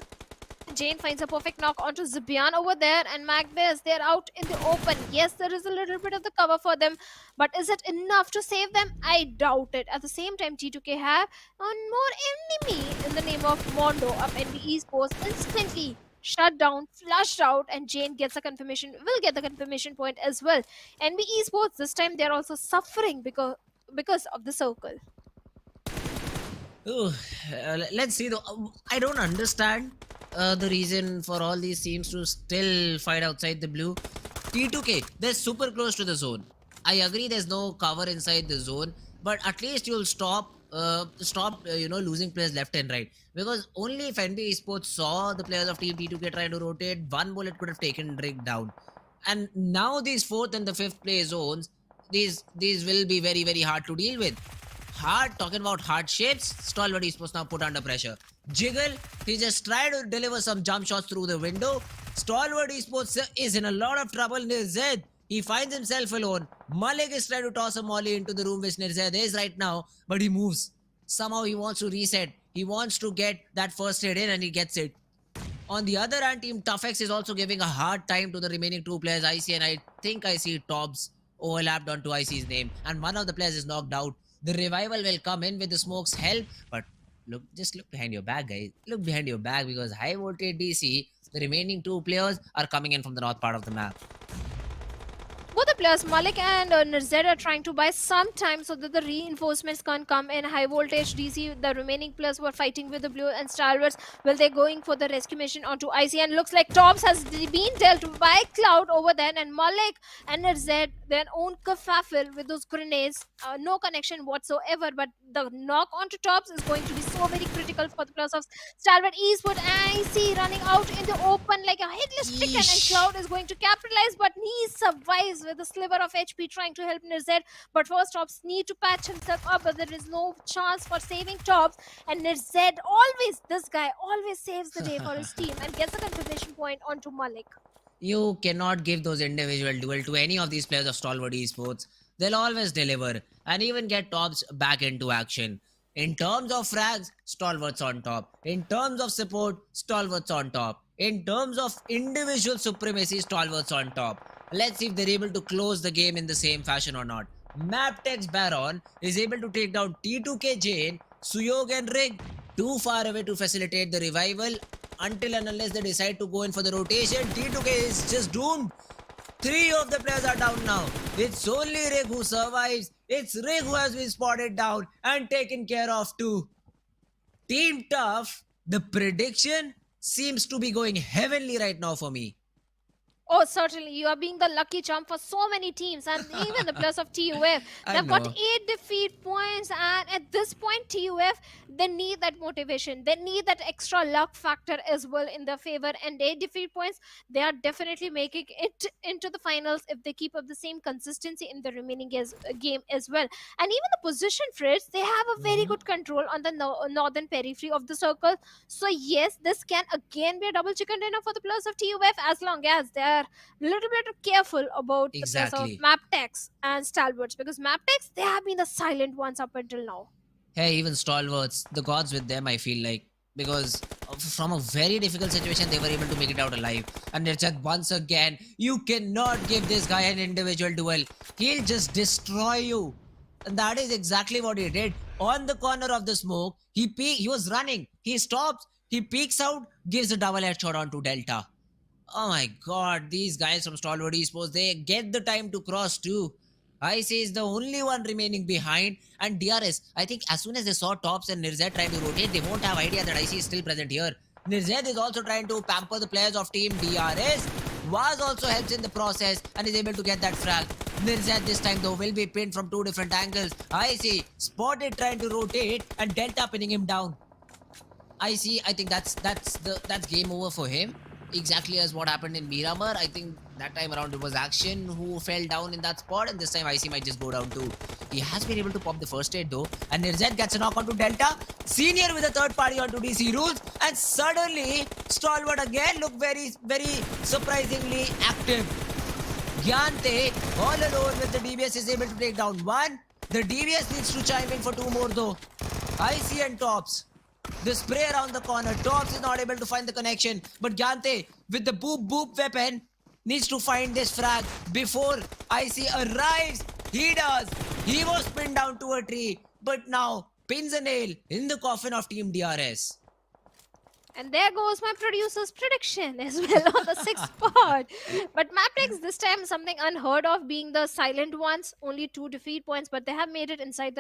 Jane finds a perfect knock onto Zibian over there, and Magnus, they're out in the open. Yes, there is a little bit of the cover for them, but is it enough to save them? I doubt it. At the same time, T2K have one more enemy in the name of Mondo of NB Esports, instantly shut down, flushed out, and Jane gets a confirmation, will get the confirmation point as well. NB Esports, this time they're also suffering because of the circle. Ooh, let's see though. I don't understand the reason for all these teams to still fight outside the blue. T2K, they're super close to the zone. I agree there's no cover inside the zone, but at least you'll losing players left and right. Because only if NBA Esports saw the players of Team T2K trying to rotate, one bullet could have taken Drake down. And now these fourth and the fifth place zones, these will be very, very hard to deal with. Talking about hardships, Stalwart Esports now put under pressure. Jiggle, he just tried to deliver some jump shots through the window. Stalwart Esports is in a lot of trouble. Nirzad, he finds himself alone. Malik is trying to toss a molly into the room which Nirzad is right now, but he moves. Somehow he wants to reset. He wants to get that first hit in and he gets it. On the other hand, Team ToughX is also giving a hard time to the remaining two players, IC, and I think I see Tobbs overlapped onto IC's name, and one of the players is knocked out. The revival will come in with the smoke's help, but just look behind your back, guys. Look behind your back because Highvoltage DC, the remaining two players are coming in from the north part of the map. Both the players, Malik and Nirzad, are trying to buy some time so that the reinforcements can come in. Highvoltage DC, the remaining players were fighting with the blue and Stalwarts. Well, they're going for the rescue mission onto IC, and looks like Tops has been dealt by Cloud over there, and Malik and Nirzad, their own kerfuffle with those grenades. No connection whatsoever, but the knock onto Tops is going to be so very critical for the players of Stalwart Esports. IC running out in the open like a headless chicken, and Cloud is going to capitalize, but he survives with a sliver of HP trying to help Nirzad. But first, Tops need to patch himself up, but there is no chance for saving Tops. And Nirzad this guy always saves the day for his team and gets a confirmation point onto Malik. You cannot give those individual duel to any of these players of Stalwart Esports. They'll always deliver and even get Tops back into action. In terms of frags, Stalwart's on top. In terms of support, Stalwart's on top. In terms of individual supremacy, Stalwart's on top. Let's see if they're able to close the game in the same fashion or not. MABETEX Baron is able to take down T2K Jane, Suyog and Rig too far away to facilitate the revival until and unless they decide to go in for the rotation. T2K is just doomed. 3 of the players are down now. It's only Rig who survives. It's Rig who has been spotted down and taken care of too. Team Tough, the prediction seems to be going heavenly right now for me. Oh, certainly. You are being the lucky charm for so many teams, and even the players of TUF. They've got 8 defeat points, and at this point, TUF, they need that motivation. They need that extra luck factor as well in their favor. And 8 defeat points, they are definitely making it into the finals if they keep up the same consistency in the remaining game as well. And even the position, Fritz, they have a very good control on the northern periphery of the circle. So yes, this can again be a double chicken dinner for the players of TUF as long as they are a little bit careful about the players of MABETEX and Stalwarts, because MABETEX, they have been the silent ones up until now. Hey, even Stalwarts, the gods with them, I feel like, because from a very difficult situation, they were able to make it out alive. And Nirzad, once again, you cannot give this guy an individual duel. He'll just destroy you. And that is exactly what he did. On the corner of the smoke, he was running. He stops, he peeks out, gives a double headshot onto Delta. Oh my god, these guys from Stalwart Esports, they get the time to cross too. IC is the only one remaining behind, and DRS, I think as soon as they saw Tops and Nirzad trying to rotate, they won't have idea that IC is still present here. Nirzad is also trying to pamper the players of Team DRS. Waz also helps in the process and is able to get that frag. Nirzad this time though will be pinned from 2 different angles. IC spotted trying to rotate and Delta pinning him down. IC, I think that's game over for him. Exactly as what happened in Miramar. I think that time around it was Action who fell down in that spot, and this time IC might just go down too. He has been able to pop the first aid though, and Nirzad gets a knock onto Delta. Senior with a third party onto DC rules, and suddenly Stalwart again look very, very surprisingly active. Gyante all alone with the DBS is able to take down 1. The DBS needs to chime in for 2 more though. IC and Tops. The spray around the corner. Tops is not able to find the connection. But Gyante, with the boop weapon, needs to find this frag before IC arrives. He does. He was pinned down to a tree. But now, pins a nail in the coffin of Team DRS. And there goes my producer's prediction as well on the sixth spot. But MABETEX this time something unheard of, being the silent ones, only 2 defeat points, but they have made it inside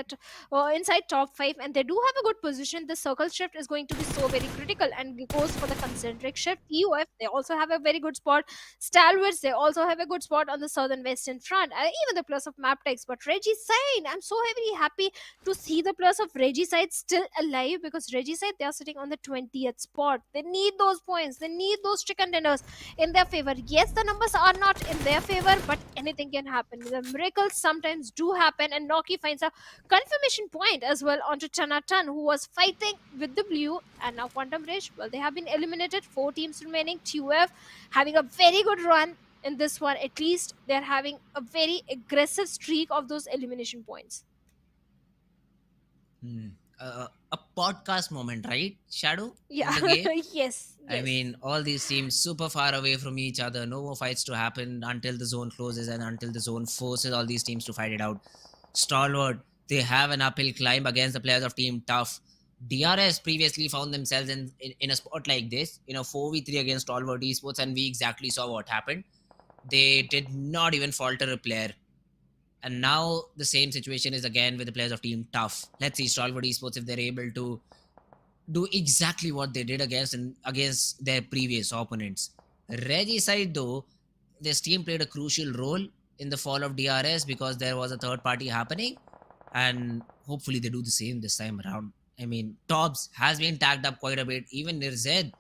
inside top 5, and they do have a good position. The circle shift is going to be so very critical, and it goes for the concentric shift. EOF, they also have a very good spot. Stalwarts, they also have a good spot on the southern western front. Even the plus of MABETEX, but Regicide, I'm so very happy to see the plus of Regicide still alive, because Regicide, they are sitting on the 20th spot. They need those points. They need those chicken dinners in their favor. Yes, the numbers are not in their favor, but anything can happen. The miracles sometimes do happen, and Noki finds a confirmation point as well onto Chanatan, who was fighting with the blue, and now Quantum Ridge, well, they have been eliminated. 4 teams remaining. TUF having a very good run in this one. At least they're having a very aggressive streak of those elimination points. A podcast moment, right, Shadow? Yeah. In the game? Yes. I mean, all these teams super far away from each other. No more fights to happen until the zone closes and until the zone forces all these teams to fight it out. Stalwart, they have an uphill climb against the players of Team Tough. DRS previously found themselves in a spot like this, in a 4v3 against Stalwart Esports, and we exactly saw what happened. They did not even falter a player. And now the same situation is again with the players of Team Tough. Let's see Stalwart Esports if they're able to do exactly what they did against their previous opponents. Regicide, though, this team played a crucial role in the fall of DRS because there was a third party happening, and hopefully they do the same this time around. I mean, Tobbs has been tagged up quite a bit. Even Nirzed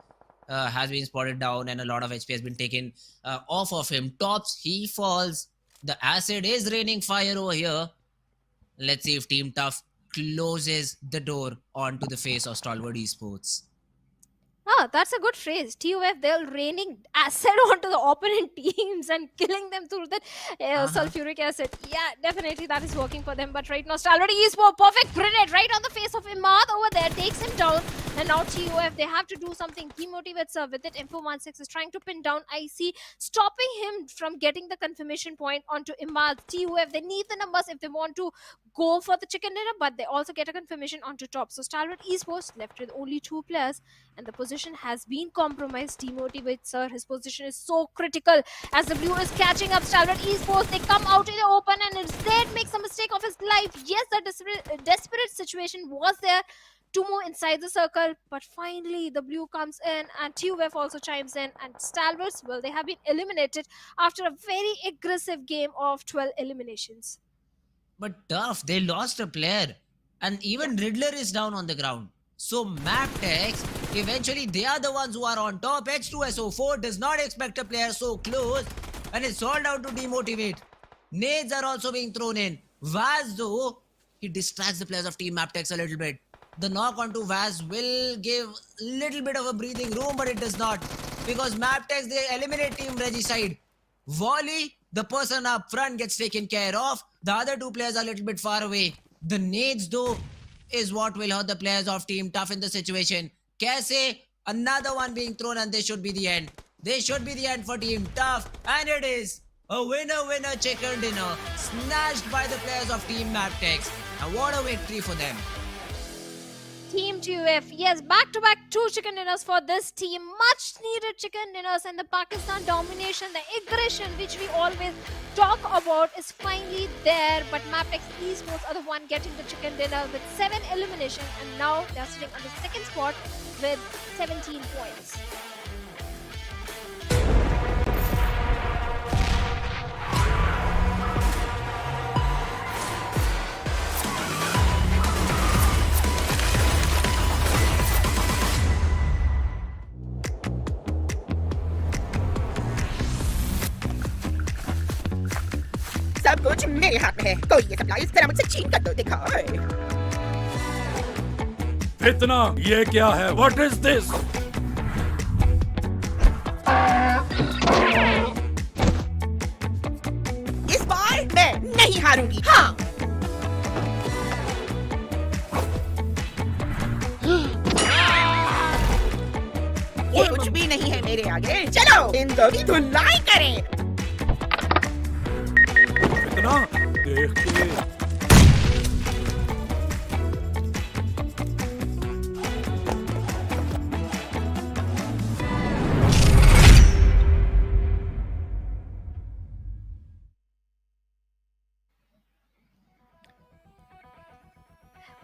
has been spotted down, and a lot of HP has been taken off of him. Tobbs, he falls. The acid is raining fire over here. Let's see if Team Tough closes the door onto the face of Stalwart Esports. Ah, that's a good phrase. TUF, they're raining acid onto the opponent teams and killing them through that sulfuric acid. Yeah, definitely that is working for them. But right now, Stalwart Esports, perfect grenade right on the face of Imad over there, takes him down. And now TUF, they have to do something. Demotivates with it. Info16 is trying to pin down IC, stopping him from getting the confirmation point onto Imad. TUF, they need the numbers if they want to go for the chicken dinner, but they also get a confirmation onto top. So Stalwart Esports left with only 2 players, and the position has been compromised. Demotivates, his position is so critical as the blue is catching up. Stalwart Esports, they come out in the open, and instead makes a mistake of his life. Yes, the desperate situation was there to move inside the circle, but finally the blue comes in, and TUF also chimes in, and Stalwarts, well, they have been eliminated after a very aggressive game of 12 eliminations. But Tough, they lost a player, and even Riddler is down on the ground. So MABETEX, eventually they are the ones who are on top. H2SO4 does not expect a player so close, and it's all down to demotivate. Nades are also being thrown in. Vaz, though, he distracts the players of Team MABETEX a little bit. The knock onto Vaz will give a little bit of a breathing room, but it does not, because MABETEX, they eliminate Team Regicide. Volley, the person up front, gets taken care of. The other 2 players are a little bit far away. The nades, though, is what will hurt the players of Team Tough in the situation. Kaise, another one being thrown, and this should be the end. This should be the end for Team Tough, and it is a winner chicken dinner snatched by the players of Team MABETEX. Now what a victory for them. Team TUF, yes, back-to-back 2 chicken dinners for this team. Much needed chicken dinners, and the Pakistan domination, the aggression which we always talk about is finally there. But MABETEX Esports are the one getting the chicken dinner with 7 eliminations, and now they're sitting on the 2nd spot with 17 points. सब कुछ मेरे हाथ में है कोई ये supply इस तरह मुझसे छीन कर तो दिखाओ इतना ये क्या है व्हाट इज दिस इस बार मैं नहीं हारूंगी हाँ ये कुछ भी नहीं है मेरे आगे चलो इन दो की धुलाई करें इतना देख के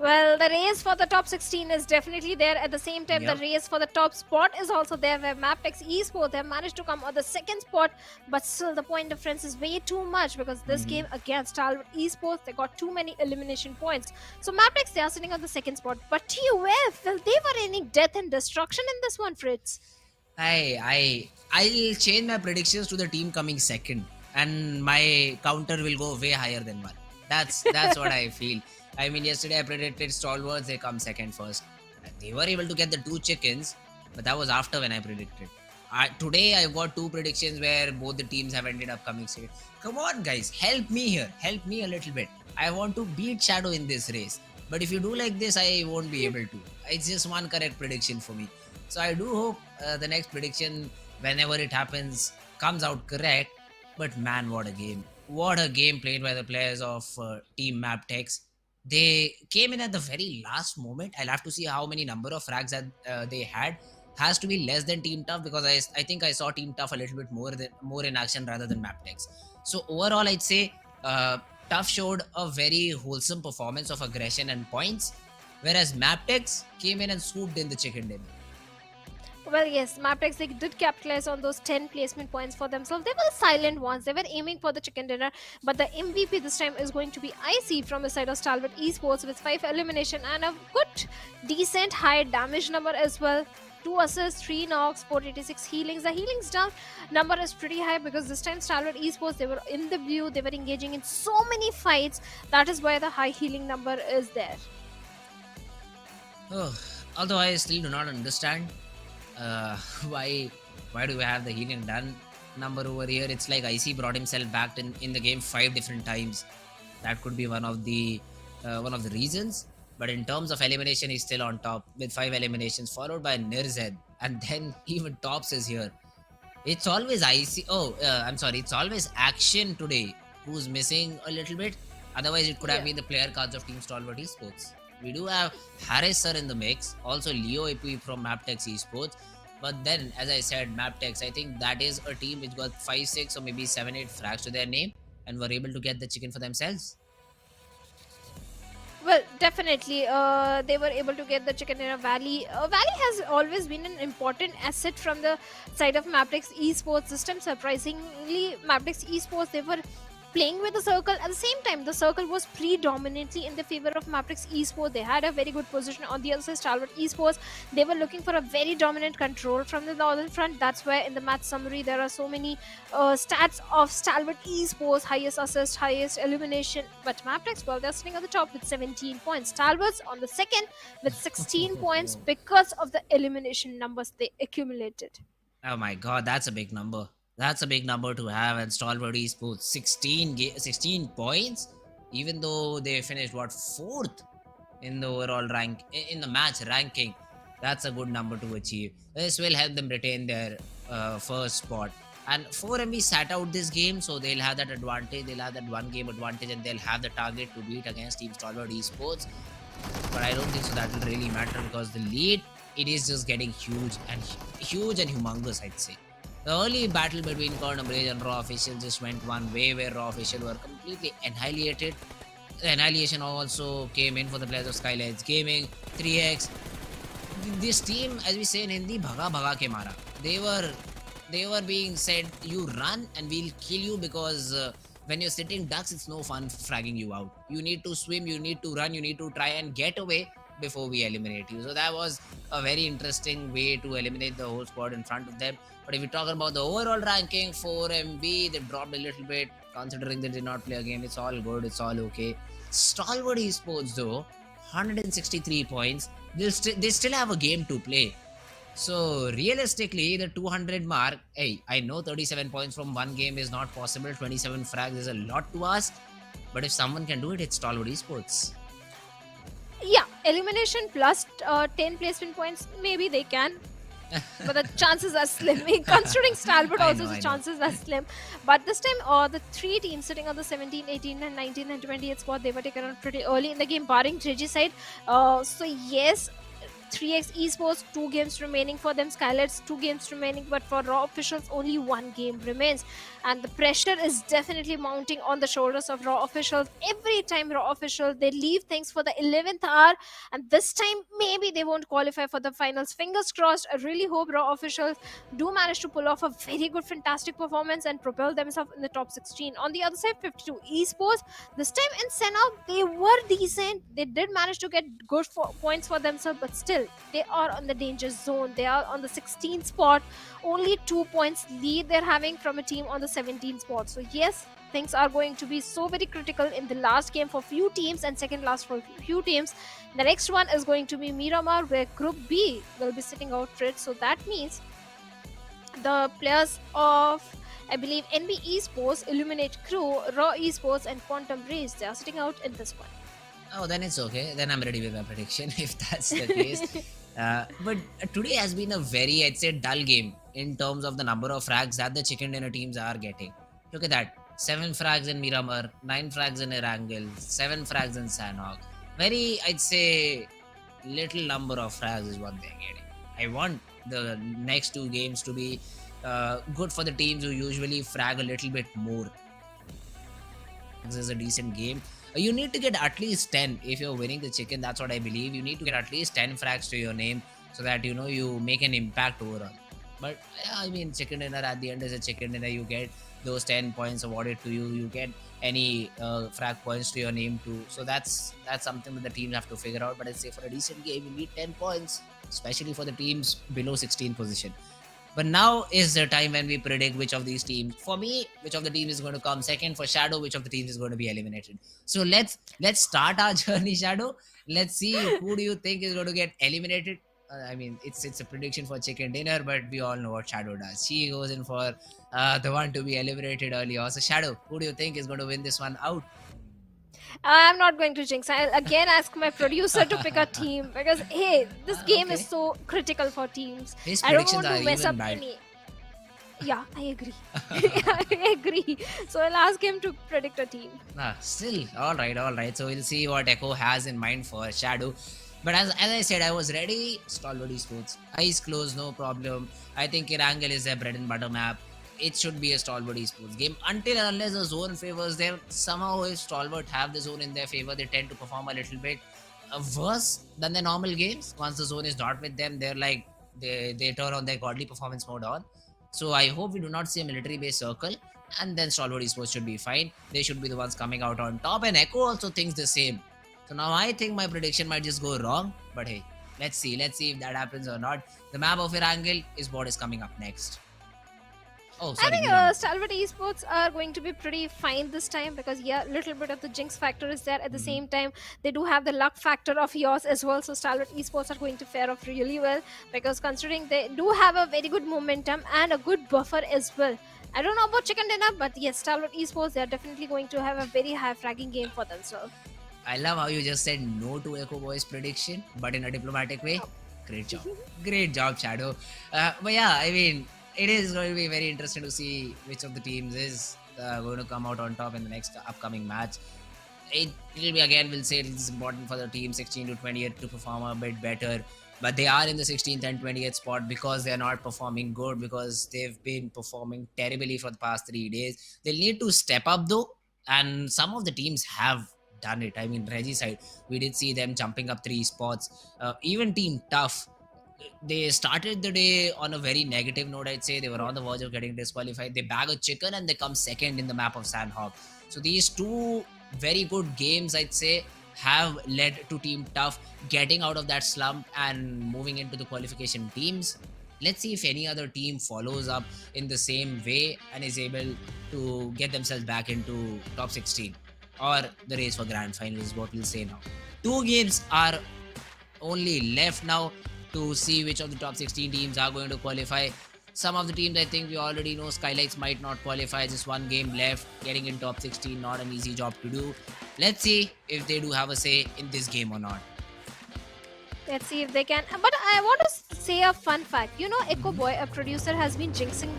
Well, the race for the top 16 is definitely there. At the same time, Yep. the race for the top spot is also there, where MABETEX Esports have managed to come on the second spot, but still the point difference is way too much because this game against Stalwart Esports, they got too many elimination points. So MABETEX, they are sitting on the second spot, but TUF, well, they were raining death and destruction in this one, Fritz. I'll change my predictions to the team coming second, and my counter will go way higher than one. That's what I feel. I mean, yesterday I predicted Stalwarts, they come second first. They were able to get the 2 chickens, but that was after when I predicted. Today I've got 2 predictions where both the teams have ended up coming second. Come on, guys, help me here. Help me a little bit. I want to beat Shadow in this race. But if you do like this, I won't be able to. It's just one correct prediction for me. So I do hope the next prediction, whenever it happens, comes out correct. But man, what a game. What a game played by the players of Team MABETEX. They came in at the very last moment. I'll have to see how many number of frags that they had. Has to be less than Team Tough because I think I saw Team Tough a little bit more in action rather than MABETEX. So overall, I'd say Tough showed a very wholesome performance of aggression and points, whereas MABETEX came in and swooped in the chicken dinner. Well, yes, MABETEX, they did capitalize on those 10 placement points for themselves. They were the silent ones. They were aiming for the chicken dinner. But the MVP this time is going to be IC from the side of Stalwart Esports with 5 elimination and a good, decent high damage number as well. 2 assists, 3 knocks, 486 healings. The healings down number is pretty high because this time Stalwart Esports, they were in the blue. They were engaging in so many fights. That is why the high healing number is there. Oh, although I still do not understand why do we have the healing done number over here. It's like IC brought himself back in the game 5 different times. That could be one of the reasons. But in terms of elimination, he's still on top with 5 eliminations, followed by Nirzed, and then even Tops is here. It's always IC. It's always Action today who's missing a little bit. Otherwise, it could have been the player cards of Team Stalwart Esports. We do have Harris sir in the mix, also Leo AP from MABETEX Esports. But then, as I said, MABETEX, I think that is a team which got 5, 6 or maybe 7, 8 frags to their name and were able to get the chicken for themselves. Well, definitely, they were able to get the chicken in a Valley. Valley has always been an important asset from the side of MABETEX Esports system. Surprisingly, MABETEX Esports, they were playing with the circle. At the same time, the circle was predominantly in the favor of MABETEX Esports. They had a very good position. On the other side, Stalwart Esports, they were looking for a very dominant control from the northern front. That's why in the match summary, there are so many stats of Stalwart Esports: highest assist, highest elimination. But MABETEX, well, they're sitting at the top with 17 points. Stalwart's on the second with 16 points because of the elimination numbers they accumulated. Oh my god, that's a big number. That's a big number to have, and Stalwart Esports 16 points, even though they finished 4th in the overall rank in the match ranking. That's a good number to achieve. This will help them retain their first spot. And 4MB sat out this game, so they'll have that advantage. They'll have that 1 game advantage, and they'll have the target to beat against Team Stalwart Esports. But I don't think so that will really matter because the lead, it is just getting huge and humongous, I'd say. The early battle between Corner Bridge and Raw Official just went one way, where Raw Official were completely annihilated. The annihilation also came in for the players of SKYLIGHTZ Gaming, 3x. This team, as we say in Hindi, bhaga bhaga ke mara. They were being said, you run and we'll kill you, because when you're sitting ducks, it's no fun fragging you out. You need to swim, you need to run, you need to try and get away before we eliminate you. So that was a very interesting way to eliminate the whole squad in front of them. But if we talk about the overall ranking, 4MB, they dropped a little bit considering they did not play a game. It's all good, it's all okay. Stalwart Esports though, 163 points. They still have a game to play. So realistically, the 200 mark, hey, I know 37 points from one game is not possible. 27 frags is a lot to ask. But if someone can do it, it's Stalwart Esports. Yeah, elimination plus 10 placement points, maybe they can. But the chances are slim. Considering Stalwart also, the chances are slim. But this time, the 3 teams sitting on the 17, 18, and 19 and 20th spot, they were taken out pretty early in the game, barring JG side. So yes, 3x Esports, 2 games remaining for them. SKYLIGHTZ, 2 games remaining, but for Raw officials, only 1 game remains. And the pressure is definitely mounting on the shoulders of Raw officials. Every time Raw officials, they leave things for the 11th hour, and this time maybe they won't qualify for the finals. Fingers crossed. I really hope Raw officials do manage to pull off a very good, fantastic performance and propel themselves in the top 16. On the other side, 52 Esports, this time in Sanhok, they were decent. They did manage to get good points for themselves, but still, they are on the danger zone. They are on the 16th spot. Only 2 points lead they're having from a team on the 17th spot. So yes, things are going to be so very critical in the last game for few teams and second last for few teams. The next one is going to be Miramar, where Group B will be sitting out for it. So that means the players of, I believe, NB Esports, Illuminate Crew, Raw Esports, and Quantum Race, they are sitting out in this one. Oh, then it's okay. Then I'm ready with my prediction if that's the case. But today has been a very, I'd say, dull game in terms of the number of frags that the chicken dinner teams are getting. Look at that. 7 frags in Miramar, 9 frags in Erangel, 7 frags in Sanhok. Very, I'd say, little number of frags is what they're getting. I want the next 2 games to be good for the teams who usually frag a little bit more. This is a decent game. You need to get at least 10 if you're winning the chicken. That's what I believe. You need to get at least 10 frags to your name so that you make an impact overall. But yeah, I mean, chicken dinner at the end is a chicken dinner. You get those 10 points awarded to you. You get any frag points to your name too. So that's something that the teams have to figure out. But I'd say for a decent game, you need 10 points, especially for the teams below 16 position. But now is the time when we predict which of these teams, for me, which of the teams is going to come second, for Shadow, which of the teams is going to be eliminated. So let's start our journey, Shadow. Let's see who do you think is going to get eliminated. I mean, it's a prediction for chicken dinner, but we all know what Shadow does. She goes in for the one to be eliminated early. Also, Shadow, who do you think is going to win this one out? I'm not going to jinx. I'll again ask my producer to pick a team because hey, this game is so critical for teams. His I don't predictions want are to mess even up bad. any. Yeah, I agree. I agree. So I'll ask him to predict a team. Still, all right. So we'll see what Echo has in mind for Shadow. But as I said, I was ready. Stalwart Esports, eyes closed, no problem. I think Erangel is their bread and butter map. It should be a Stalwart Esports game until and unless the zone favors them. Somehow, if Stalwart have the zone in their favor, they tend to perform a little bit worse than their normal games. Once the zone is not with them, they're like they turn on their godly performance mode on. So I hope we do not see a military base circle, and then Stalwart Esports should be fine. They should be the ones coming out on top, and Echo also thinks the same. So now I think my prediction might just go wrong, but hey, let's see if that happens or not. The map of Erangel is what is coming up next. Oh, sorry. I think Stalwart Esports are going to be pretty fine this time because yeah, little bit of the jinx factor is there. At the same time, they do have the luck factor of yours as well. So Stalwart Esports are going to fare off really well because considering they do have a very good momentum and a good buffer as well. I don't know about chicken dinner, but yes, Stalwart Esports, they are definitely going to have a very high fragging game for themselves. I love how you just said no to Echo Boy's prediction, but in a diplomatic way. Great job. Great job, Shadow. But yeah, I mean, it is going to be very interesting to see which of the teams is going to come out on top in the next upcoming match. It will be, again, we'll say it is important for the team 16 to 28 to perform a bit better. But they are in the 16th and 20th spot because they are not performing good, because they've been performing terribly for the past 3 days. They'll need to step up though, and some of the teams have done it. I mean, Reggie side, we did see them jumping up 3 spots. Even Team Tough, they started the day on a very negative note, I'd say. They were on the verge of getting disqualified. They bag a chicken and they come second in the map of Sanhok. So these 2 very good games, I'd say, have led to Team Tough getting out of that slump and moving into the qualification teams. Let's see if any other team follows up in the same way and is able to get themselves back into top 16 or the race for grand final is what we'll say now. 2 games are only left now to see which of the top 16 teams are going to qualify. Some of the teams, I think we already know, SKYLIGHTZ might not qualify. Just 1 game left. Getting in top 16, not an easy job to do. Let's see if they do have a say in this game or not. Let's see if they can. But I want to say a fun fact. You know, Echo Boy, a producer, has been jinxing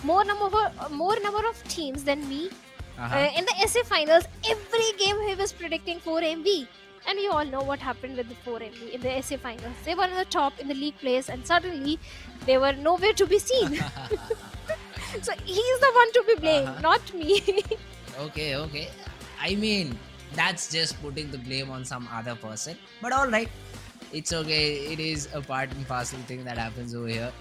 more number of teams than me. In the SA finals, every game he was predicting 4 MV. And we all know what happened with the 4MB in the SA finals. They were in the top in the league place, and suddenly they were nowhere to be seen. So he's the one to be blamed, Uh-huh. not me. Okay, okay. I mean, that's just putting the blame on some other person. But all right, it's okay. It is a part and parcel thing that happens over here.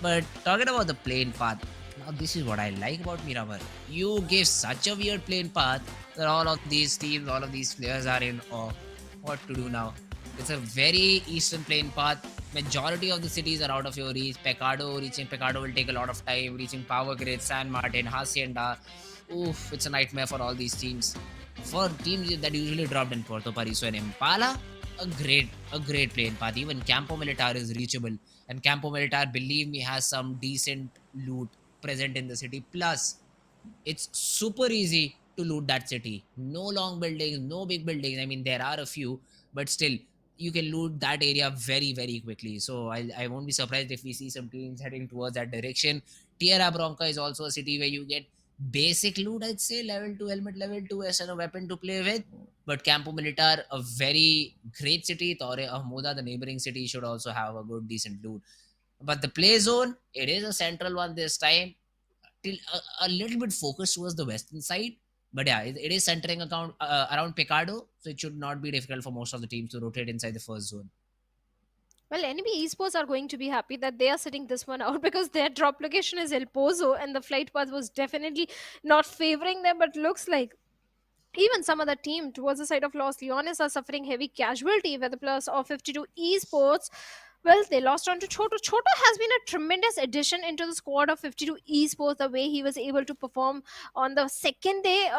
But talking about the plane path, now this is what I like about Miramar. You give such a weird plane path that all of these teams, all of these players are in awe. What to do now? It's a very eastern plane path. Majority of the cities are out of your reach. Reaching Pecado will take a lot of time. Reaching Power Grid, San Martin, Hacienda. Oof, it's a nightmare for all these teams. For teams that usually dropped in Puerto Pariso and Impala, a great plane path. Even Campo Militar is reachable, and Campo Militar, believe me, has some decent loot present in the city. Plus, it's super easy to loot that city. No long buildings, no big buildings. I mean, there are a few, but still, you can loot that area very, very quickly. So I won't be surprised if we see some teams heading towards that direction. Tierra Bronca is also a city where you get basic loot, I'd say, level 2 helmet, level 2 S and a weapon to play with. But Campo Militar, a very great city. Torre Ahmoda, the neighboring city, should also have a good, decent loot. But the play zone, it is a central one this time, till a little bit focused towards the western side. But yeah, it is centering around Picado, so it should not be difficult for most of the teams to rotate inside the first zone. Well, enemy esports are going to be happy that they are sitting this one out because their drop location is El Pozo and the flight path was definitely not favoring them. But looks like even some other team towards the side of Los Leones are suffering heavy casualty with the plus of 52 esports. Well, they lost on to Choto. Choto has been a tremendous addition into the squad of 52 esports. The way he was able to perform on the second day,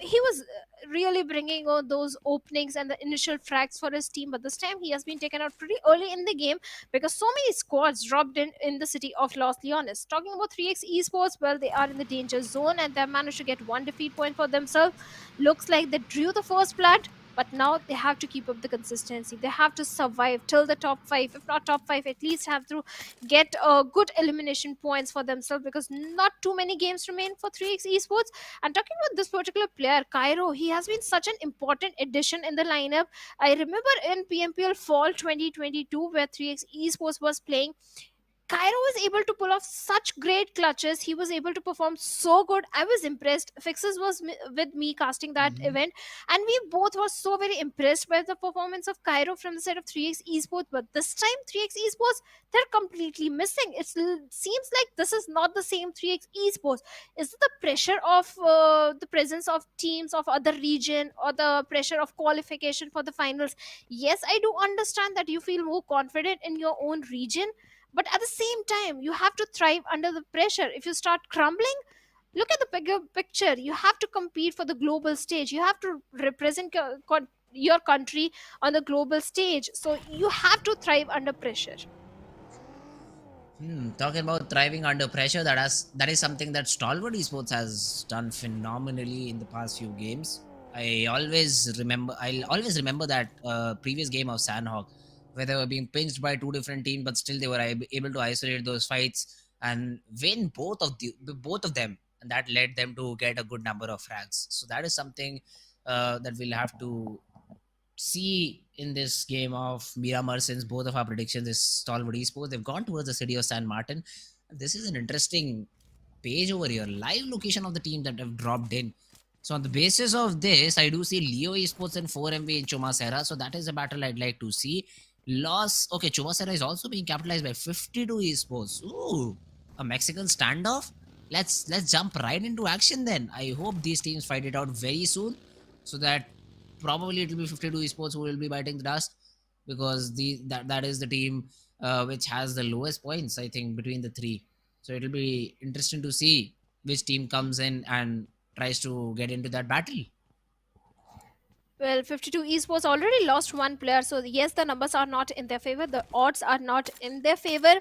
he was really bringing on those openings and the initial frags for his team. But this time, he has been taken out pretty early in the game because so many squads dropped in the city of Los Leones. Talking about 3x esports, well, they are in the danger zone and they managed to get one defeat point for themselves. Looks like they drew the first blood, but now they have to keep up the consistency. They have to survive till the top 5. If not top 5, at least have to get good elimination points for themselves because not too many games remain for 3x esports. And talking about this particular player, Cairo, he has been such an important addition in the lineup. I remember in PMPL fall 2022 where 3x esports was playing, Cairo was able to pull off such great clutches. He was able to perform so good. I was impressed. Fixes was with me casting that Mhm. event, and we both were so very impressed by the performance of Cairo from the side of 3x Esports. But this time, 3x Esports, they're completely missing. It seems like this is not the same 3x Esports. Is it the pressure of the presence of teams of other region or the pressure of qualification for the finals? Yes, I do understand that you feel more confident in your own region, but at the same time you have to thrive under the pressure. If you start crumbling, look at the bigger picture. You have to compete for the global stage. You have to represent your country on the global stage, so you have to thrive under pressure. Talking about thriving under pressure, that is something that Stalwart Esports has done phenomenally in the past few games. I'll always remember that previous game of Sanhok, where they were being pinched by two different teams, but still they were able to isolate those fights and win both of them, and that led them to get a good number of frags. So that is something that we'll have to see in this game of Miramar, since both of our predictions is Stalwart Esports. They've gone towards the city of San Martin. This is an interesting page over here. Live location of the team that have dropped in. So on the basis of this, I do see Leo Esports and 4MV in Chumacera. So that is a battle I'd like to see. Loss. Okay, Chumacera is also being capitalized by 52 Esports. Ooh, a Mexican standoff. Let's jump right into action then. I hope these teams fight it out very soon, so that probably it will be 52 esports who will be biting the dust, because that is the team which has the lowest points, I think, between the three. So it'll be interesting to see which team comes in and tries to get into that battle. Well, 52 esports already lost one player, so yes, the numbers are not in their favor, the odds are not in their favor.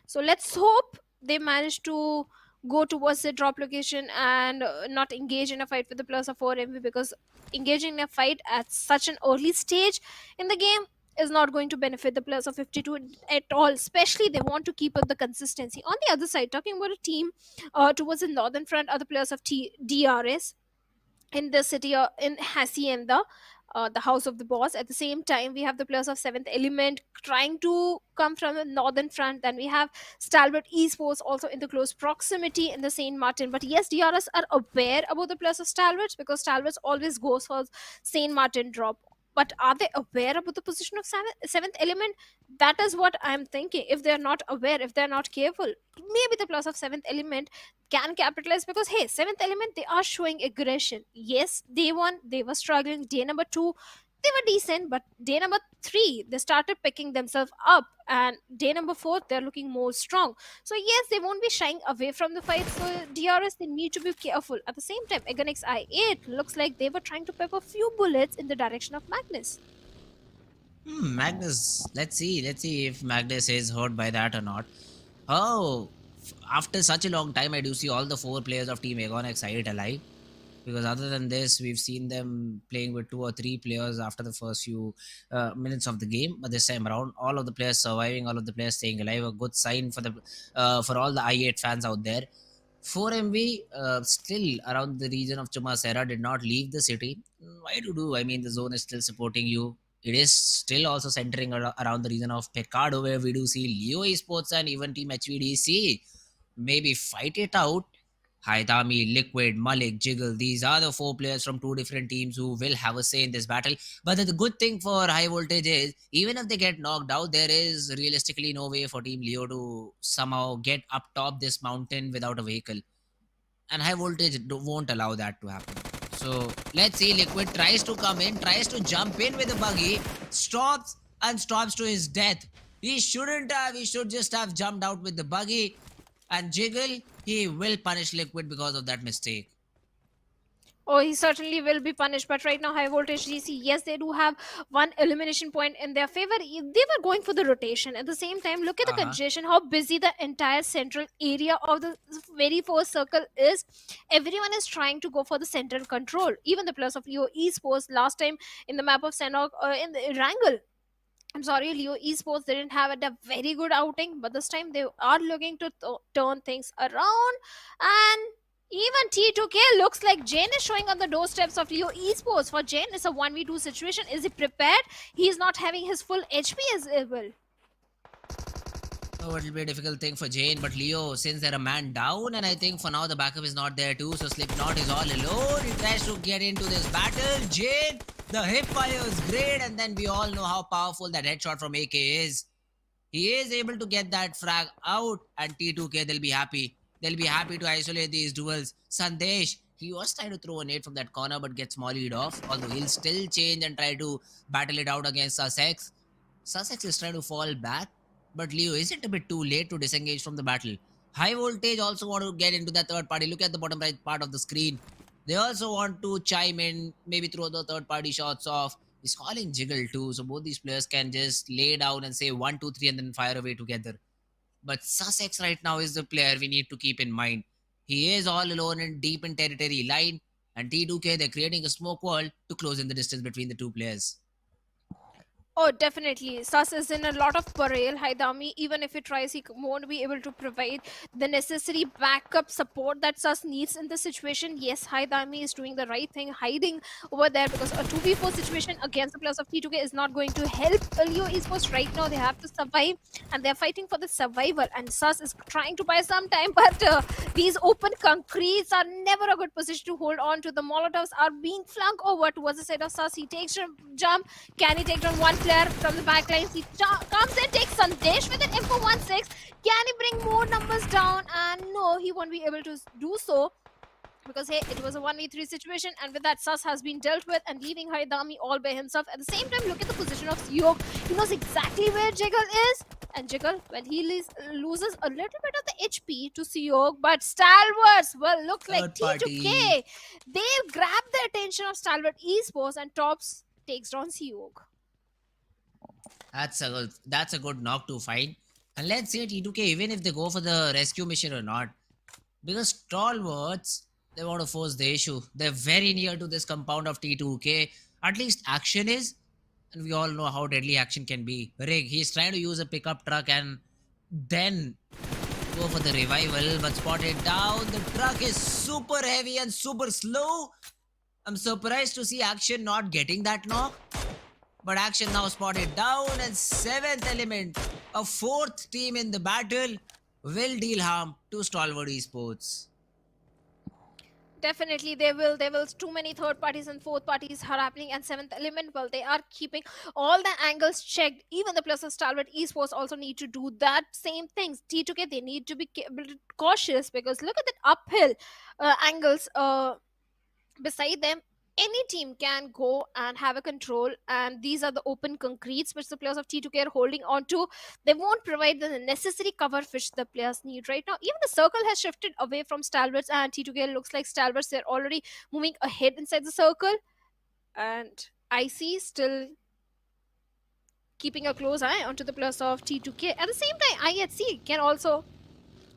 So let's hope they manage to go towards the drop location and not engage in a fight with the players of 4MV, because engaging in a fight at such an early stage in the game is not going to benefit the players of 52 at all. Especially they want to keep up the consistency. On the other side, talking about a team towards the northern front, are the players of DRS in the city in Hacienda. the house of the boss. At the same time, we have the players of Seventh Element trying to come from the northern front. Then we have Stalwart Esports also in the close proximity in the Saint Martin. But yes, DRS are aware about the players of Stalwart, because Stalwart always goes for Saint Martin drop. But are they aware about the position of seventh element? That is what I'm thinking. If they're not aware, if they're not careful, maybe the plus of seventh element can capitalize, because hey, seventh element, they are showing aggression. Yes, day one they were struggling, day number two they were decent, but day number three they started picking themselves up, and day number four they're looking more strong. So yes, they won't be shying away from the fight. So DRS, they need to be careful. At the same time, Agonix I8 looks like they were trying to pepper few bullets in the direction of Magnus. Magnus, let's see. Let's see if Magnus is hurt by that or not. Oh, after such a long time, I do see all the 4 players of Team Aegon X8 alive. Because other than this, we've seen them playing with 2 or 3 players after the first few minutes of the game. But this time around, all of the players surviving, all of the players staying alive, a good sign for all the I8 fans out there. 4MV still around the region of Chumasera did not leave the city. Why do? I mean, the zone is still supporting you. It is still also centering around the region of Pecado, where we do see Leo Esports and even Team HVDC maybe fight it out. Haidami, Liquid, Malik, Jiggle, these are the 4 players from 2 different teams who will have a say in this battle. But the good thing for Highvoltage is, even if they get knocked out, there is realistically no way for Team Leo to somehow get up top this mountain without a vehicle. And Highvoltage won't allow that to happen. So let's see, Liquid tries to come in, tries to jump in with a buggy, stops to his death. He shouldn't have, he should just have jumped out with the buggy. And Jiggle, he will punish Liquid because of that mistake. Oh, he certainly will be punished. But right now, Highvoltage DC, yes, they do have one elimination point in their favor. They were going for the rotation. At the same time, look at the congestion, how busy the entire central area of the very first circle is. Everyone is trying to go for the central control. Even the players of Leo Esports last time in the map of Sanhok, in the Erangel, I'm sorry, Leo Esports didn't have a very good outing, but this time they are looking to turn things around. And even T2K looks like Jane is showing on the doorsteps of Leo Esports. For Jane, it's a 1v2 situation. Is he prepared? He is not having his full HP as well. Oh, it'll be a difficult thing for Jane, but Leo, since they're a man down, and I think for now the backup is not there too, so Slipknot is all alone. He tries to get into this battle. Jane, the hip fire is great, and then we all know how powerful that headshot from AK is. He is able to get that frag out, and T2K, they'll be happy. They'll be happy to isolate these duels. Sandesh, he was trying to throw a nade from that corner, but gets mollied off, although he'll still change and try to battle it out against Sussex. Sussex is trying to fall back, but Leo, is it a bit too late to disengage from the battle? Highvoltage also want to get into that third party. Look at the bottom right part of the screen. They also want to chime in, maybe throw the third party shots off. He's calling Jiggle too, so both these players can just lay down and say 1, 2, 3 and then fire away together. But Sussex right now is the player we need to keep in mind. He is all alone and deep in territory line, and T2K, they're creating a smoke wall to close in the distance between the 2 players. Oh, definitely. Sus is in a lot of peril. Haidami, even if he tries, he won't be able to provide the necessary backup support that Sus needs in this situation. Yes, Haidami is doing the right thing, hiding over there, because a 2v4 situation against the players of T2K is not going to help Leo Esports right now. They have to survive, and they're fighting for the survival. And Sus is trying to buy some time, but these open concretes are never a good position to hold on to. The Molotovs are being flung over towards the side of Sus. He takes a jump. Can he take down one player from the backlines? He comes and takes Sandesh with an M416. Can he bring more numbers down? And no, he won't be able to do so, because hey, it was a 1v3 situation, and with that, Sus has been dealt with and leaving Haidami all by himself. At the same time, look at the position of Sanhok. He knows exactly where Jiggle is, and Jiggle, well, he loses a little bit of the HP to Sanhok, but Stalwarts, well, looks like T2K. They grab the attention of Stalwart Esports, and Tops takes down Sanhok. That's a good knock to find. And let's see T2K, even if they go for the rescue mission or not. Because Stalwarts, they want to force the issue. They're very near to this compound of T2K. At least action is. And we all know how deadly action can be. Rig, he's trying to use a pickup truck and then go for the revival. But spotted down. The truck is super heavy and super slow. I'm surprised to see Action not getting that knock. But Action now spotted down, and 7th element, a 4th team in the battle, will deal harm to Stalwart Esports. Definitely, they will. There will too many third parties and fourth parties are happening, and seventh element. Well, they are keeping all the angles checked. Even the players of Stalwart Esports also need to do that same things. T2K, they need to be cautious, because look at that uphill angles. Beside them, any team can go and have a control, and these are the open concretes which the players of T2K are holding on to. They won't provide the necessary cover which the players need right now. Even the circle has shifted away from Stalwarts, and T2K looks like Stalwarts, they're already moving ahead inside the circle, and IC still keeping a close eye onto the players of T2K. At the same time, IHC can also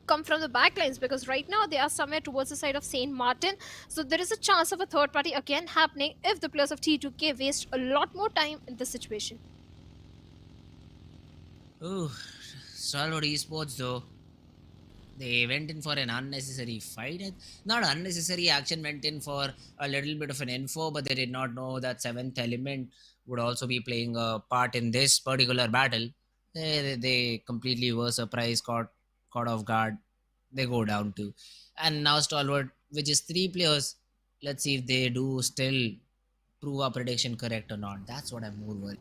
come from the backlines, because right now they are somewhere towards the side of Saint Martin. So there is a chance of a third party again happening if the players of T2K waste a lot more time in this situation. Ooh, Stalwart Esports though, they went in for an unnecessary fight. Not unnecessary, Action went in for a little bit of an info, but they did not know that 7th element would also be playing a part in this particular battle. They completely were surprised, caught off guard. They go down to. And now Stalwart, which is 3 players. Let's see if they do still prove our prediction correct or not. That's what I'm more worried.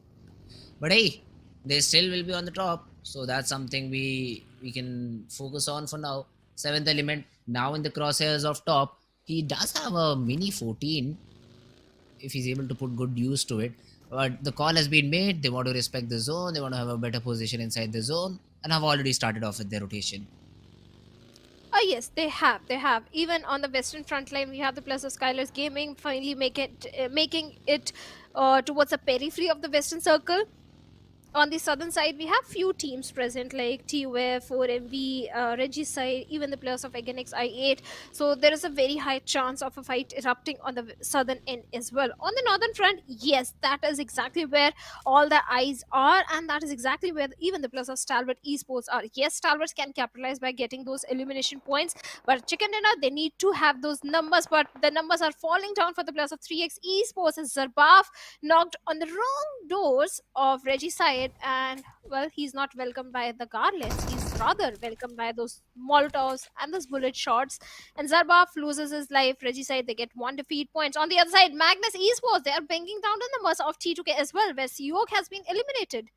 But hey, they still will be on the top. So that's something we can focus on for now. 7th element now in the crosshairs of top. He does have a mini 14 if he's able to put good use to it. But the call has been made. They want to respect the zone. They want to have a better position inside the zone, and have already started off with their rotation. Oh yes, they have. They have. Even on the western front line, we have the players of SKYLIGHTZ Gaming finally making it towards the periphery of the western circle. On the southern side, we have few teams present like TUF, 4MV, Regicide, even the players of Agenix I8. So there is a very high chance of a fight erupting on the southern end as well. On the northern front, yes, that is exactly where all the eyes are, and that is exactly where even the players of Stalwart Esports are. Yes, Stalwarts can capitalize by getting those elimination points, but Chicken Dinner, they need to have those numbers, but the numbers are falling down for the players of 3x Esports, as Zarbaf knocked on the wrong doors of Regicide, and well, he's not welcomed by the garlands, he's rather welcomed by those molotovs and those bullet shots, and Zarbaf loses his life. Regicide, they get 1 defeat points. On the other side, Magnus Esports, they are bringing down the numbers of T2K as well, where Sanhok has been eliminated.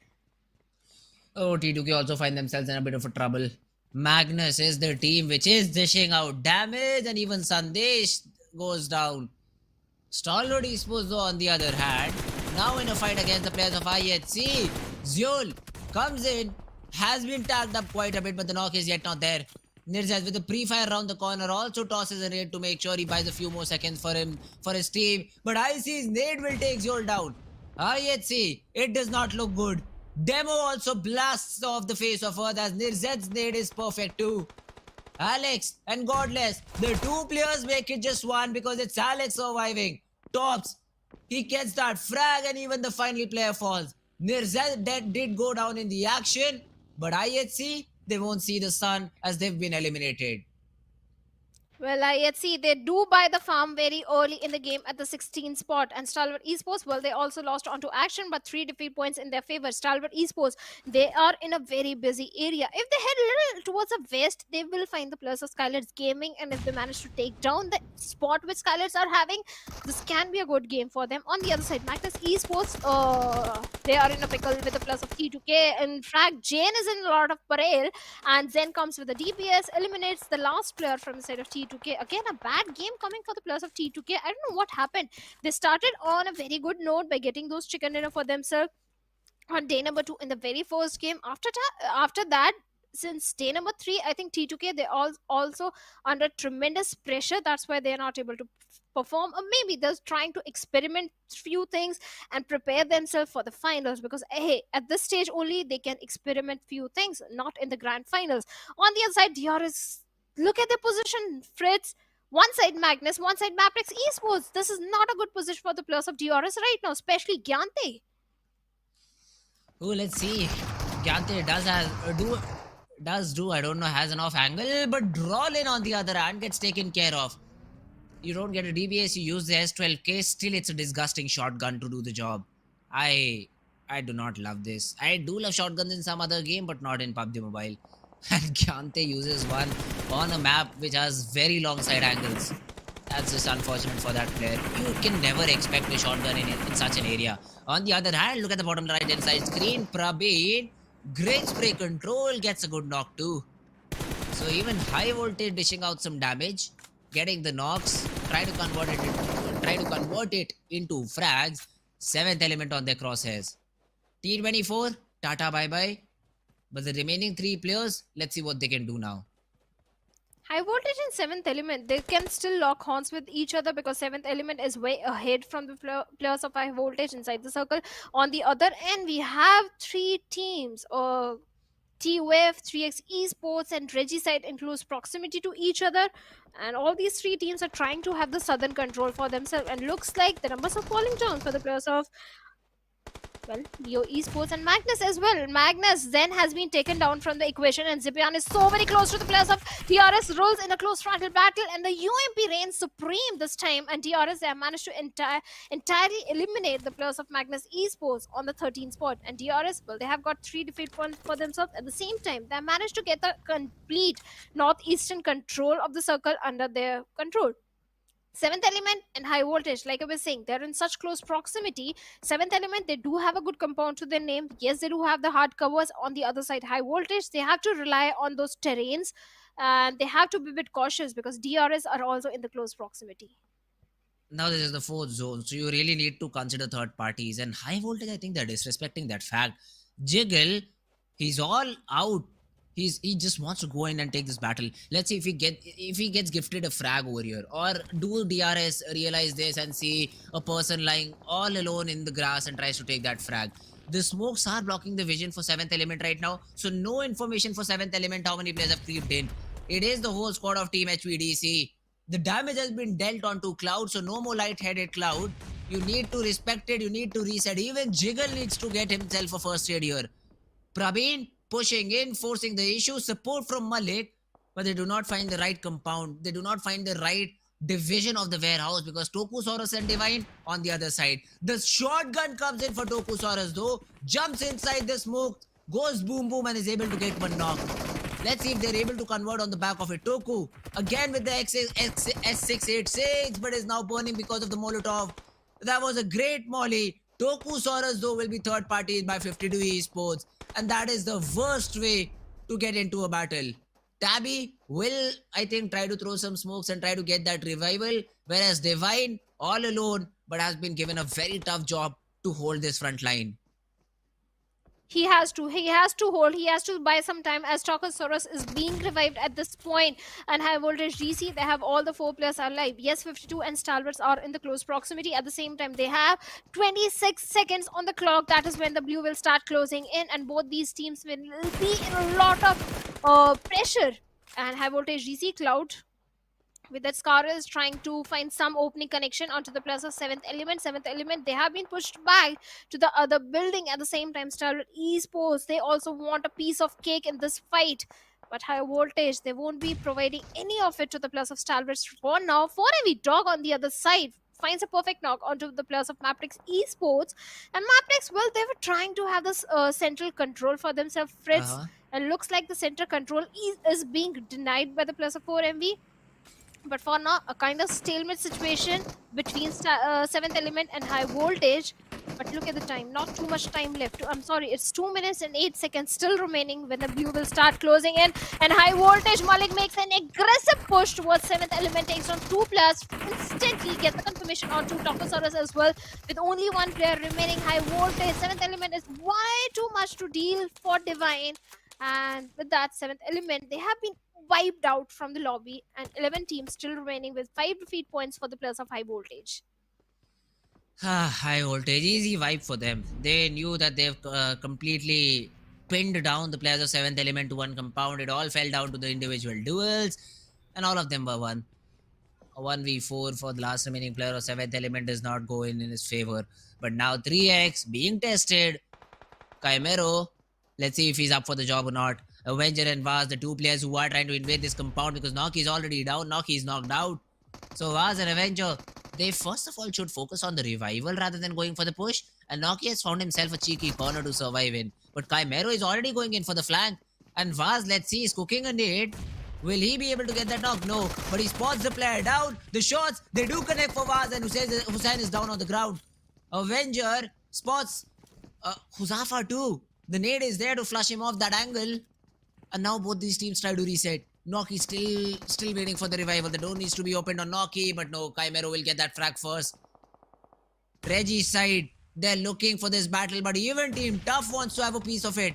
Oh, T2K also find themselves in a bit of a trouble. Magnus is the team which is dishing out damage, and even Sandesh goes down. Stalwart Esports though, on the other hand, now in a fight against the players of IHC, Zul comes in, has been tagged up quite a bit, but the knock is yet not there. Nirzaz with the pre-fire around the corner also tosses a nade to make sure he buys a few more seconds for his team. But IC's nade will take Zul down. IHC, it does not look good. Demo also blasts off the face of Earth, as Nirzad's nade is perfect too. Alex and Godless, the 2 players make it just 1 because it's Alex surviving. Tops, he gets that frag, and even the final player falls. Nirzad did go down in the action, but IHC, they won't see the sun as they've been eliminated. Well, IHC, they do buy the farm very early in the game at the 16th spot. And Stalwart Esports, well, they also lost onto Action, but 3 defeat points in their favor. Stalwart Esports, they are in a very busy area. If they head a little towards the west, they will find the players of SKYLIGHTZ Gaming. And if they manage to take down the spot which SKYLIGHTZ are having, this can be a good game for them. On the other side, Magnus Esports, they are in a pickle with the players of T2K. In fact, Jane is in a lot of parade. And Zen comes with the DPS, eliminates the last player from the side of T2K. Again, a bad game coming for the players of T2K. I don't know what happened. They started on a very good note by getting those chicken dinner for themselves on day number 2 in the very first game. After that, since day number 3, I think T2K, they're also under tremendous pressure. That's why they're not able to perform, or maybe they're trying to experiment few things and prepare themselves for the finals, because hey, at this stage only they can experiment few things, not in the grand finals. On the other side, DRS, look at their position, Fritz. One side Magnus, one side MABETEX Esports. This is not a good position for the players of DRS right now, especially Gyante. Oh, let's see. Gyante does do, I don't know, has an off angle, but Drawlin on the other hand gets taken care of. You don't get a DBS, you use the S12K, still it's a disgusting shotgun to do the job. I I do not love this. I do love shotguns in some other game, but not in PUBG Mobile. And Kyante uses one on a map which has very long side angles. That's just unfortunate for that player. You can never expect a shotgun in such an area. On the other hand, look at the bottom right hand side screen. Prabin, great spray control, gets a good knock too. So even high voltage dishing out some damage, getting the knocks, try to convert it into frags. Seventh element on their crosshairs. T24, Tata bye bye. But the remaining three players, let's see what they can do now. Highvoltage and seventh element, they can still lock horns with each other because seventh element is way ahead from the players of Highvoltage inside the circle. On the other end, we have three teams. TWF, 3x Esports, and Regicide in close proximity to each other, and all these three teams are trying to have the southern control for themselves. And looks like the numbers are falling down for the players of Leo Esports and Magnus as well. Magnus then has been taken down from the equation, and Zipian is so very close to the players of DRS. Rolls in a close frontal battle, and the UMP reigns supreme this time. And DRS, they have managed to entirely eliminate the players of Magnus Esports on the 13th spot. And DRS, well, they have got 3 defeat points for themselves. At the same time, they have managed to get the complete northeastern control of the circle under their control. Seventh element and Highvoltage, like I was saying, they're in such close proximity. Seventh element, they do have a good compound to their name. Yes, they do have the hard covers. On the other side, Highvoltage, they have to rely on those terrains, and they have to be a bit cautious because DRS are also in the close proximity. Now this is the fourth zone, so you really need to consider third parties. And Highvoltage, I think they're disrespecting that fact. Jiggle, he's all out. He just wants to go in and take this battle. Let's see if he gets gifted a frag over here, or do DRS realize this and see a person lying all alone in the grass and tries to take that frag. The smokes are blocking the vision for 7th element right now, so no information for 7th element how many players have creeped in. It is the whole squad of Team HVDC. The damage has been dealt onto Cloud, so no more light-headed Cloud. You need to respect it, you need to reset. Even Jiggle needs to get himself a first aid here. Prabin pushing in, forcing the issue, support from Malik, but they do not find the right compound. They do not find the right division of the warehouse because Tokusaurus and Divine on the other side. The shotgun comes in for Tokusaurus though, jumps inside the smoke, goes boom boom and is able to get one knock. Let's see if they're able to convert on the back of it. Toku, again with the S686, but is now burning because of the Molotov. That was a great molly. Tokusaurus though will be third party by 52 Esports, and that is the worst way to get into a battle. Tabby will, I think, try to throw some smokes and try to get that revival, whereas Divine all alone but has been given a very tough job to hold this front line. He has to hold, he has to buy some time as Tokusaurus is being revived at this point. And Highvoltage DC, they have all the 4 players alive. Yes, 52 and Stalwarts are in the close proximity. At the same time, they have 26 seconds on the clock. That is when the blue will start closing in, and both these teams will be in a lot of pressure. And Highvoltage DC, Cloud with that Scar is trying to find some opening connection onto the plus of 7th element. 7th element, they have been pushed back to the other building. At the same time, Stalwart Esports, they also want a piece of cake in this fight. But Highvoltage, they won't be providing any of it to the plus of Stalwart for now. 4MV Dog on the other side finds a perfect knock onto the players of MABETEX Esports. And MABETEX, well, they were trying to have this central control for themselves, Fritz. And looks like the center control is being denied by the plus of 4MV. But for now, a kind of stalemate situation between 7th element and Highvoltage. But look at the time, not too much time left. I'm sorry, it's 2 minutes and 8 seconds still remaining when the blue will start closing in. And Highvoltage, Malik makes an aggressive push towards 7th element, takes on 2 players. Instantly get the confirmation onto Tokusaurus as well. With only 1 player remaining, Highvoltage, 7th element is way too much to deal for Divine. And with that, 7th element, they have been wiped out from the lobby, and 11 teams still remaining with 5 defeat points for the players of Highvoltage. Highvoltage, easy wipe for them. They knew that they've completely pinned down the players of 7th element to 1 compound. It all fell down to the individual duels, and all of them were won. A 1v4 for the last remaining player of 7th element does not go in his favor. But now 3x being tested. Chimero, let's see if he's up for the job or not. Avenger and Vaz, the 2 players who are trying to invade this compound because Noki is already down. Noki is knocked out. So Vaz and Avenger, they first of all should focus on the revival rather than going for the push. And Nokia has found himself a cheeky corner to survive in. But Chimero is already going in for the flank. And Vaz, let's see, is cooking a nade. Will he be able to get that knock? No. But he spots the player down. The shots, they do connect for Vaz, and Hussein is down on the ground. Avenger spots Huzafa too. The nade is there to flush him off that angle. And now both these teams try to reset. Noki still waiting for the revival. The door needs to be opened on Noki, but no, Chimero will get that frag first. Reggie's side, they're looking for this battle, but even Team Tough wants to have a piece of it.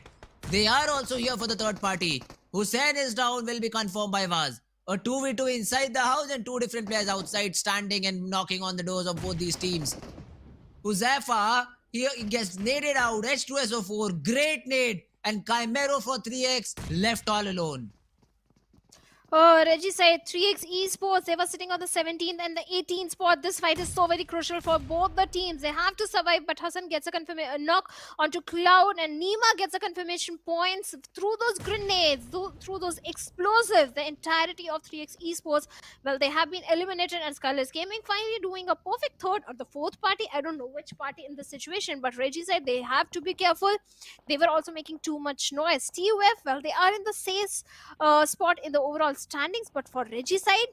They are also here for the third party. Hussein is down, will be confirmed by Vaz. A 2v2 inside the house and two different players outside standing and knocking on the doors of both these teams. Huzafa, he gets naded out. H2SO4, great nade. And Chimero for 3x left all alone. Reggie said 3x Esports, they were sitting on the 17th and the 18th spot. This fight is so very crucial for both the teams. They have to survive, but Hassan gets a knock onto Cloud, and Nima gets a confirmation points through those grenades, through those explosives. The entirety of 3x Esports, well, they have been eliminated, and SKYLIGHTZ Gaming finally doing a perfect third or the fourth party. I don't know which party in this situation, but Reggie said they have to be careful. They were also making too much noise. TUF, well, they are in the safe spot in the overall standings, but for Reggie side,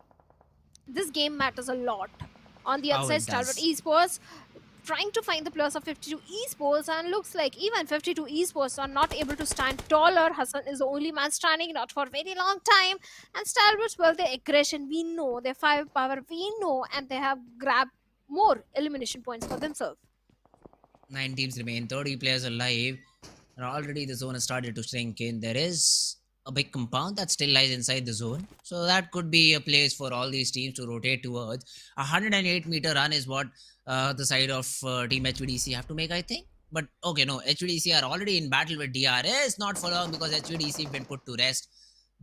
this game matters a lot. On the other side, Stalwart Esports trying to find the players of 52 Esports, and looks like even 52 Esports are not able to stand taller. Hassan is the only man standing, not for a very long time. And Stalwart, well, their aggression, we know, their firepower, we know, and they have grabbed more elimination points for themselves. 9 teams remain, 30 players alive, and already the zone has started to shrink in. There is a big compound that still lies inside the zone, so that could be a place for all these teams to rotate towards. 108-meter run is what the side of Team HVDC have to make, I think. But okay, no, HVDC are already in battle with DRS, not for long because HVDC have been put to rest.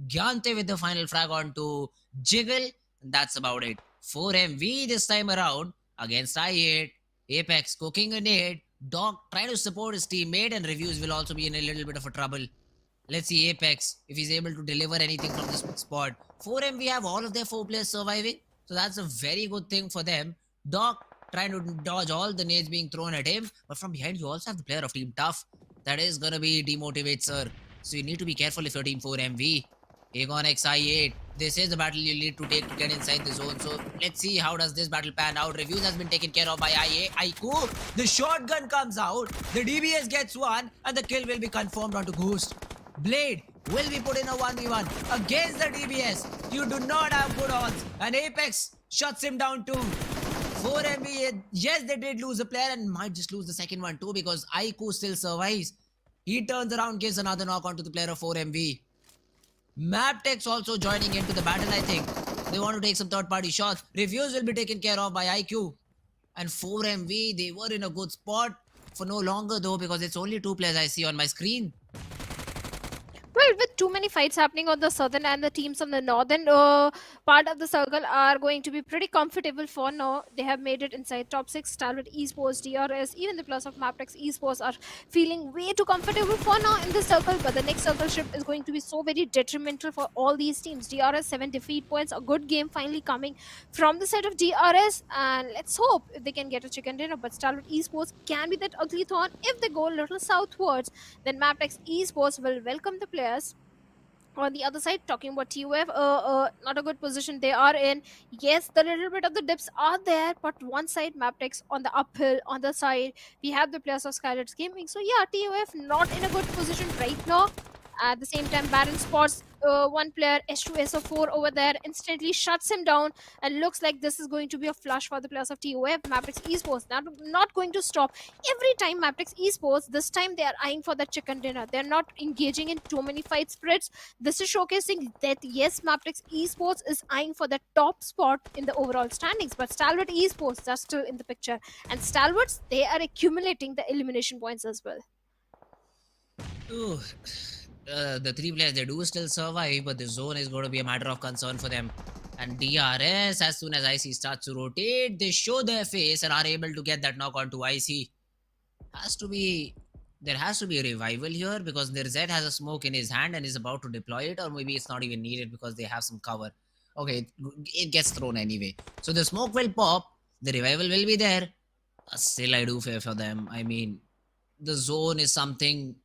Gyante with the final frag onto Jiggle, and that's about it. 4MV this time around against I8. Apex cooking a nade. Doc trying to support his teammate, and Reviews will also be in a little bit of a trouble. Let's see Apex if he's able to deliver anything from this spot. 4M, we have all of their 4 players surviving, so that's a very good thing for them. Doc trying to dodge all the nades being thrown at him, but from behind you also have the player of Team Tough. That is gonna be demotivate, sir. So you need to be careful if you're Team 4MV. Aegon XI8. This is the battle you need to take to get inside the zone. So let's see how does this battle pan out. Reviews has been taken care of by Aiku. The shotgun comes out. The DBS gets one, and the kill will be confirmed onto Ghost. Blade will be put in a 1v1 against the DBS. You do not have good odds. And Apex shuts him down too. 4MB, yes, they did lose a player and might just lose the second one too, because Aiku still survives. He turns around, gives another knock onto the player of 4MV. MABETEX also joining into the battle, I think. They want to take some third party shots. Reviews will be taken care of by IQ. And 4MV, they were in a good spot for no longer though, because it's only 2 players I see on my screen. Well, with too many fights happening on the southern, and the teams on the northern part of the circle are going to be pretty comfortable for now. They have made it inside top 6. Stalwart Esports, DRS, even the plus of MABETEX Esports are feeling way too comfortable for now in this circle. But the next circle shift is going to be so very detrimental for all these teams. DRS 7 defeat points, a good game finally coming from the side of DRS, and let's hope if they can get a chicken dinner. But Stalwart Esports can be that ugly thorn if they go a little southwards. Then MABETEX Esports will welcome the players. On the other side, talking about TUF, not a good position they are in. Yes, the little bit of the dips are there, but one side MABETEX on the uphill, on the side we have the players of SKYLIGHTZ Gaming. So yeah, TUF not in a good position right now. At the same time, Baron spots one player, H2SO4 over there, instantly shuts him down, and looks like this is going to be a flush for the players of TUF. MABETEX Esports not going to stop. Every time MABETEX Esports, this time they are eyeing for the chicken dinner. They're not engaging in too many fight spreads. This is showcasing that yes, MABETEX Esports is eyeing for the top spot in the overall standings, but Stalwart Esports are still in the picture, and Stalwarts, they are accumulating the elimination points as well. Ooh. The 3 players, they do still survive, but the zone is going to be a matter of concern for them. And DRS, as soon as IC starts to rotate, they show their face and are able to get that knock onto IC. There has to be a revival here, because Nirzet has a smoke in his hand and is about to deploy it, or maybe it's not even needed because they have some cover. Okay, it gets thrown anyway. So the smoke will pop, the revival will be there. Still, I do fear for them. I mean, the zone is something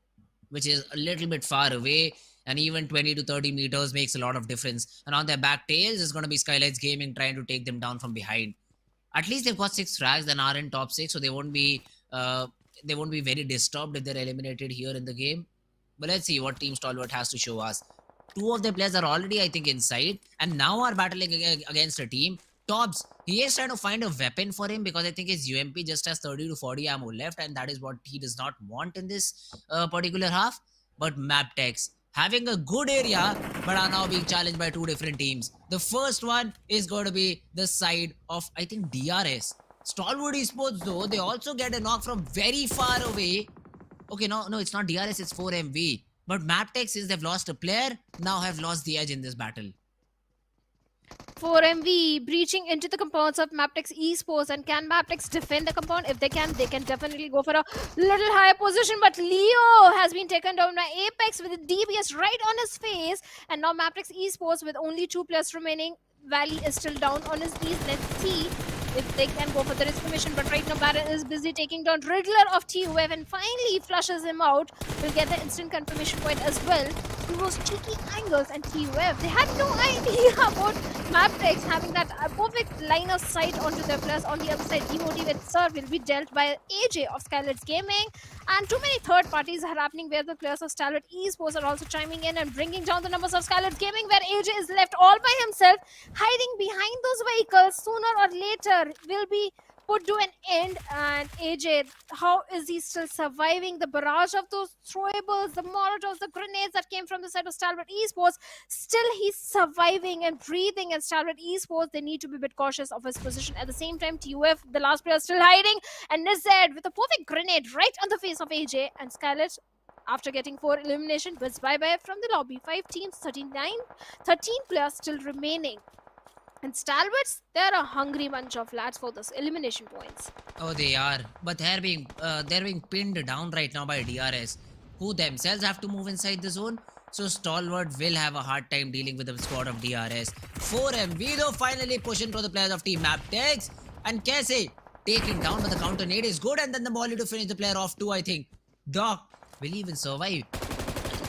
which is a little bit far away, and even 20 to 30 meters makes a lot of difference. And on their back tails is going to be SKYLIGHTZ Gaming trying to take them down from behind. At least they've got 6 frags and are in top 6, so they won't be very disturbed if they're eliminated here in the game. But let's see what Team Stalwart has to show us. 2 of their players are already, I think, inside, and now are battling against a team. Tops, he is trying to find a weapon for him because I think his UMP just has 30 to 40 ammo left, and that is what he does not want in this particular half. But MABETEX having a good area, but are now being challenged by 2 different teams. The first one is going to be the side of, I think, DRS. Stalwart Esports, though, they also get a knock from very far away. Okay, no, it's not DRS, it's 4MV. But MABETEX, since they've lost a player, now have lost the edge in this battle. 4MV breaching into the compounds of MABETEX Esports, and can MABETEX defend the compound? If they can definitely go for a little higher position, but Leo has been taken down by Apex with a DBS right on his face, and now MABETEX Esports with only 2 players remaining. Valley is still down on his knees. Let's see if they can go for the exclamation, but right now Baron is busy taking down Riddler of TUF, and finally flushes him out. Will get the instant confirmation point as well. Those cheeky angles, and TUF, they had no idea about MABETEX having that perfect line of sight onto their players. On the other side, demotivated serve will be dealt by AJ of SKYLIGHTZ Gaming, and too many third parties are happening where the players of Stalwart Esports are also chiming in and bringing down the numbers of SKYLIGHTZ Gaming, where AJ is left all by himself, hiding behind those vehicles. Sooner or later will be put to an end. And AJ, how is he still surviving the barrage of those throwables, the molotovs, the grenades that came from the side of Stalwart Esports? Still he's surviving and breathing, and Stalwart Esports, they need to be a bit cautious of his position. At the same time, TUF, the last player, still hiding, and Nized with a perfect grenade right on the face of AJ, and SKYLIGHTZ, after getting 4 elimination, bids bye-bye from the lobby. 5 teams, 13 players still remaining. And Stalwarts, they're a hungry bunch of lads for this elimination points. Oh, they are. But they're being pinned down right now by DRS, who themselves have to move inside the zone. So Stalwart will have a hard time dealing with the squad of DRS. 4MV though finally pushing for the players of Team MABETEX. And Kese taking down, but the counter nade is good, and then the molly to finish the player off too, I think. Doc will even survive.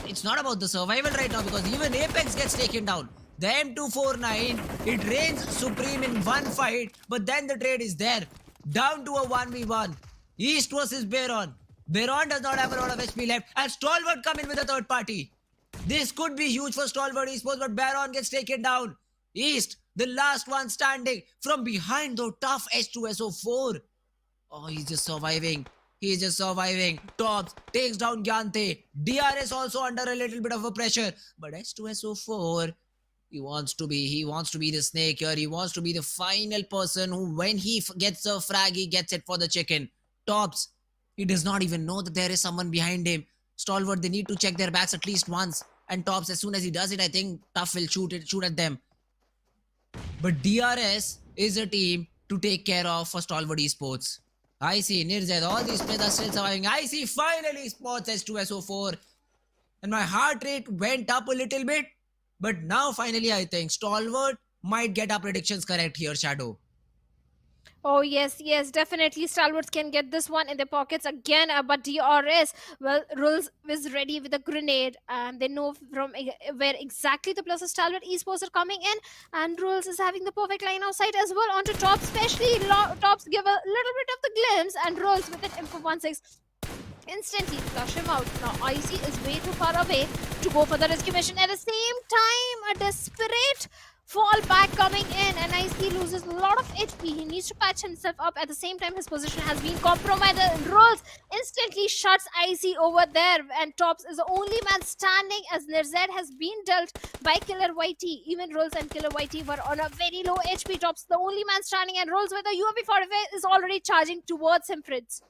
It's not about the survival right now, because even Apex gets taken down. The M249, it reigns supreme in one fight, but then the trade is there. Down to a 1v1. East versus Baron. Baron does not have a lot of HP left, and Stalwart come in with a third party. This could be huge for Stalwart Esports, but Baron gets taken down. East, the last one standing from behind, though. Tough H2SO4. Oh, he's just surviving. He's just surviving. Tops takes down Gyante. DRS also under a little bit of a pressure, but H2SO4, he wants to be the snake here. He wants to be the final person who, when he gets a frag, he gets it for the chicken. Tops, he does not even know that there is someone behind him. Stalwart, they need to check their backs at least once. And Tops, as soon as he does it, I think Tough will shoot at them. But DRS is a team to take care of for Stalwart Esports. I see Nirzad, all these players are still surviving. I see finally Sports H2SO4. And my heart rate went up a little bit. But now finally I think Stalwart might get our predictions correct here, Shadow. Oh, yes, definitely. Stalwarts can get this one in their pockets again. But DRS, well, Rules is ready with a grenade, and they know from where exactly the players of Stalwart Esports are coming in. And Rules is having the perfect line of sight as well onto Tops, especially Tops give a little bit of the glimpse, and Rules with an M416 instantly flush him out. Now Icy is way too far away to go for the rescue mission. At the same time, a desperate fall back coming in, and Icy loses a lot of HP. He needs to patch himself up. At the same time, his position has been compromised. Rolls instantly shuts Icy over there, and Tops is the only man standing as Nirzad has been dealt by Killer YT. Even Rolls and Killer YT were on a very low HP. Tops the only man standing, and Rolls with a UAV 45 is already charging towards him, Fritz.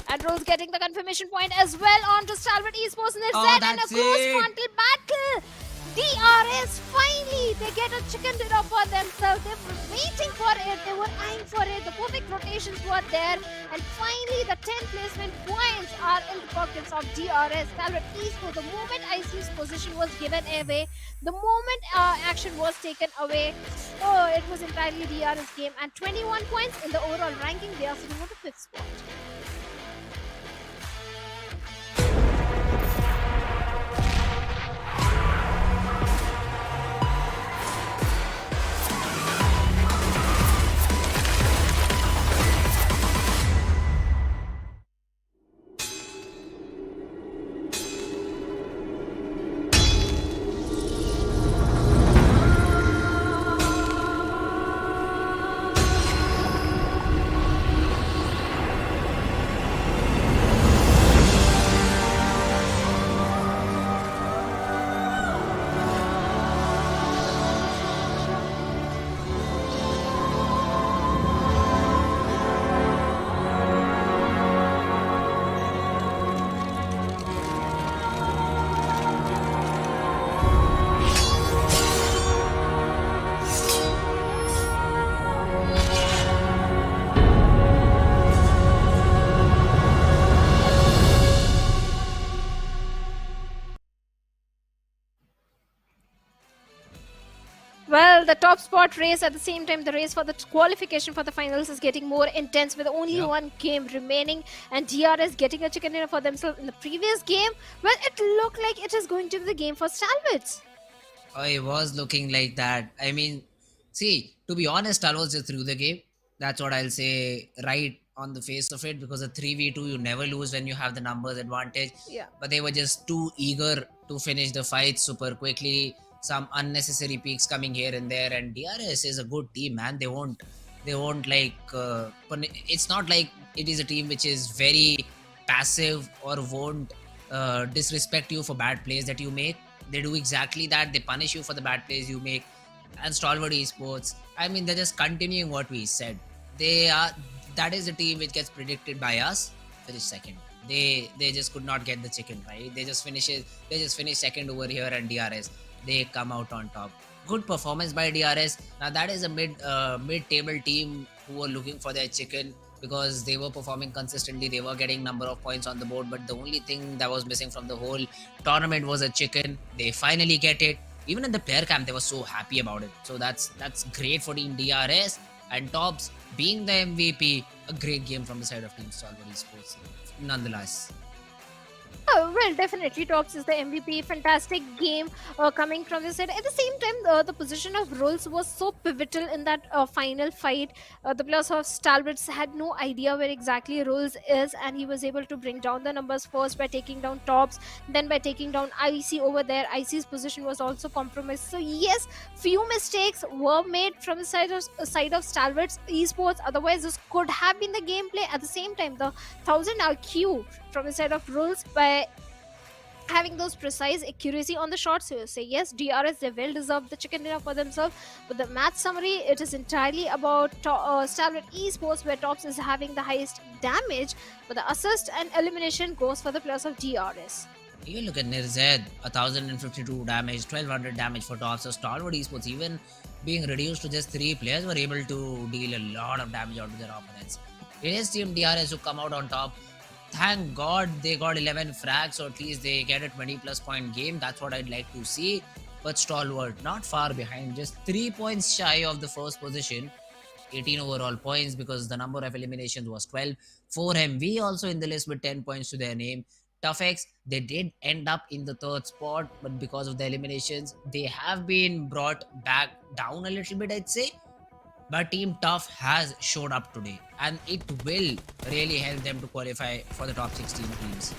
And Rose getting the confirmation point as well onto Stalwart Esports. Nirzad and a close frontal battle. DRS, finally, they get a chicken dinner for themselves. They were waiting for it, they were eyeing for it, the perfect rotations were there, and finally the 10 placement points are in the pockets of DRS. Stalwart Esports, the moment IC's position was given away, the moment action was taken away, oh, it was entirely DRS game, and 21 points in the overall ranking, they are sitting on the 5th spot. Well, the top spot race, at the same time, the race for the qualification for the finals is getting more intense with only one game remaining, and DRS getting a chicken dinner for themselves in the previous game. Well, it looked like it is going to be the game for Stalwarts. Oh, it was looking like that. I mean, see, to be honest, Stalwart just threw the game. That's what I'll say right on the face of it, because a 3v2 you never lose when you have the numbers advantage. Yeah. But they were just too eager to finish the fight super quickly. Some unnecessary peaks coming here and there, and DRS is a good team, man. They won't like it's not like it is a team which is very passive or won't disrespect you for bad plays that you make. They do exactly that. They punish you for the bad plays you make. And Stalwart Esports, I mean, they're just continuing what we said. That is a team which gets predicted by us. Finish second. They just could not get the chicken right. They just finish second over here, and DRS, they come out on top. Good performance by DRS. Now that is a mid-table team who were looking for their chicken, because they were performing consistently. They were getting number of points on the board, but the only thing that was missing from the whole tournament was a chicken. They finally get it. Even in the player camp, they were so happy about it. So that's great for Team DRS. And Tops being the MVP, a great game from the side of Team Stalwart Esports. Nonetheless. Oh, well, definitely Tops is the MVP. Fantastic game coming from this side. At the same time, the position of Rolls was so pivotal in that final fight. The players of Stalwarts had no idea where exactly Rolls is, and he was able to bring down the numbers first by taking down Tops, then by taking down IC over there. IC's position was also compromised. So yes, few mistakes were made from the side of Stalwarts Esports. Otherwise, this could have been the gameplay. At the same time, the 1000 IQ from the side of Rolls by having those precise accuracy on the shots. So you say yes, DRS, they well deserve the chicken dinner for themselves. But the match summary, it is entirely about Stalwart Esports, where Tops is having the highest damage, but the assist and elimination goes for the players of DRS. You look at Nirzed, 1052 damage, 1200 damage for Tops. So Stalwart Esports, even being reduced to just 3 players, were able to deal a lot of damage out to their opponents. It is Team DRS who come out on top. Thank God they got 11 frags, or at least they get a 20 plus point game. That's what I'd like to see. But Stalwart, not far behind, just 3 points shy of the first position. 18 overall points, because the number of eliminations was 12. 4MV also in the list with 10 points to their name. ToughX, they did end up in the 3rd spot, but because of the eliminations, they have been brought back down a little bit, I'd say. But Team Tough has showed up today, and it will really help them to qualify for the top 16 teams.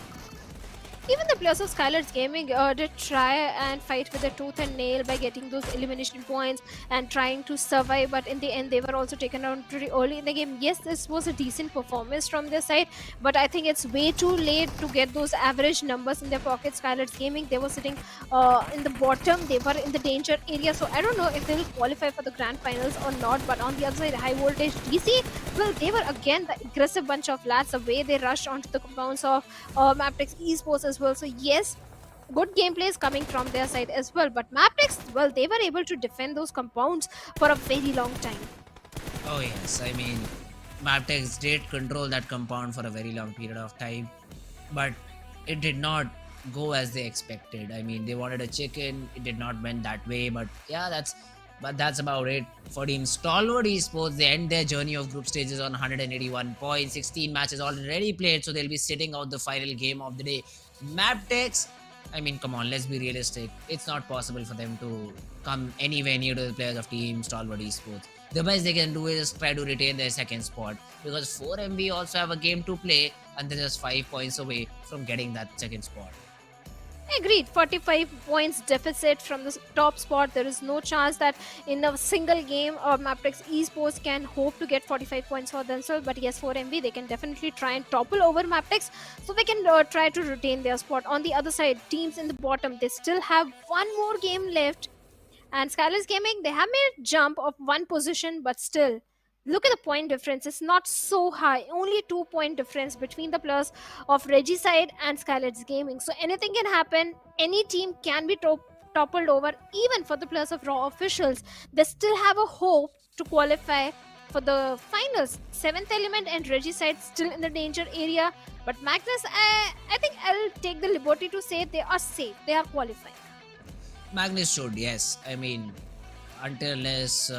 Even the players of SKYLIGHTZ Gaming did try and fight with a tooth and nail by getting those elimination points and trying to survive, but in the end they were also taken down pretty early in the game. Yes, this was a decent performance from their side, but I think it's way too late to get those average numbers in their pocket. SKYLIGHTZ Gaming, they were sitting in the bottom, they were in the danger area, so I don't know if they will qualify for the grand finals or not. But on the other side, Highvoltage DC, well, they were again the aggressive bunch of lads. The way they rushed onto the compounds of MABETEX Esports as well. So yes, good gameplay is coming from their side as well. But MABETEX, well, they were able to defend those compounds for a very long time. Oh yes, I mean, MABETEX did control that compound for a very long period of time, but it did not go as they expected. I mean, they wanted a chicken, it did not went that way, but yeah, that's about it for Team Stalwart Esports. They end their journey of group stages on 181 points, 16 matches already played, so they'll be sitting out the final game of the day. MABETEX, I mean, come on, let's be realistic. It's not possible for them to come anywhere near to the players of Team Stalwart Esports. The best they can do is try to retain their second spot, because 4MB also have a game to play and they're just 5 points away from getting that second spot. Agreed. 45 points deficit from the top spot. There is no chance that in a single game MABETEX Esports can hope to get 45 points for themselves. But yes, 4MB, they can definitely try and topple over MABETEX, so they can try to retain their spot. On the other side, teams in the bottom, they still have one more game left. And SKYLIGHTZ Gaming, they have made a jump of one position, but still, look at the point difference. It's not so high. Only 2-point difference between the players of Regicide and SKYLIGHTZ Gaming. So anything can happen. Any team can be toppled over. Even for the players of Raw Officials, they still have a hope to qualify for the finals. 7th Element and Regicide still in the danger area. But Magnus, I think I'll take the liberty to say they are safe. They are qualifying. Magnus should, yes. I mean, unless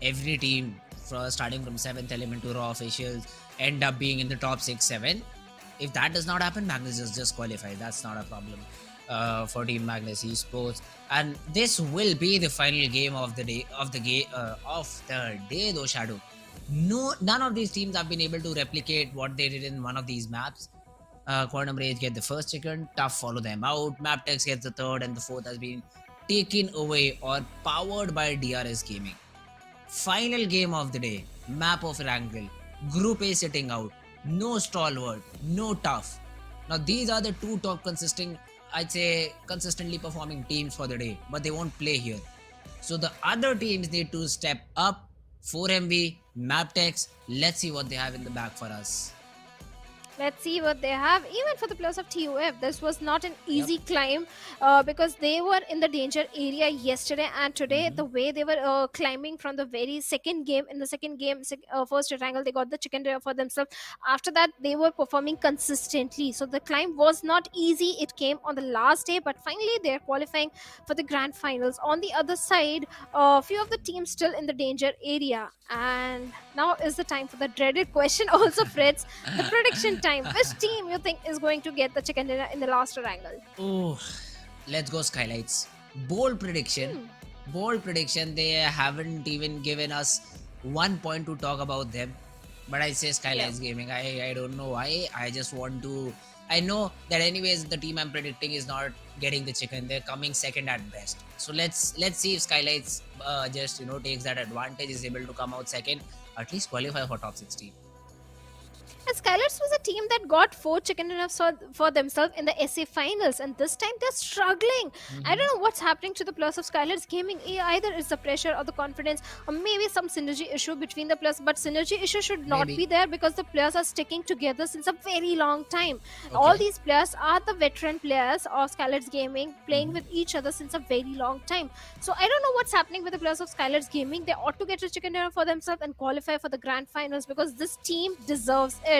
every team starting from 7th Element to Raw Officials end up being in the top 6-7. If that does not happen, Magnus is just qualified. That's not a problem for Team Magnus Esports. And this will be the final game of the day, though, Shadow. None of these teams have been able to replicate what they did in one of these maps. Quantum Rage get the first chicken, Tough follow them out, MABETEX gets the third, and the fourth has been taken away or powered by DRS Gaming. Final game of the day, map of Erangel, Group A sitting out, no Stalwart, no Tough. Now these are the two top consistently performing teams for the day, but they won't play here. So the other teams need to step up. 4MB, MABETEX, let's see what they have in the back for us. Let's see what they have. Even for the players of TUF, this was not an easy climb because they were in the danger area yesterday and today. The way they were climbing from the very second game, in the second game, first Erangel, they got the chicken dinner for themselves. After that, they were performing consistently. So the climb was not easy. It came on the last day, but finally they're qualifying for the grand finals. On the other side, a few of the teams still in the danger area. And now is the time for the dreaded question also, Fritz. The prediction time. Which team you think is going to get the chicken dinner in the last Erangel? Oh, let's go SKYLIGHTZ. Bold prediction. Bold prediction. They haven't even given us 1 point to talk about them. But I say SKYLIGHTZ Gaming. I don't know why. I just want to... I know that anyways the team I'm predicting is not getting the chicken. They're coming second at best. So let's see if SKYLIGHTZ just takes that advantage, is able to come out second, at least qualify for top 16. And SKYLIGHTZ was a team that got 4 chicken dinners for themselves in the SA finals, and this time they're struggling. I don't know what's happening to the players of SKYLIGHTZ Gaming. Either it's the pressure or the confidence, or maybe some synergy issue between the players. But synergy issue should not be there because the players are sticking together since a very long time. All these players are the veteran players of SKYLIGHTZ Gaming, playing with each other since a very long time. So I don't know what's happening with the players of SKYLIGHTZ Gaming. They ought to get a chicken dinner for themselves and qualify for the grand finals because this team deserves it.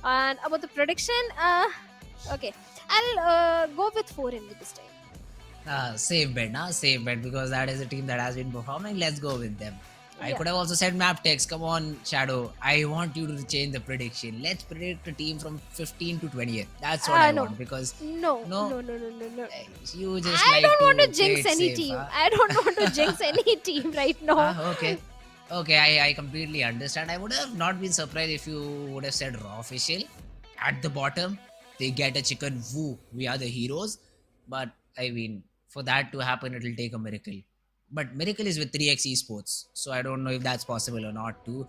And about the prediction, okay, I'll go with 4MB this time. Safe bet, because that is a team that has been performing. Let's go with them. I could have also said MABETEX. Come on, Shadow. I want you to change the prediction. Let's predict a team from 15 to 20th. That's what I want, because no. You just I don't want to jinx any team. I don't want to jinx any team right now. Okay, I completely understand. I would have not been surprised if you would have said Raw Official. At the bottom, they get a chicken. Woo, we are the heroes. But I mean, for that to happen, it will take a miracle. But miracle is with 3x Esports. So I don't know if that's possible or not too.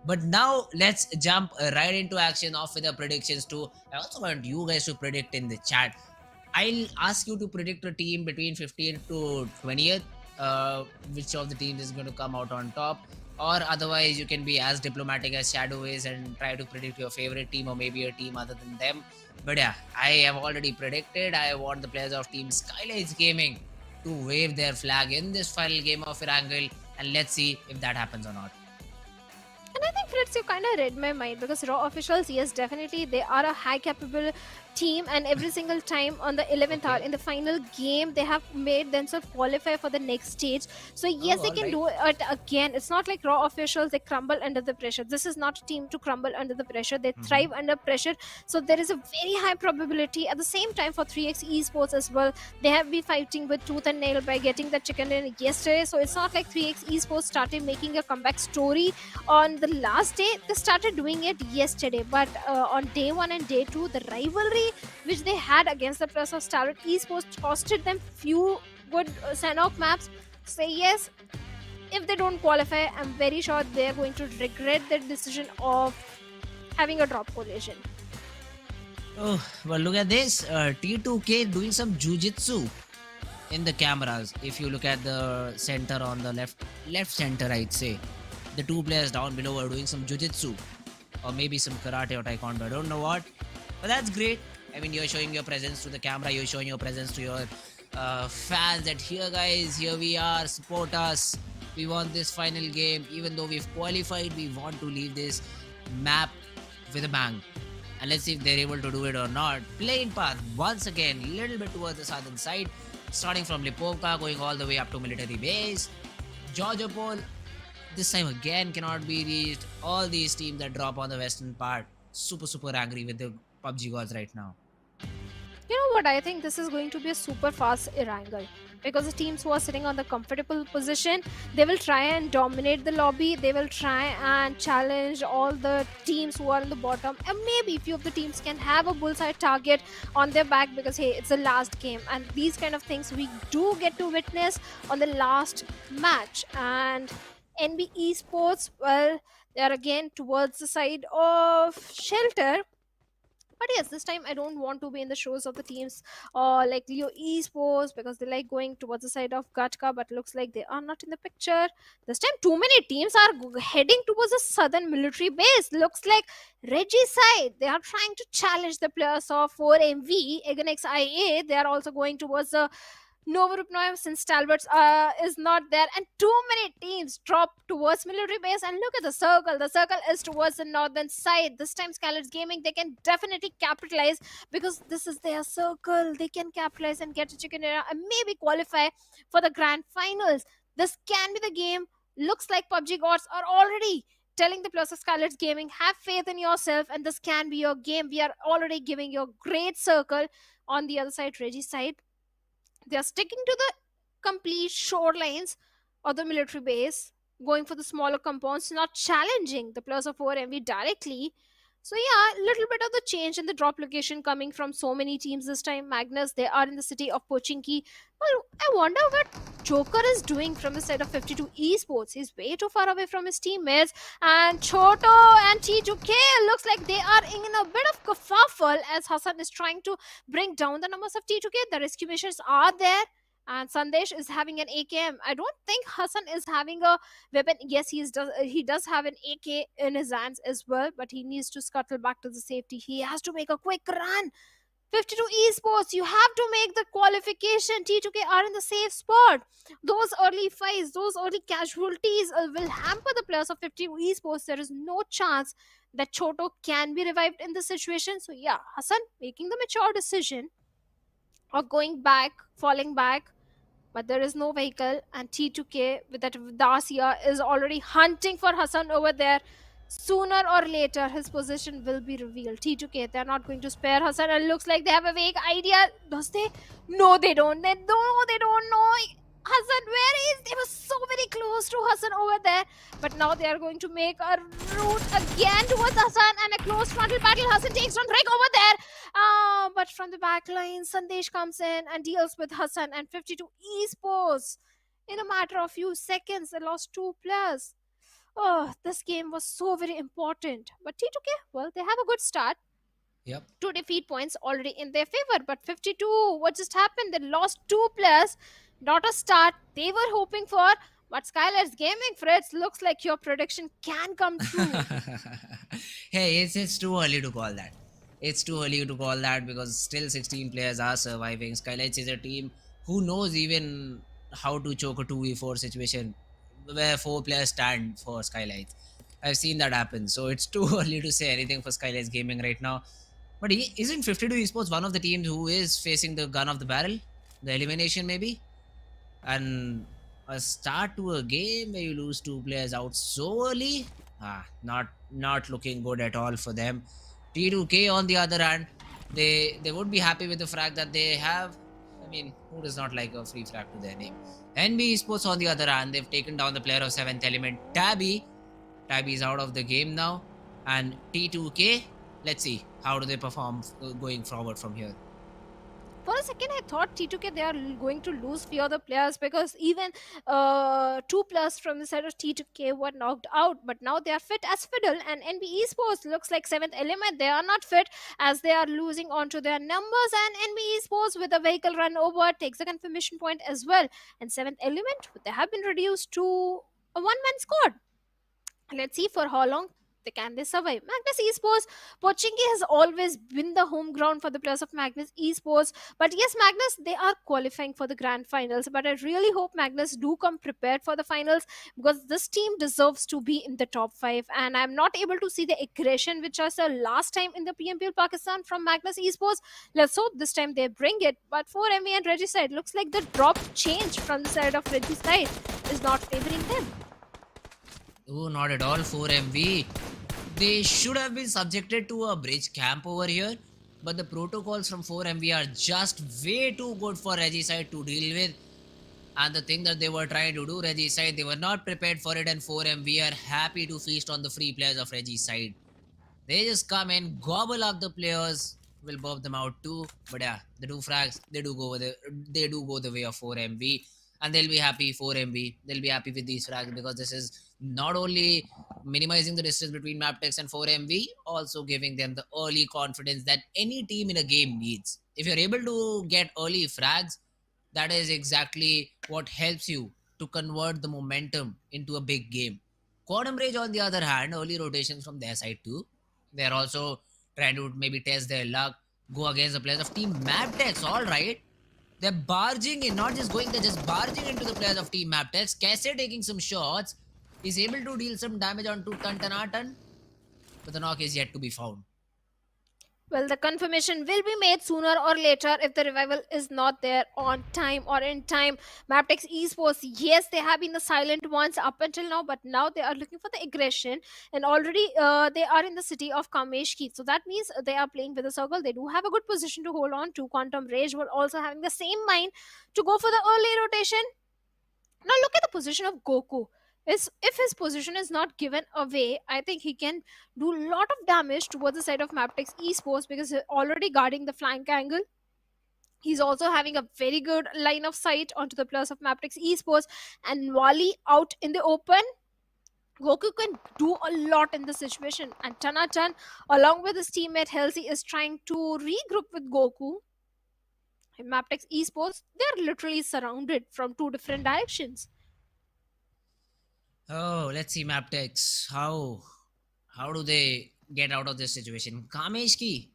But now let's jump right into action off with the predictions too. I also want you guys to predict in the chat. I'll ask you to predict a team between 15th to 20th. Which of the teams is going to come out on top. Or otherwise, you can be as diplomatic as Shadow is and try to predict your favorite team or maybe a team other than them. But yeah, I have already predicted. I want the players of Team SKYLIGHTZ Gaming to wave their flag in this final game of Erangel, and let's see if that happens or not. And I think, Fritz, you kind of read my mind because Raw officials, yes, definitely, they are a high capable team, and every single time on the 11th hour Okay. in the final game, they have made themselves qualify for the next stage. So, yes, Oh, they all can right. do it again. It's not like Raw officials, they crumble under the pressure. This is not a team to crumble under the pressure, they Mm-hmm. thrive under pressure. So, there is a very high probability at the same time for 3x esports as well. They have been fighting with tooth and nail by getting the chicken in yesterday. So, it's not like 3x esports started making a comeback story on the last day. They started doing it yesterday, but on day 1 and day 2, the rivalry which they had against the players of Stalwart Esports costed them few good Sanhok maps. Say yes, if they don't qualify, I'm very sure they're going to regret their decision of having a drop collision. Oh, well, look at this. T2K doing some jujitsu in the cameras. If you look at the center on the left center, I'd say the two players down below are doing some jujitsu or maybe some karate or taekwondo. I don't know what, but that's great. I mean, you're showing your presence to the camera. You're showing your presence to your fans that here, guys, here we are. Support us. We want this final game. Even though we've qualified, we want to leave this map with a bang. And let's see if they're able to do it or not. Playing path once again, little bit towards the southern side, starting from Lipovka, going all the way up to military base. Georgiopol, this time again cannot be reached. All these teams that drop on the western part, super angry with the PUBG gods right now. You know what? I think this is going to be a super fast Erangel because the teams who are sitting on the comfortable position, they will try and dominate the lobby. They will try and challenge all the teams who are in the bottom, and maybe few of the teams can have a bullseye target on their back because hey, it's the last game, and these kind of things we do get to witness on the last match. And NB Esports, well, they are again towards the side of shelter, but yes, this time I don't want to be in the shows of the teams like Leo Esports because they like going towards the side of Gatka, but looks like they are not in the picture. This time, too many teams are heading towards the southern military base. Looks like Reggie side. They are trying to challenge the players of 4MV, Againx IA. They are also going towards the Novorupnoy since Stalwarts is not there, and too many teams drop towards military base. And look at the circle. The circle is towards the northern side. This time, SKYLIGHTZ Gaming, they can definitely capitalize because this is their circle. They can capitalize and get a chicken dinner and maybe qualify for the grand finals. This can be the game. Looks like PUBG gods are already telling the players of SKYLIGHTZ Gaming, have faith in yourself, and this can be your game. We are already giving you a great circle. On the other side, Reggie side, they are sticking to the complete shorelines of the military base, going for the smaller compounds, not challenging the plus of 4MV directly. So yeah, a little bit of the change in the drop location coming from so many teams this time. Magnus, they are in the city of Pochinki. Well, I wonder what Joker is doing from the side of 52 Esports. He's way too far away from his teammates. And Choto and T2K looks like they are in a bit of kerfuffle as Hassan is trying to bring down the numbers of T2K. The rescue missions are there. And Sandesh is having an AKM. I don't think Hassan is having a weapon. Yes, he does have an AK in his hands as well, but he needs to scuttle back to the safety. He has to make a quick run. 52 Esports, you have to make the qualification. T2K are in the safe spot. Those early fights, those early casualties will hamper the players of 52 Esports. There is no chance that Choto can be revived in this situation. So yeah, Hassan making the mature decision of going back, falling back, but there is no vehicle, and T2K with that Dacia is already hunting for Hassan over there. Sooner or later, his position will be revealed. T2K, they're not going to spare Hassan. It looks like they have a vague idea. Does they? No, they don't. They don't know. Hassan, where is? They were so very close to Hassan over there. But now they are going to make a route again towards Hassan, and a close frontal battle. Hassan takes on Rick over there. But from the back line, Sandesh comes in and deals with Hassan and 52 Esports. In a matter of few seconds, they lost 2 players. Oh, this game was so very important. But T2K, well, they have a good start. Yep. 2 defeat points already in their favor. But 52, what just happened? They lost 2 players. Not a start they were hoping for. But SKYLIGHTZ Gaming, Fritz, looks like your prediction can come true. Hey, it's too early to call that. It's too early to call that because still 16 players are surviving. SKYLIGHTZ is a team who knows even how to choke a 2v4 situation where 4 players stand for SKYLIGHTZ. I've seen that happen. So it's too early to say anything for SKYLIGHTZ Gaming right now. But isn't 52 Esports one of the teams who is facing the gun of the barrel? The elimination maybe? And a start to a game where you lose 2 players out so early, not looking good at all for them. T2K on the other hand, they would be happy with the fact that they have, I mean, who does not like a free frag to their name? NB Esports on the other hand, they've taken down the player of 7th element, Tabby. Tabby is out of the game now. And T2K, let's see how do they perform going forward from here. For a second, I thought T2K they are going to lose few other players because even 2 players from the side of T2K were knocked out. But now they are fit as fiddle, and NB Esports looks like 7th element. They are not fit as they are losing onto their numbers. And NB Esports with a vehicle run over takes a confirmation point as well. And 7th element, they have been reduced to a one-man squad. Let's see for how long they survive. Magnus Esports, Pochinki has always been the home ground for the players of Magnus Esports. But yes, Magnus, they are qualifying for the grand finals. But I really hope Magnus do come prepared for the finals because this team deserves to be in the top 5. And I'm not able to see the aggression which was the last time in the PMPL Pakistan from Magnus Esports. Let's hope this time they bring it. But for MV and Reggie side, looks like the drop change from the side of Reggie side is not favoring them. Oh, not at all. 4MV. They should have been subjected to a bridge camp over here, but the protocols from 4MV are just way too good for Regicide to deal with. And the thing that they were trying to do, Regicide, they were not prepared for it, and 4MV are happy to feast on the free players of Regicide. They just come in, gobble up the players, will burp them out too. But yeah, the 2 frags, they do go the way of 4MV. And they'll be happy 4MV. They'll be happy with these frags because this is not only minimizing the distance between MABETEX and 4MV, also giving them the early confidence that any team in a game needs. If you're able to get early frags, that is exactly what helps you to convert the momentum into a big game. Quantum Rage, on the other hand, early rotations from their side too. They're also trying to maybe test their luck, go against the players of Team MABETEX. All right. They're barging in, not just going, they're just barging into the players of Team MABETEX. Kese taking some shots, is able to deal some damage onto Tantanatan, but the knock is yet to be found. Well, the confirmation will be made sooner or later if the revival is not there on time or in time. MABETEX Esports, yes, they have been the silent ones up until now, but now they are looking for the aggression, and already they are in the city of Kameshki. So that means they are playing with a circle. They do have a good position to hold on to. Quantum Rage were also having the same mind to go for the early rotation. Now look at the position of Goku. If his position is not given away, I think he can do a lot of damage towards the side of MABETEX Esports because he's already guarding the flank angle. He's also having a very good line of sight onto the players of MABETEX Esports, and Wally out in the open. Goku can do a lot in this situation, and Tanatan, along with his teammate Halsey, is trying to regroup with Goku. In MABETEX Esports, they're literally surrounded from 2 different directions. Oh, let's see MABETEX. How do they get out of this situation? Kameshki,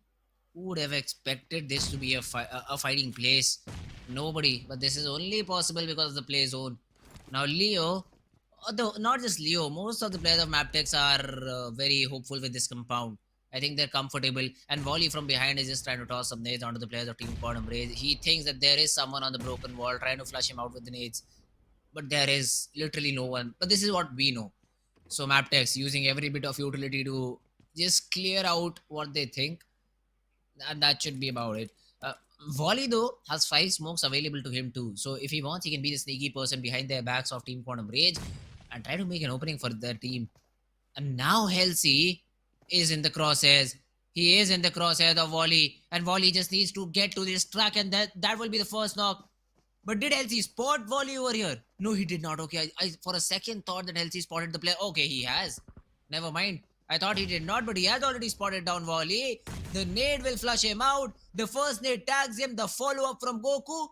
who would have expected this to be a fighting place? Nobody. But this is only possible because of the play zone. Now Leo, although not just Leo, most of the players of MABETEX are very hopeful with this compound. I think they're comfortable, and Wally from behind is just trying to toss some nades onto the players of Team Quantum Rage. He thinks that there is someone on the broken wall trying to flush him out with the nades, but there is literally no one. But this is what we know. So MABETEX using every bit of utility to just clear out what they think, and that should be about it. Wally though has 5 smokes available to him too, so if he wants, he can be the sneaky person behind their backs of Team Quantum Rage and try to make an opening for their team. And now Halsey is in the crosshairs. He is in the crosshairs of Wally, and Wally just needs to get to this track, and that will be the first knock. But did Halsey spot Wally over here? No, he did not. Okay, I for a second thought that Halsey spotted the player. Okay, he has. Never mind. I thought he did not, but he has already spotted down Wally. The nade will flush him out. The first nade tags him. The follow-up from Goku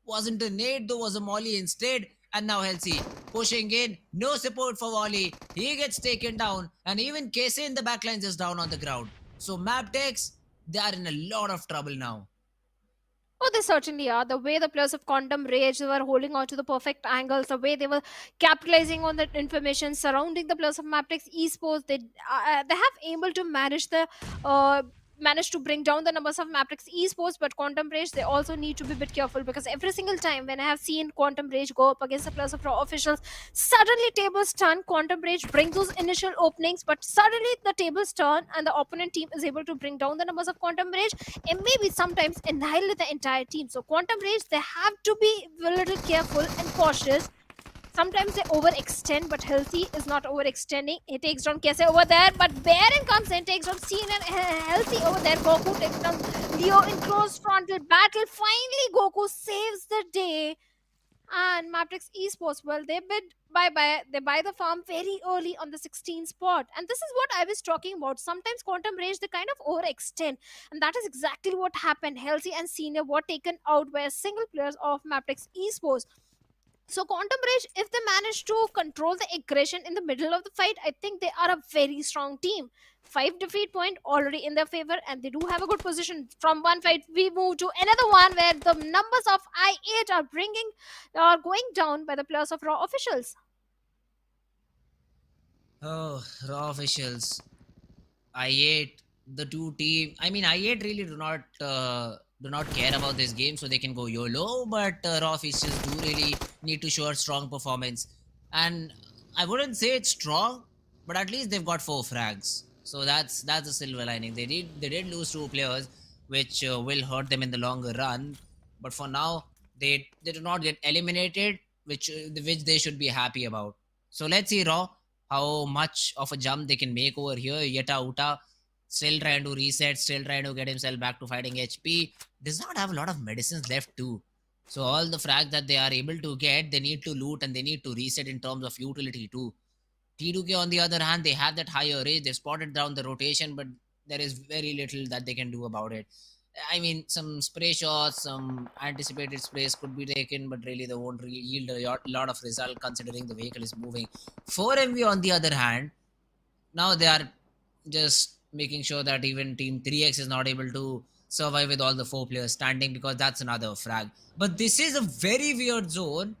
wasn't a nade, though, was a molly instead. And now Halsey pushing in. No support for Wally. He gets taken down. And even Casey in the backlines is down on the ground. So MABETEX, they are in a lot of trouble now. Oh, they certainly are. The way the players of Quantum Rage were holding on to the perfect angles, the way they were capitalizing on the information surrounding the players of MABETEX Esports, they have able to uh, manage to bring down the numbers of MABETEX Esports. But Quantum Rage, they also need to be a bit careful, because every single time when I have seen Quantum Rage go up against the players of Raw officials, suddenly tables turn. Quantum Rage bring those initial openings, but suddenly the tables turn and the opponent team is able to bring down the numbers of Quantum Rage and maybe sometimes annihilate the entire team. So Quantum Rage, they have to be a little careful and cautious. Sometimes they overextend, but Healthy is not overextending. He takes down Kese over there, but Baron comes in, takes down Scene and Healthy over there. Goku takes down Leo in close frontal battle. Finally, Goku saves the day. And MABETEX Esports, well, they bid bye-bye. They buy the farm very early on the 16th spot. And this is what I was talking about. Sometimes Quantum Rage, they kind of overextend. And that is exactly what happened. Healthy and Senior were taken out by a single players of MABETEX Esports. So Quantum Rage, if they manage to control the aggression in the middle of the fight, I think they are a very strong team. 5 defeat point already in their favor, and they do have a good position. From one fight, we move to another one where the numbers of I8 are going down by the players of Raw officials. Oh, Raw officials. I8, the two team. I mean, I8 really do not care about this game, so they can go YOLO. But Raw officials do really need to show a strong performance, and I wouldn't say it's strong, but at least they've got 4 frags. So that's a silver lining. They did lose 2 players, which will hurt them in the longer run. But for now, they do not get eliminated, which they should be happy about. So let's see Raw how much of a jump they can make over here. Yeta Uta still trying to reset, still trying to get himself back to fighting HP. Does not have a lot of medicines left too. So all the frags that they are able to get, they need to loot and they need to reset in terms of utility too. T2K on the other hand, they have that higher range. They've spotted down the rotation, but there is very little that they can do about it. I mean, some spray shots, some anticipated sprays could be taken, but really they won't yield a lot of result considering the vehicle is moving. 4MV on the other hand, now they are just making sure that even Team 3X is not able to survive with all the 4 players standing, because that's another frag. But this is a very weird zone,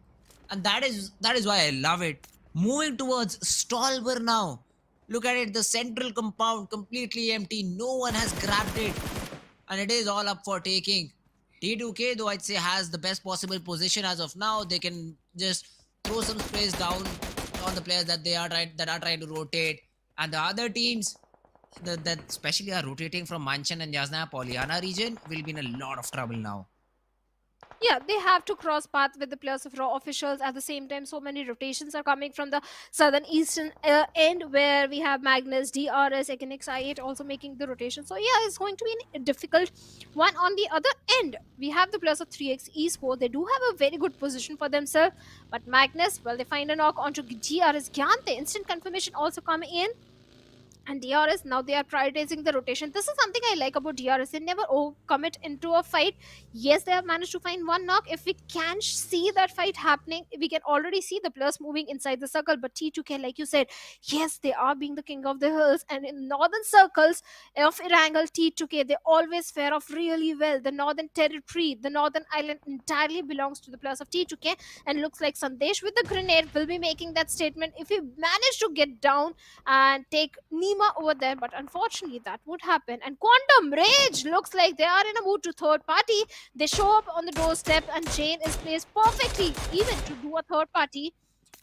and that is why I love it. Moving towards Stalwart now. Look at it, the central compound completely empty. No one has grabbed it, and it is all up for taking. T2K, though, I'd say has the best possible position as of now. They can just throw some sprays down on the players that are trying to rotate, and the other teams that especially are rotating from Manchan and Yasna Polyana region will be in a lot of trouble now. Yeah, they have to cross path with the players of Raw officials. At the same time, so many rotations are coming from the southern eastern end, where we have Magnus, DRS, Ekinix, I8 also making the rotation. So yeah, it's going to be a difficult one. On the other end, we have the players of 3X Esports. They do have a very good position for themselves, but Magnus, well, they find a knock onto DRS Gyante. Instant confirmation also coming in. And DRS, now they are prioritizing the rotation. This is something I like about DRS. They never commit into a fight. Yes, they have managed to find one knock. If we can see that fight happening, we can already see the players moving inside the circle. But T2K, like you said, yes, they are being the king of the hills. And in northern circles of Erangel, T2K, they always fare off really well. The northern territory, the northern island entirely belongs to the players of T2K. And looks like Sandesh with the grenade will be making that statement. If we manage to get down and take over there, but unfortunately that would happen. And Quantum Rage looks like they are in a mood to third party. They show up on the doorstep, and Jane is placed perfectly even to do a third party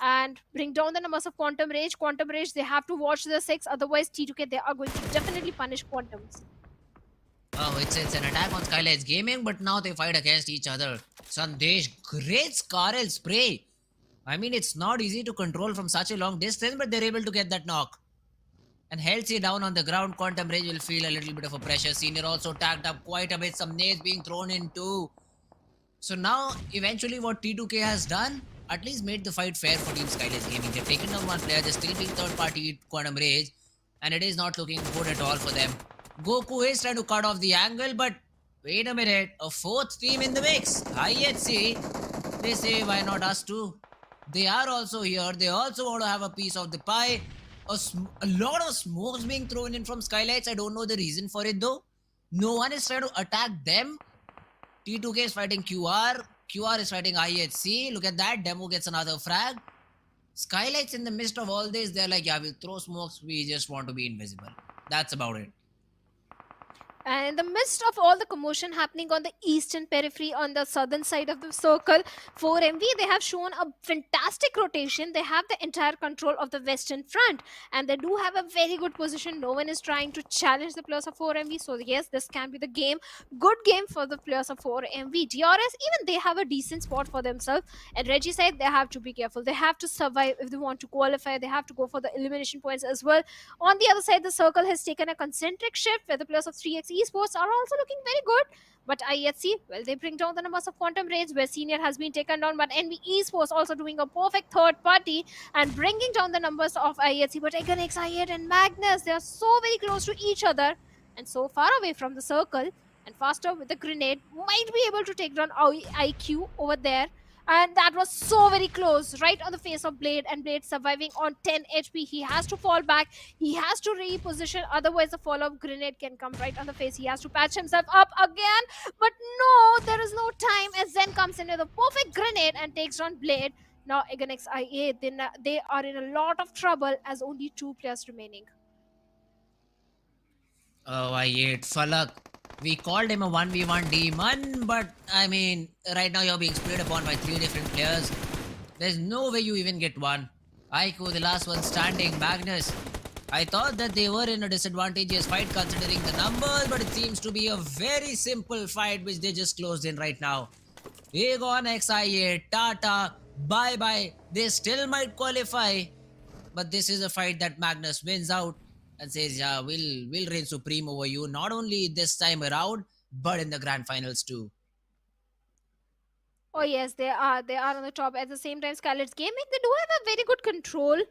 and bring down the numbers of Quantum Rage. Quantum Rage, they have to watch the 6, otherwise T2K, they are going to definitely punish Quantums. Oh, it's an attack on SKYLIGHTZ Gaming, but now they fight against each other. Sandesh, great Scarel spray. I mean, it's not easy to control from such a long distance, but they're able to get that knock. And Healthy down on the ground. Quantum Rage will feel a little bit of a pressure. Senior also tagged up quite a bit. Some nades being thrown in too. So now, eventually what T2K has done, at least made the fight fair for Team SKYLIGHTZ Gaming. They've taken down one player. They're still being third party Quantum Rage. And it is not looking good at all for them. Goku is trying to cut off the angle, but wait a minute. A 4th team in the mix. IHC. They say, why not us too? They are also here. They also want to have a piece of the pie. A lot of smokes being thrown in from SKYLIGHTZ. I don't know the reason for it though. No one is trying to attack them. T2K is fighting QR. QR is fighting IHC. Look at that. Demo gets another frag. SKYLIGHTZ in the midst of all this, they're like, yeah, we'll throw smokes. We just want to be invisible. That's about it. And in the midst of all the commotion happening on the eastern periphery, on the southern side of the circle, 4MV, they have shown a fantastic rotation. They have the entire control of the western front, and they do have a very good position. No one is trying to challenge the players of 4MV. So yes, this can be the game. Good game for the players of 4MV. DRS, even they have a decent spot for themselves. And Reggie said they have to be careful. They have to survive if they want to qualify. They have to go for the elimination points as well. On the other side, the circle has taken a concentric shift where the players of 3x Esports are also looking very good. But IHC, well, they bring down the numbers of Quantum Rage, where Senior has been taken down, but NV Esports also doing a perfect third party and bringing down the numbers of IHC. But Eganix, I8 and Magnus, they are so very close to each other and so far away from the circle. And Faster with the grenade might be able to take down IQ over there. And that was so very close, right on the face of Blade, and Blade surviving on 10 HP. He has to fall back. He has to reposition. Otherwise, the follow-up grenade can come right on the face. He has to patch himself up again. But no, there is no time as Zen comes in with a perfect grenade and takes down Blade. Now, Eganix IA, they are in a lot of trouble as only 2 players remaining. Oh, I8 Falak. We called him a 1v1 demon, but I mean, right now you're being sprayed upon by 3 different players. There's no way you even get one. Aiko, the last one standing. Magnus. I thought that they were in a disadvantageous fight considering the numbers, but it seems to be a very simple fight which they just closed in right now. Aegon XI8, Tata, bye-bye. They still might qualify, but this is a fight that Magnus wins out and says, yeah, we'll reign supreme over you, not only this time around, but in the grand finals too. Oh yes, they are. They are on the top. At the same time, SKYLIGHTZ Gaming, they do have a very good control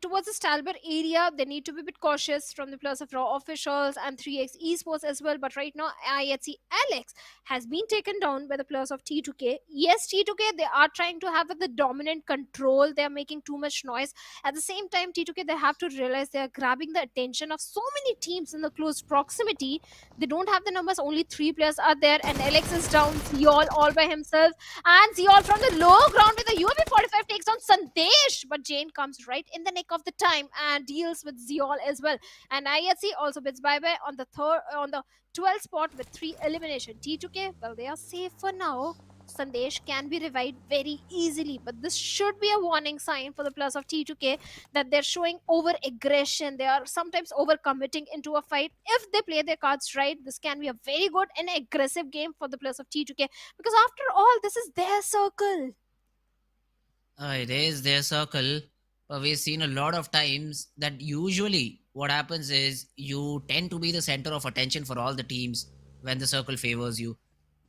towards the Stalwart area. They need to be a bit cautious from the plus of Raw officials and 3x Esports as well. But right now, IHC Alex has been taken down by the players of T2K. Yes, T2K, they are trying to have the dominant control. They are making too much noise. At the same time, T2K, they have to realize they are grabbing the attention of so many teams in the close proximity. They don't have the numbers. Only 3 players are there, and Alex is down. Zeol all by himself, and Zeol from the low ground with the UAV 45 takes down Sandesh, but Jane comes right in the nick of the time and deals with Zeol as well. And IHC also bids bye-bye on the 12th spot with 3 elimination. T2K, well, they are safe for now. Sandesh can be revived very easily, but this should be a warning sign for the players of T2K that they're showing over aggression. They are sometimes over committing into a fight. If they play their cards right, this can be a very good and aggressive game for the players of T2K, because after all, this is their circle. It is their circle. But we've seen a lot of times that usually what happens is you tend to be the center of attention for all the teams when the circle favors you.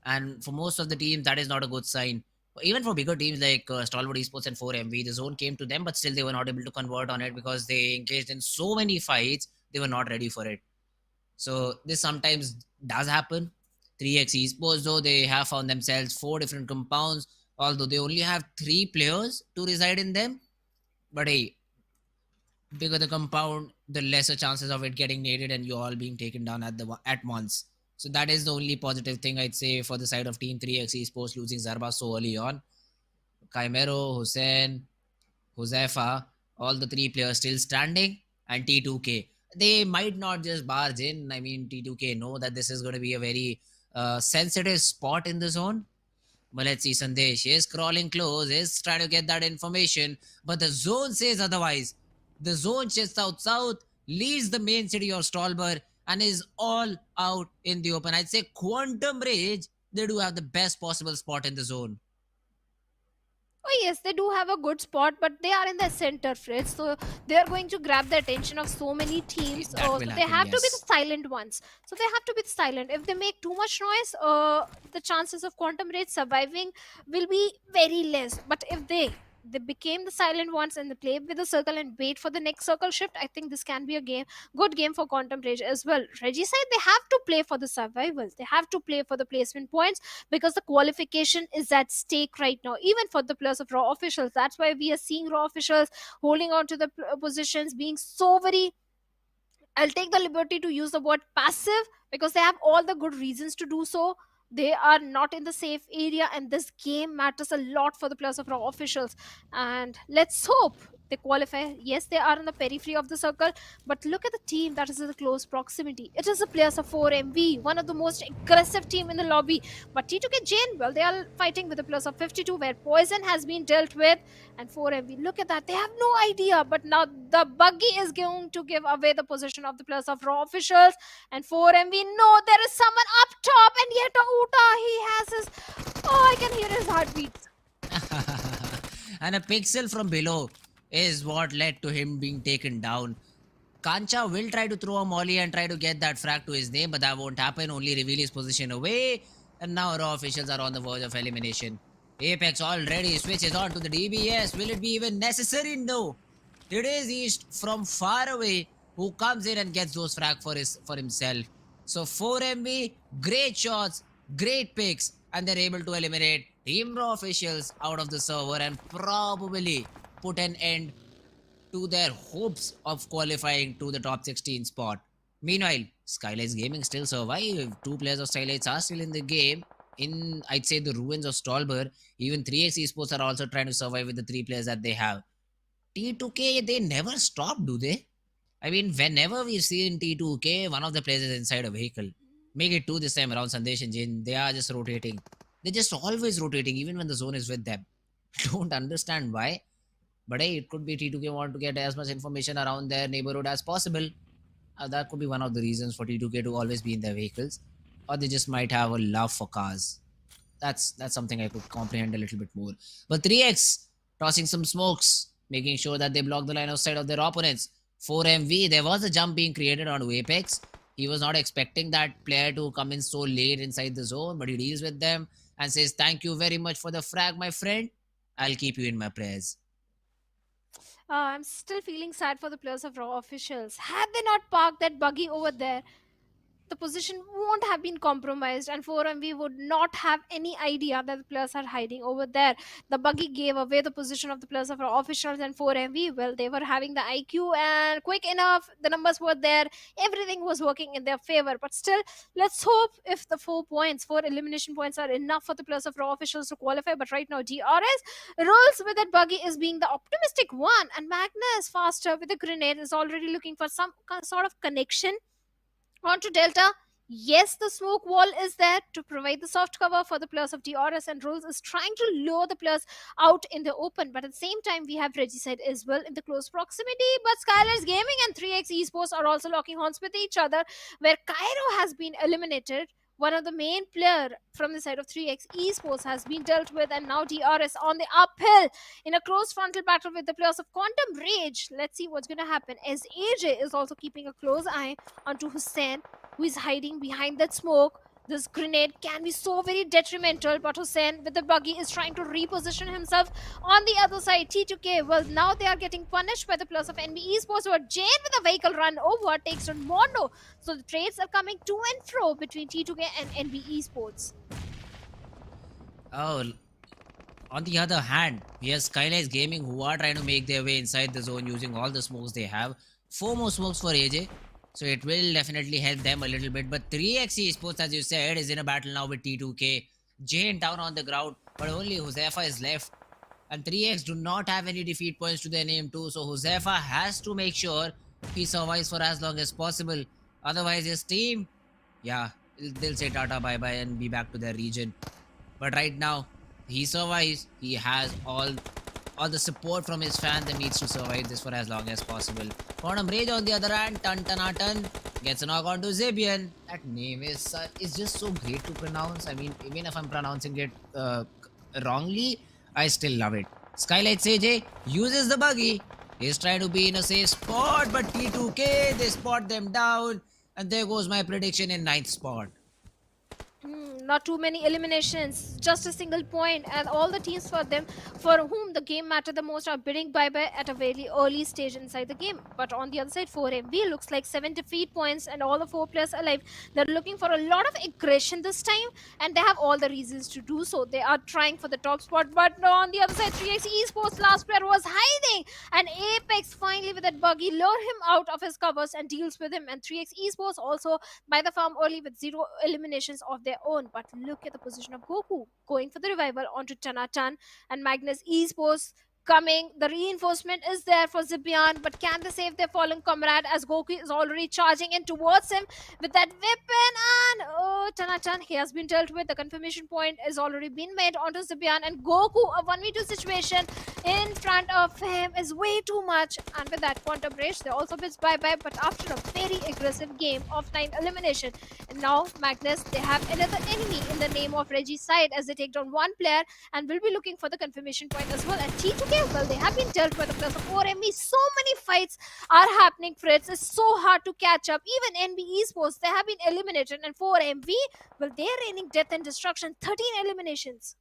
And for most of the teams, that is not a good sign. Even for bigger teams like Stalwart Esports and 4MV, the zone came to them, but still they were not able to convert on it because they engaged in so many fights, they were not ready for it. So this sometimes does happen. 3x Esports, though, they have found themselves 4 different compounds, although they only have 3 players to reside in them. But hey, bigger the compound, the lesser chances of it getting naded and you all being taken down at once. So that is the only positive thing I'd say for the side of Team 3x Esports losing Zarba so early on. Chimero, Hussein, Josefa, all the 3 players still standing, and T2K. They might not just barge in. I mean, T2K know that this is going to be a very sensitive spot in the zone. But let's see, Sandesh is crawling close, is trying to get that information, but the zone says otherwise. The zone just south, leaves the main city of Stalwart and is all out in the open. I'd say Quantum Rage, they do have the best possible spot in the zone. Oh yes, they do have a good spot, but they are in the center, Fritz. So they are going to grab the attention of so many teams. So they have to be the silent ones. So they have to be silent. If they make too much noise, the chances of Quantum Rage surviving will be very less. But if they They became the silent ones and they play with the circle and wait for the next circle shift. I think this can be a good game for Quantum Rage as well. Reggie said they have to play for the survival. They have to play for the placement points because the qualification is at stake right now, even for the players of Raw officials. That's why we are seeing Raw officials holding on to the positions, being so very, I'll take the liberty to use the word passive because they have all the good reasons to do so. They are not in the safe area, and this game matters a lot for the players of Raw officials. And let's hope they qualify. Yes, they are in the periphery of the circle, but look at the team that is in the close proximity. It is the players of 4MV, one of the most aggressive team in the lobby. But T2K Jane, well, they are fighting with the players of 52, where Poison has been dealt with, and 4MV. Look at that. They have no idea, but now the buggy is going to give away the position of the players of Raw officials. And 4MV, no, there is someone up top, and yet Uta, he has his, oh, I can hear his heartbeats. And a pixel from below is what led to him being taken down. Kancha will try to throw a molly and try to get that frag to his name, but that won't happen. Only reveal his position away. And now Raw officials are on the verge of elimination. Apex already switches on to the DBS. Will it be even necessary? No. It is East from far away who comes in and gets those frag for himself. So 4MB, great shots, great picks, and they're able to eliminate Team Raw officials out of the server and probably put an end to their hopes of qualifying to the top 16 spot. Meanwhile, SKYLIGHTZ Gaming still survive. Two players of SKYLIGHTZ are still in the game. In, I'd say, the ruins of Stalwart. Even 3x Esports are also trying to survive with the three players that they have. T2K, they never stop, do they? I mean, whenever we've seen T2K, one of the players is inside a vehicle. Make it two this time around, Sandesh and Jin. They are just rotating. They're just always rotating, even when the zone is with them. Don't understand why. But hey, it could be T2K want to get as much information around their neighborhood as possible. That could be one of the reasons for T2K to always be in their vehicles. Or they just might have a love for cars. That's something I could comprehend a little bit more. But 3x, tossing some smokes, making sure that they block the line of sight of their opponents. 4MV, there was a jump being created on Apex. He was not expecting that player to come in so late inside the zone, but he deals with them and says, thank you very much for the frag, my friend. I'll keep you in my prayers. I'm still feeling sad for the players of Raw officials. Had they not parked that buggy over there, the position won't have been compromised, and 4MV would not have any idea that the players are hiding over there. The buggy gave away the position of the players of our officials, and 4MV, well, they were having the IQ and quick enough, the numbers were there, everything was working in their favor. But still, let's hope if the 4 elimination points are enough for the players of Raw officials to qualify. But right now, DRS rolls with that buggy is being the optimistic one, and Magnus faster with the grenade is already looking for some sort of connection onto Delta. Yes, the smoke wall is there to provide the soft cover for the players of DRS, and Rules is trying to lure the players out in the open. But at the same time, we have Regicide as well in the close proximity. But SKYLIGHTZ Gaming and 3x Esports are also locking horns with each other, where Cairo has been eliminated. One of the main player from the side of 3x Esports has been dealt with, and now DRS on the uphill in a close frontal battle with the players of Quantum Rage. Let's see what's going to happen, as AJ is also keeping a close eye onto Hussein, who is hiding behind that smoke. This grenade can be so very detrimental, but Hussein with the buggy is trying to reposition himself on the other side. T2K, well, now they are getting punished by the players of NB Esports, who are Jane with a vehicle run over, takes on Mondo. So the trades are coming to and fro between T2K and NB Esports. Oh, on the other hand, we have SKYLIGHTZ Gaming, who are trying to make their way inside the zone using all the smokes they have. 4 more smokes for AJ. So it will definitely help them a little bit. But 3x Esports, as you said, is in a battle now with T2K. Jane down on the ground, but only Josefa is left. And 3x do not have any defeat points to their name too. So Josefa has to make sure he survives for as long as possible. Otherwise his team, yeah, they'll say tata bye-bye and be back to their region. But right now, he survives. He has all the support from his fans that needs to survive this for as long as possible. Quantum Rage on the other hand, Tan gets a knock on to Zebian. That name is just so great to pronounce. I mean, even if I'm pronouncing it wrongly, I still love it. SKYLIGHTZ AJ uses the buggy. He's trying to be in a safe spot, but T2K, they spot them down. And there goes my prediction in 9th spot. Not too many eliminations, just a single point, and all the teams for whom the game mattered the most are bidding bye-bye at a very early stage inside the game. But on the other side, 4MV looks like 7 defeat points and all the 4 players alive. They're looking for a lot of aggression this time, and they have all the reasons to do so. They are trying for the top spot, but on the other side, 3x Esports last player was hiding, and Apex finally with that buggy lure him out of his covers and deals with him, and 3x Esports also by the farm early with 0 eliminations of their own. But look at the position of Goku going for the revival onto Tanatan, and Magnus Esports coming. The reinforcement is there for Zibian, but can they save their fallen comrade as Goku is already charging in towards him with that weapon? And oh, Tanatan, he has been dealt with. The confirmation point has already been made onto Zibian, and Goku, a 1v2 situation in front of him is way too much. And with that quantum bridge, they also bids bye-bye, but after a very aggressive game of 9 elimination. And now Magnus, they have another enemy in the name of Reggie's side as they take down one player and will be looking for the confirmation point as well. And T2K, well, they have been dealt by the players of 4ME. So many fights are happening, Fritz. It's so hard to catch up. Even NB Esports, they have been eliminated, and 4MV, well, they're raining death and destruction. 13 eliminations.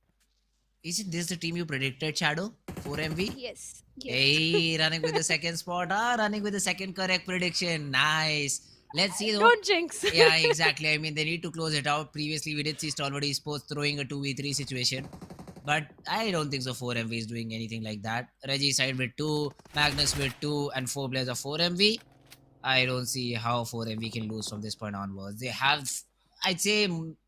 Isn't this the team you predicted, Shadow? 4MV? Yes. Hey, running with the second spot. Running with the second correct prediction. Nice. Let's see though. Don't jinx. Yeah, exactly. I mean, they need to close it out. Previously, we did see Stalwart Esports throwing a 2v3 situation. But I don't think so 4MV is doing anything like that. Reggie side with 2, Magnus with 2, and 4 players of 4MV. I don't see how 4MV can lose from this point onwards. They have, I'd say,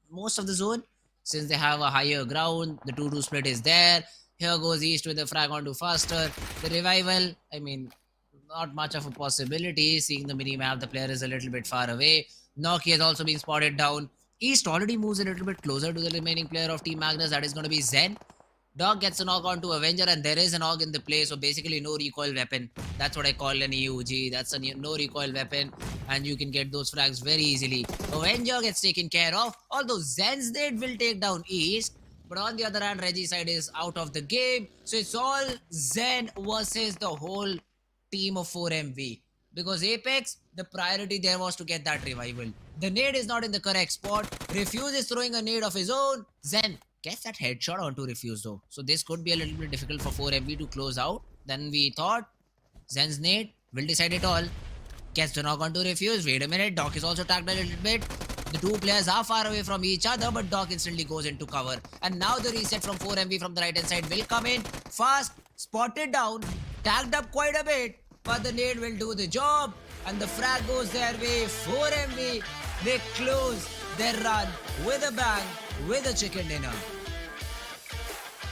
most of the zone. Since they have a higher ground, the 2-2 split is there. Here goes East with the frag onto faster. The revival, I mean, not much of a possibility. Seeing the mini-map, the player is a little bit far away. Noki has also been spotted down. East already moves a little bit closer to the remaining player of Team Magnus. That is going to be Zen. Dog gets a knock onto Avenger, and there is an AUG in the play. So basically no recoil weapon. That's what I call an EUG. That's a no recoil weapon. And you can get those frags very easily. Avenger gets taken care of. Although Zen's Nade will take down East. But on the other hand, Reggie's side is out of the game. So it's all Zen versus the whole team of 4MV. Because Apex, the priority there was to get that revival. The nade is not in the correct spot. Refuse is throwing a nade of his own. Zen gets that headshot onto Refuse though. So this could be a little bit difficult for 4MV to close out than we thought. Zen's nade will decide it all. Gets the knock onto Refuse. Wait a minute. Doc is also tagged a little bit. The two players are far away from each other, but Doc instantly goes into cover. And now the reset from 4MV from the right hand side will come in. Fast, spotted down, tagged up quite a bit. But the nade will do the job, and the frag goes their way. 4MV, they close their run with a bang, with a chicken dinner.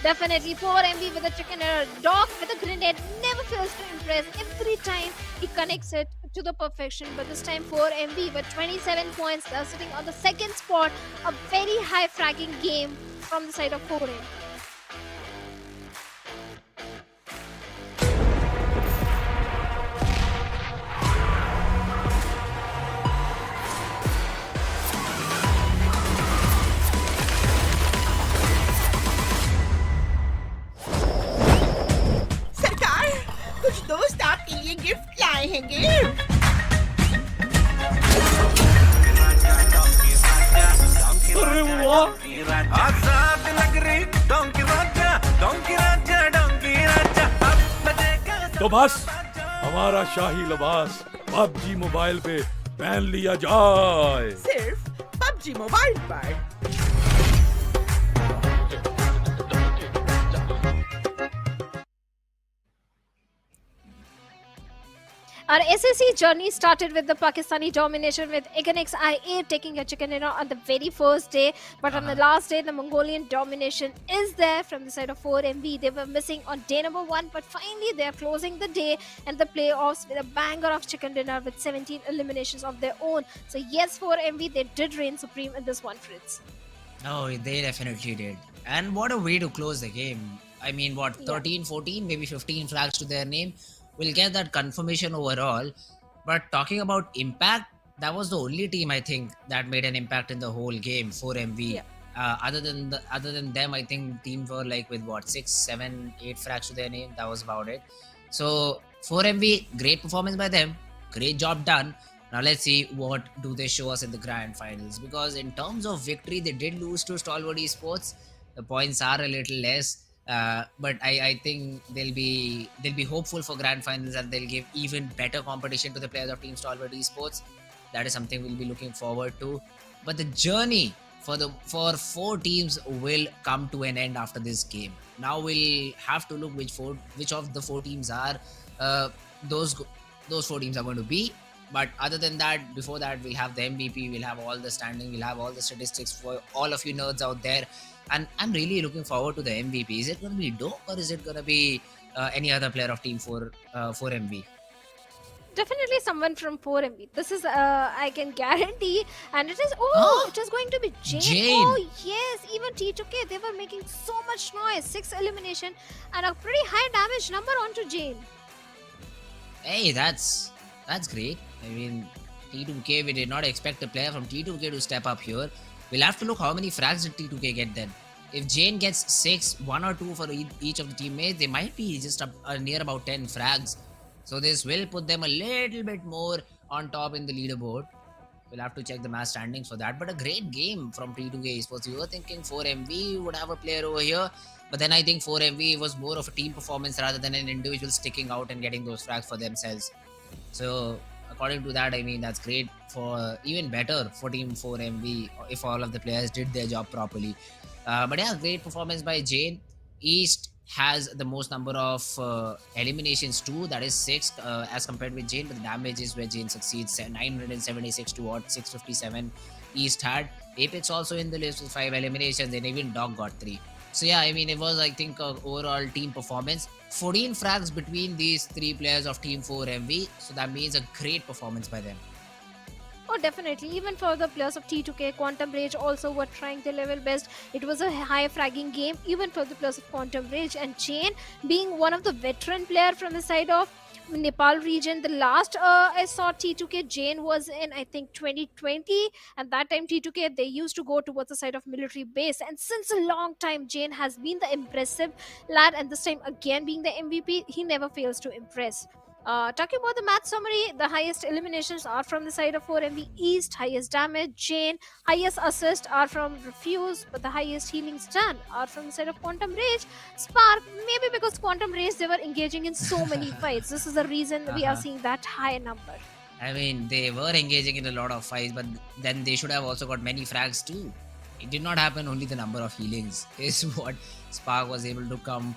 Definitely 4MV with a chicken dinner. Doc with a grenade never fails to impress. Every time he connects it to the perfection. But this time 4MV with 27 points. They're sitting on the second spot. A very high fragging game from the side of 4MV. कुछ दोस्त आपके लिए gift लाए हैं gift अरे वाह आजाद लग रही डोंकी राजा अब बजेगा तो बस हमारा शाही लिबास PUBG मोबाइल पे पहन लिया जाए सिर्फ PUBG मोबाइल पर Our SSC journey started with the Pakistani domination with Eganix IA taking a chicken dinner on the very first day. But on the last day, the Mongolian domination is there from the side of 4MV. They were missing on day number 1, but finally they are closing the day and the playoffs with a banger of chicken dinner with 17 eliminations of their own. So yes, 4MV, they did reign supreme in this one, Fritz. Oh, they definitely did. And what a way to close the game. I mean, what, 13, 14, maybe 15 flags to their name. We'll get that confirmation overall. But talking about impact, that was the only team I think that made an impact in the whole game. 4MV. Yeah. Other than them, I think teams were like with what 6, 7, 8 frags to their name. That was about it. So 4MV, great performance by them. Great job done. Now let's see what do they show us in the grand finals, because in terms of victory they did lose to Stalwart Esports. The points are a little less, but I think they'll be hopeful for grand finals, and they'll give even better competition to the players of Team Stalwart Esports. That is something we'll be looking forward to. But the journey for four teams will come to an end after this game. Now we'll have to look which of the four teams are uh, those those four teams are going to be. But other than that, before that, we'll have the MVP, we'll have all the standing, we'll have all the statistics for all of you nerds out there. And I'm really looking forward to the MVP. Is it going to be Dope, or is it going to be any other player of Team 4MV? Definitely someone from 4MB. This is I can guarantee, and it is it is going to be Jane. Jane. Oh yes, even T2K, they were making so much noise. 6 elimination and a pretty high damage number onto Jane. Hey, that's great. I mean, T2K, we did not expect a player from T2K to step up here. We'll have to look how many frags did T2K get then. If Jane gets 6, 1 or 2 for each of the teammates, they might be just up near about 10 frags. So this will put them a little bit more on top in the leaderboard. We'll have to check the match standings for that. But a great game from T2K Esports. We were thinking 4MV would have a player over here, but then I think 4MV was more of a team performance rather than an individual sticking out and getting those frags for themselves. So according to that, I mean, that's great, for even better for Team 4MV if all of the players did their job properly. But yeah, great performance by Jane. East has the most number of eliminations too, that is 6 as compared with Jane, but the damage is where Jane succeeds. 976 to what 657 East had. Apex also in the list with 5 eliminations, and even Dog got 3. So yeah, I mean, it was, I think, overall team performance. 14 frags between these 3 players of Team 4MV, so that means a great performance by them. Oh, definitely. Even for the players of T2K, Quantum Rage also were trying their level best. It was a high fragging game, even for the players of Quantum Rage. And Jane, being one of the veteran player from the side of Nepal region, the last I saw T2K, Jane was in, I think, 2020. And that time T2K, they used to go towards the side of military base. And since a long time, Jane has been the impressive lad. And this time again being the MVP, he never fails to impress. Talking about the match summary, the highest eliminations are from the side of 4MV East, highest damage Jane, highest assist are from Refuse, but the highest healing stand are from the side of Quantum Rage. Spark, maybe because Quantum Rage, they were engaging in so many fights. This is the reason we are seeing that high number. I mean, they were engaging in a lot of fights, but then they should have also got many frags too. It did not happen. Only the number of healings is what Spark was able to come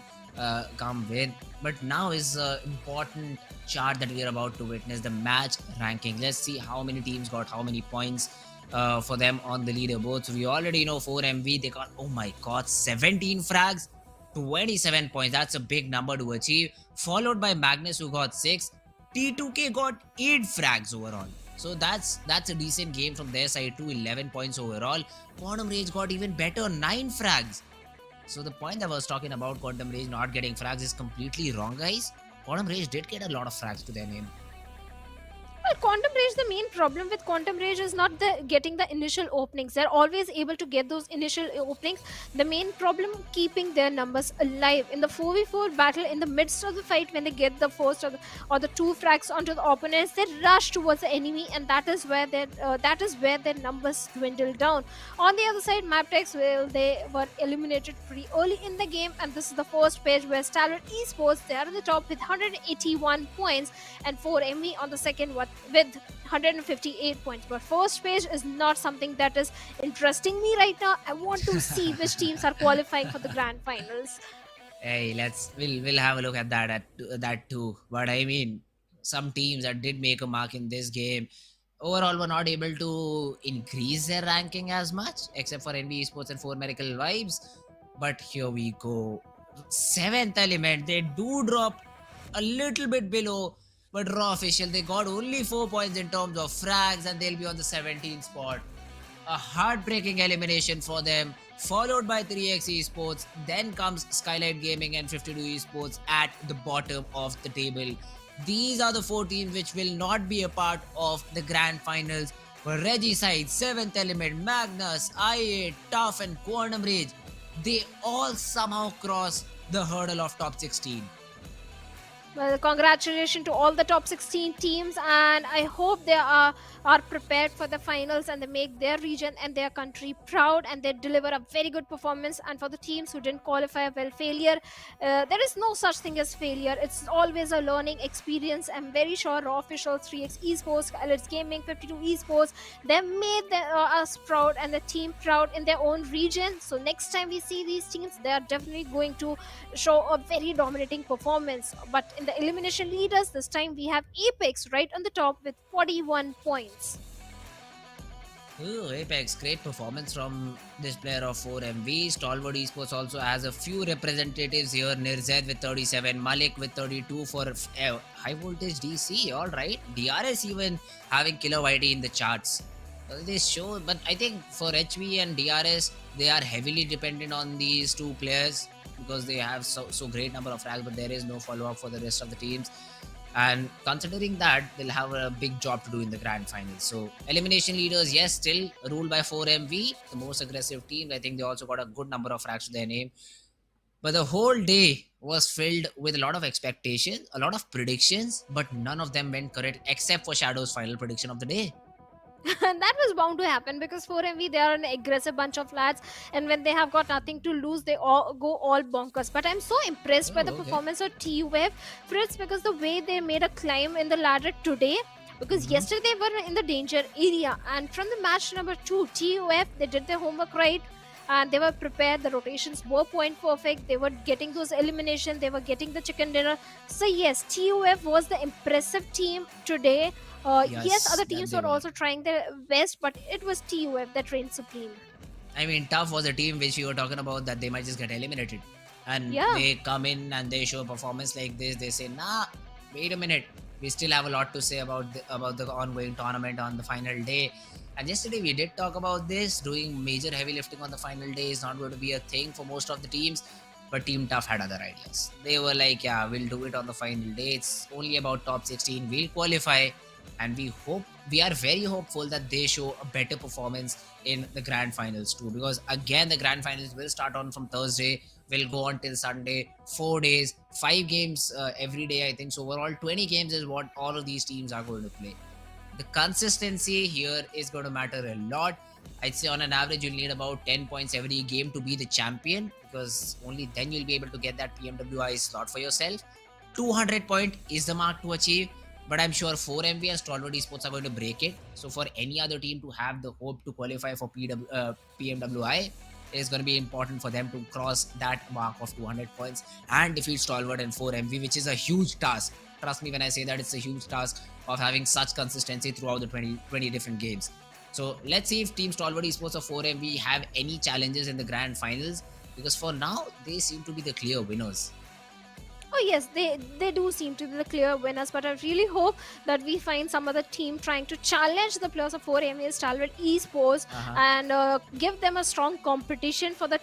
with. But now is an important chart that we are about to witness, the match ranking. Let's see how many teams got how many points for them on the leaderboard. So we already know 4MV, they got, oh my god, 17 frags, 27 points. That's a big number to achieve, followed by Magnus, who got 6. T2K got 8 frags overall. So that's a decent game from their side too, 11 points overall. Quantum Rage got even better, 9 frags. So the point that I was talking about Quantum Rage not getting frags is completely wrong, guys. Quantum Rage did get a lot of frags to their name. Well, Quantum Rage, the main problem with Quantum Rage is not getting the initial openings. They're always able to get those initial openings. The main problem, keeping their numbers alive. In the 4v4 battle, in the midst of the fight, when they get the first or the 2 frags onto the opponents, they rush towards the enemy, and that is where their numbers dwindle down. On the other side, MABETEX, well, they were eliminated pretty early in the game, and this is the first page where Stalwart Esports, they are on the top with 181 points, and 4MV on the second with 158 points. But first page is not something that is interesting me right now. I want to see which teams are qualifying for the grand finals. Hey, we'll have a look at that too. But I mean, some teams that did make a mark in this game overall were not able to increase their ranking as much, except for NB Esports and 4 Miracle Vibes. But here we go. 7th element, they do drop a little bit below, but Raw Official, they got only 4 points in terms of frags, and they'll be on the 17th spot. A heartbreaking elimination for them, followed by 3x Esports. Then comes SKYLIGHTZ Gaming and 52 Esports at the bottom of the table. These are the 4 teams which will not be a part of the grand finals. But Regicide, 7th Element, Magnus, I8, Tough and Quantum Rage, they all somehow cross the hurdle of top 16. Well, congratulations to all the top 16 teams, and I hope they are prepared for the finals and they make their region and their country proud and they deliver a very good performance. And for the teams who didn't qualify, well, failure, there is no such thing as failure. It's always a learning experience. I'm very sure Raw Officials, 3x Esports, SKYLIGHTZ Gaming, 52 Esports, they made us proud and the team proud in their own region. So next time we see these teams, they are definitely going to show a very dominating performance. But in the elimination leaders, this time we have Apex right on the top with 41 points. Ooh, Apex, great performance from this player of 4MV. Stalwart Esports also has a few representatives here. Nirzed with 37, Malik with 32 for Highvoltage DC. All right, DRS even having Killer YT in the charts. They show, but I think for HV and DRS, they are heavily dependent on these two players because they have so great number of frags, but there is no follow up for the rest of the teams. And considering that, they'll have a big job to do in the grand finals. So elimination leaders, yes, still ruled by 4MV, the most aggressive team. I think they also got a good number of frags to their name. But the whole day was filled with a lot of expectation, a lot of predictions, but none of them went correct except for Shadow's final prediction of the day. And that was bound to happen because 4MV, they are an aggressive bunch of lads, and when they have got nothing to lose, they all go all bonkers. But I'm so impressed by the performance of TUF, Fritz, because the way they made a climb in the ladder today, because yesterday they were in the danger area, and from the match number 2, TUF, they did their homework right and they were prepared. The rotations were point perfect, they were getting those eliminations, they were getting the chicken dinner. So yes, TUF was the impressive team today. Yes, other teams were also trying their best, but it was TUF that reigned supreme. I mean, Tough was a team which we were talking about that they might just get eliminated. And they come in and they show a performance like this. They say, nah, wait a minute. We still have a lot to say about the ongoing tournament on the final day. And yesterday we did talk about this. Doing major heavy lifting on the final day is not going to be a thing for most of the teams. But Team Tough had other ideas. They were like, yeah, we'll do it on the final day. It's only about top 16. We'll qualify. And we are very hopeful that they show a better performance in the grand finals too, because again the grand finals will start on from Thursday, will go on till Sunday, 4 days, 5 games every day, I think. So overall 20 games is what all of these teams are going to play. The consistency here is going to matter a lot. I'd say on an average you'll need about 10 points every game to be the champion, because only then you'll be able to get that PMWI slot for yourself. 200 point is the mark to achieve. But I'm sure 4MV and Stalwart Esports are going to break it. So for any other team to have the hope to qualify for PMWI, it is going to be important for them to cross that mark of 200 points and defeat Stalwart and 4MV, which is a huge task. Trust me when I say that it's a huge task of having such consistency throughout the 20 different games. So let's see if Team Stalwart Esports or 4MV have any challenges in the grand finals, because for now, they seem to be the clear winners. Oh yes, they do seem to be the clear winners, but I really hope that we find some other team trying to challenge the players of 4MA Stalwart Esports and give them a strong competition for the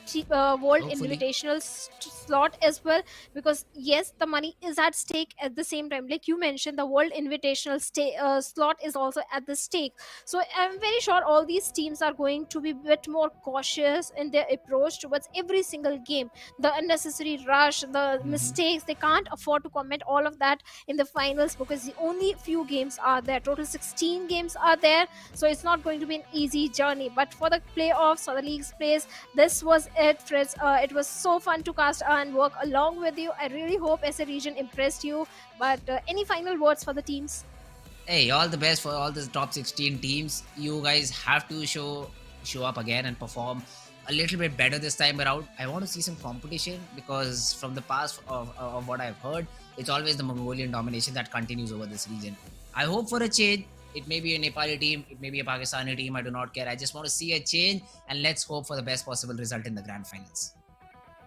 World Invitational slot as well, because yes, the money is at stake at the same time. Like you mentioned, the World Invitational slot is also at the stake. So I'm very sure all these teams are going to be a bit more cautious in their approach towards every single game. The unnecessary rush, the mistakes, they can't afford to commit all of that in the finals, because the only few games are there. Total 16 games are there, so it's not going to be an easy journey. But for the playoffs or the league's place, this was it, Fritz. It was so fun to cast and work along with you. I really hope as a region impressed you. But any final words for the teams? Hey, all the best for all the top 16 teams. You guys have to show up again and perform a little bit better this time around. I want to see some competition, because from the past of what I've heard, it's always the Mongolian domination that continues over this region. I hope for a change. It may be a Nepali team, it may be a Pakistani team, I do not care. I just want to see a change, and let's hope for the best possible result in the grand finals.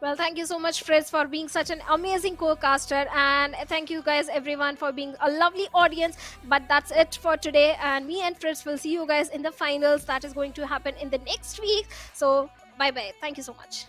Well, thank you so much, Fritz, for being such an amazing co-caster, and thank you guys everyone for being a lovely audience. But that's it for today, and me and Fritz will see you guys in the finals that is going to happen in the next week. So bye bye, thank you so much.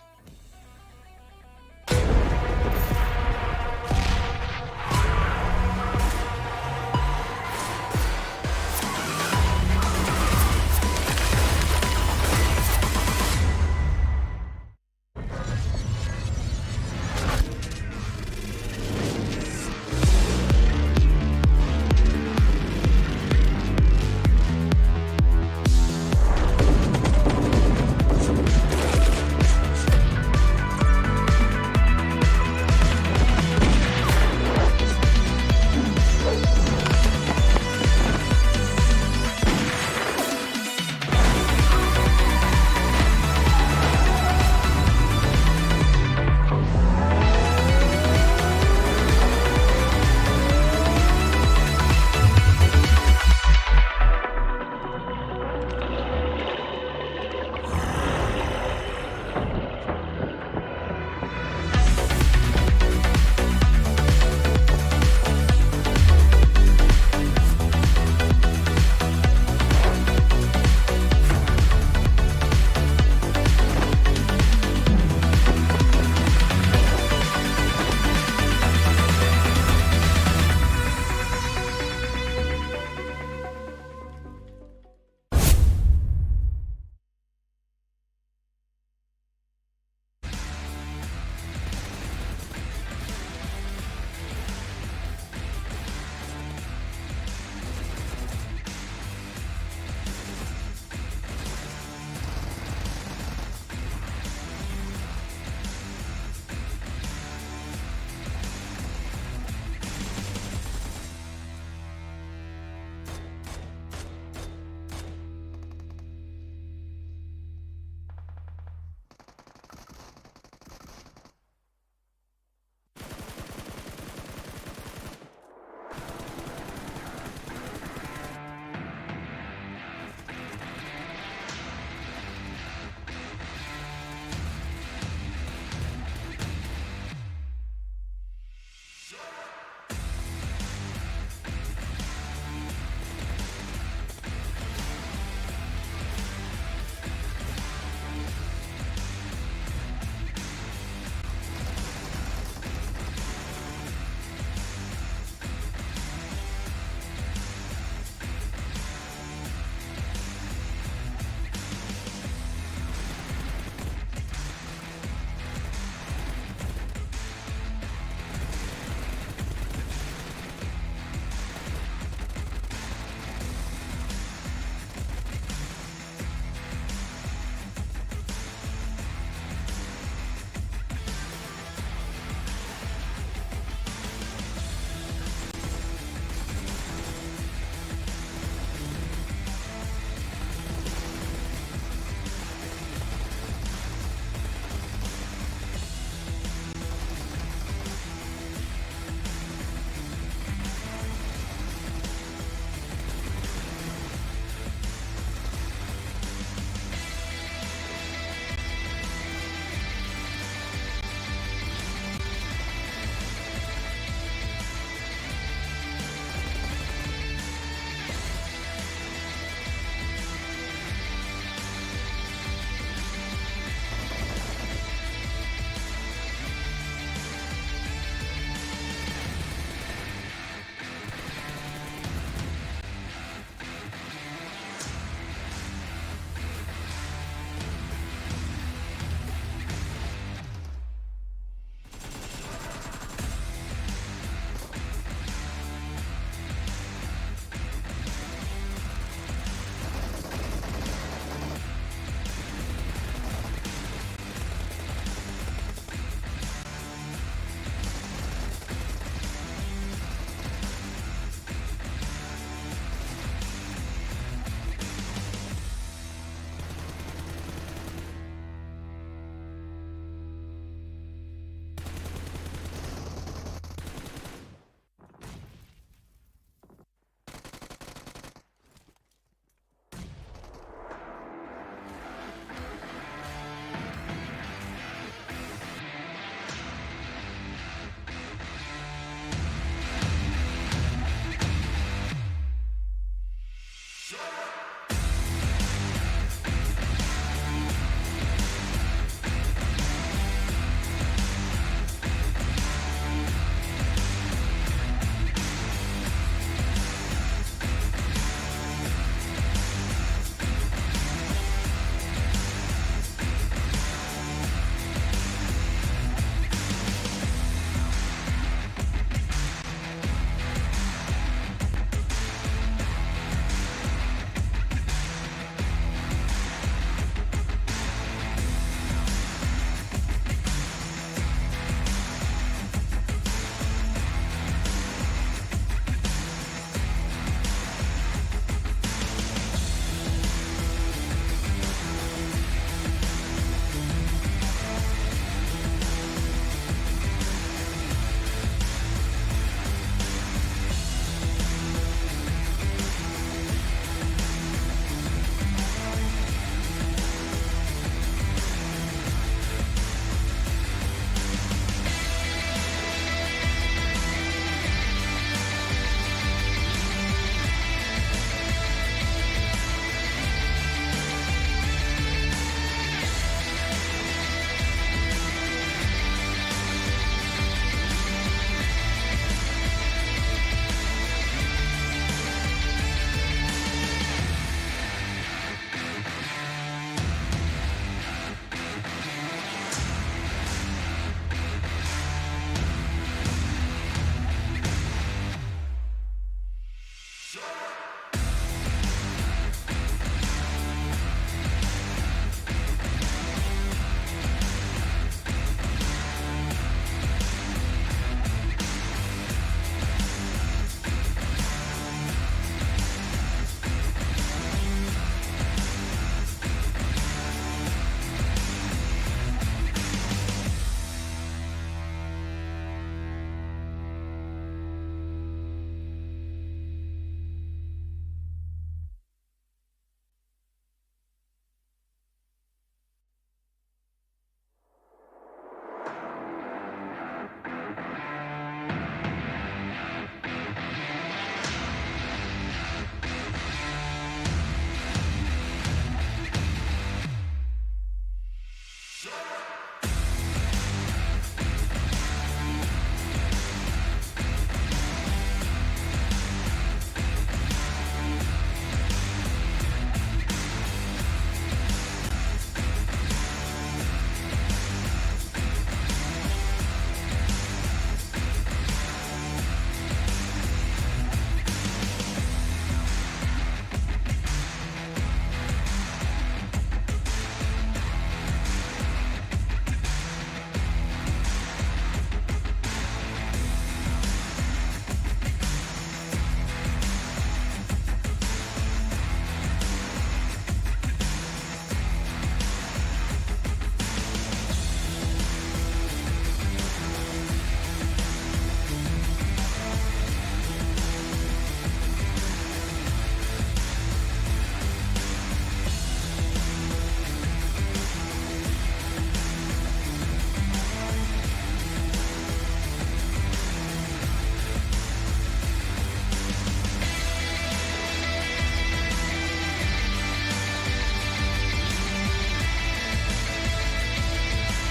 shut up.